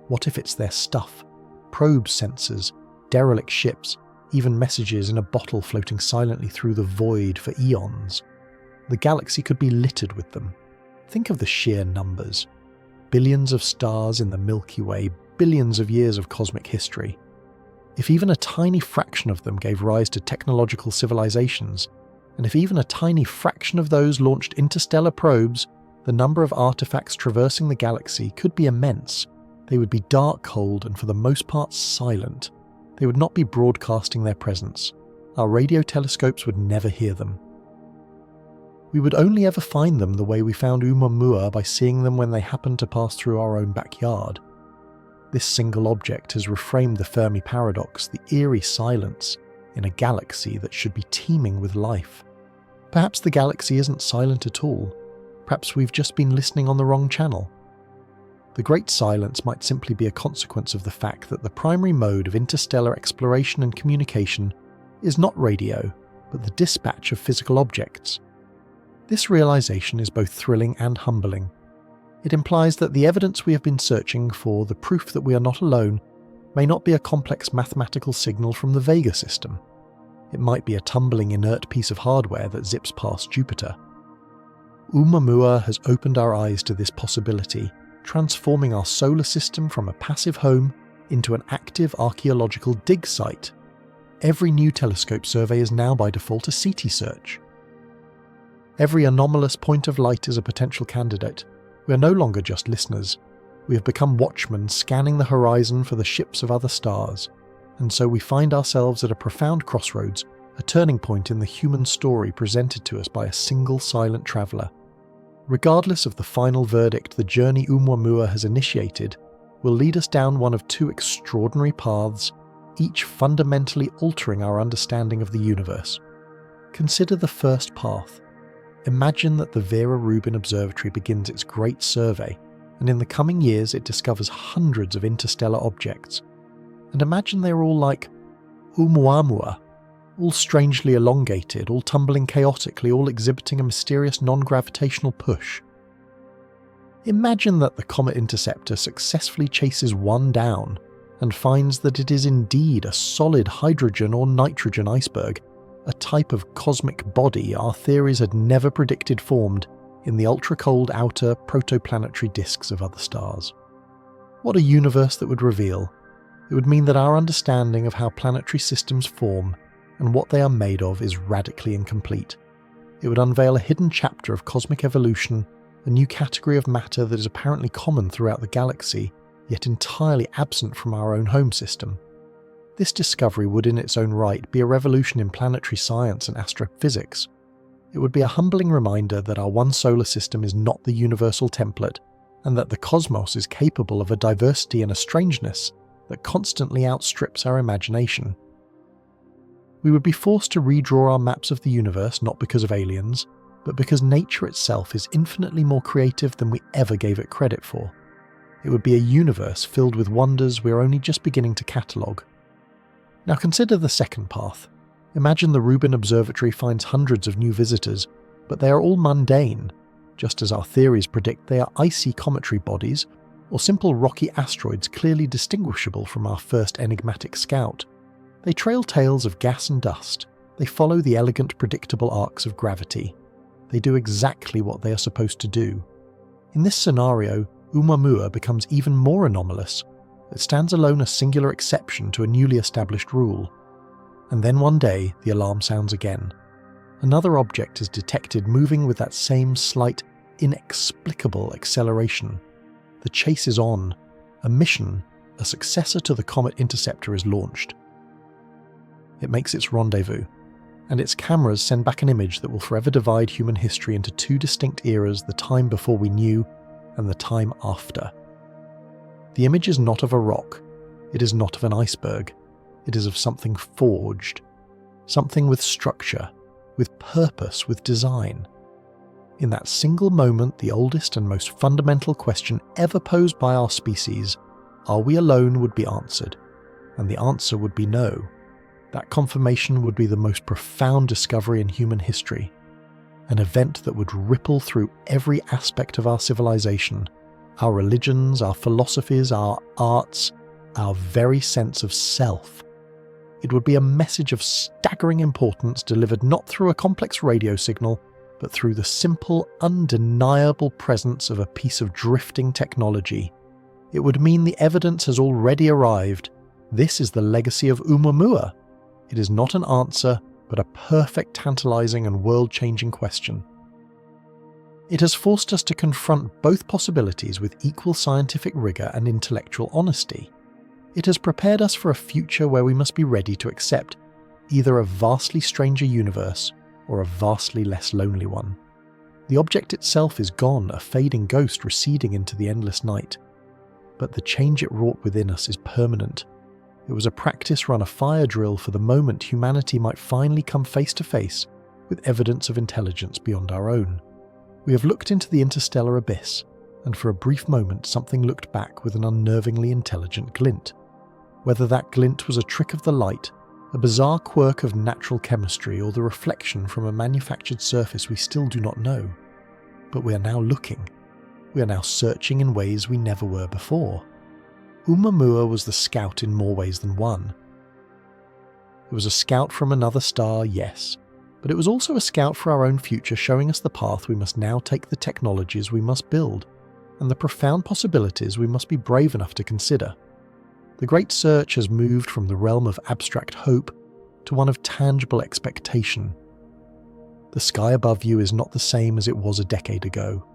What if it's their stuff? Probes, sensors, derelict ships, even messages in a bottle floating silently through the void for eons. The galaxy could be littered with them. Think of the sheer numbers. Billions of stars in the Milky Way, billions of years of cosmic history. If even a tiny fraction of them gave rise to technological civilizations, and if even a tiny fraction of those launched interstellar probes, the number of artifacts traversing the galaxy could be immense. They would be dark, cold, and for the most part silent. They would not be broadcasting their presence. Our radio telescopes would never hear them. We would only ever find them the way we found Oumuamua, by seeing them when they happened to pass through our own backyard. This single object has reframed the Fermi paradox, the eerie silence in a galaxy that should be teeming with life. Perhaps the galaxy isn't silent at all. Perhaps we've just been listening on the wrong channel. The great silence might simply be a consequence of the fact that the primary mode of interstellar exploration and communication is not radio, but the dispatch of physical objects. This realization is both thrilling and humbling. It implies that the evidence we have been searching for, the proof that we are not alone, may not be a complex mathematical signal from the Vega system. It might be a tumbling, inert piece of hardware that zips past Jupiter. Oumuamua has opened our eyes to this possibility, transforming our solar system from a passive home into an active archaeological dig site. Every new telescope survey is now by default a SETI search. Every anomalous point of light is a potential candidate. We are no longer just listeners. We have become watchmen scanning the horizon for the ships of other stars, and so we find ourselves at a profound crossroads, a turning point in the human story presented to us by a single silent traveller. Regardless of the final verdict the journey Oumuamua has initiated will lead us down one of two extraordinary paths, each fundamentally altering our understanding of the universe. Consider the first path. Imagine that the Vera Rubin Observatory begins its great survey, and in the coming years it discovers hundreds of interstellar objects. And imagine they're all like Oumuamua, all strangely elongated, all tumbling chaotically, all exhibiting a mysterious non-gravitational push. Imagine that the comet interceptor successfully chases one down and finds that it is indeed a solid hydrogen or nitrogen iceberg, a type of cosmic body our theories had never predicted formed in the ultra-cold outer protoplanetary disks of other stars. What a universe that would reveal! It would mean that our understanding of how planetary systems form and what they are made of is radically incomplete. It would unveil a hidden chapter of cosmic evolution, a new category of matter that is apparently common throughout the galaxy, yet entirely absent from our own home system. This discovery would in its own right be a revolution in planetary science and astrophysics. It would be a humbling reminder that our one solar system is not the universal template, and that the cosmos is capable of a diversity and a strangeness that constantly outstrips our imagination. We would be forced to redraw our maps of the universe not because of aliens, but because nature itself is infinitely more creative than we ever gave it credit for. It would be a universe filled with wonders we are only just beginning to catalogue. Now consider the second path. Imagine the Rubin Observatory finds hundreds of new visitors, but they are all mundane. Just as our theories predict, they are icy cometary bodies, or simple rocky asteroids clearly distinguishable from our first enigmatic scout. They trail trails of gas and dust. They follow the elegant, predictable arcs of gravity. They do exactly what they are supposed to do. In this scenario, Oumuamua becomes even more anomalous. It stands alone, a singular exception to a newly established rule. And then one day, the alarm sounds again. Another object is detected moving with that same slight, inexplicable acceleration. The chase is on. A mission, a successor to the comet interceptor, is launched. It makes its rendezvous, and its cameras send back an image that will forever divide human history into two distinct eras, the time before we knew and the time after. The image is not of a rock, it is not of an iceberg, it is of something forged, something with structure, with purpose, with design. In that single moment, the oldest and most fundamental question ever posed by our species, are we alone, would be answered, and the answer would be no. That confirmation would be the most profound discovery in human history, an event that would ripple through every aspect of our civilization, our religions, our philosophies, our arts, our very sense of self. It would be a message of staggering importance delivered not through a complex radio signal, but through the simple, undeniable presence of a piece of drifting technology. It would mean the evidence has already arrived. This is the legacy of Oumuamua. It is not an answer, but a perfect, tantalizing and world-changing question. It has forced us to confront both possibilities with equal scientific rigor and intellectual honesty. It has prepared us for a future where we must be ready to accept either a vastly stranger universe or a vastly less lonely one. The object itself is gone, a fading ghost receding into the endless night. But the change it wrought within us is permanent. It was a practice run, a fire drill for the moment humanity might finally come face to face with evidence of intelligence beyond our own. We have looked into the interstellar abyss, and for a brief moment something looked back with an unnervingly intelligent glint. Whether that glint was a trick of the light, a bizarre quirk of natural chemistry, or the reflection from a manufactured surface, we still do not know. But we are now looking. We are now searching in ways we never were before. Oumuamua was the scout in more ways than one. It was a scout from another star, yes, but it was also a scout for our own future, showing us the path we must now take, the technologies we must build, and the profound possibilities we must be brave enough to consider. The great search has moved from the realm of abstract hope to one of tangible expectation. The sky above you is not the same as it was a decade ago.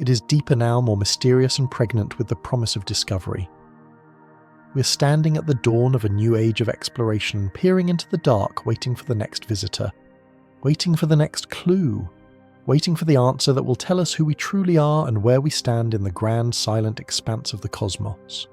It is deeper now, more mysterious and pregnant with the promise of discovery. We are standing at the dawn of a new age of exploration, peering into the dark, waiting for the next visitor, waiting for the next clue, waiting for the answer that will tell us who we truly are and where we stand in the grand silent expanse of the cosmos.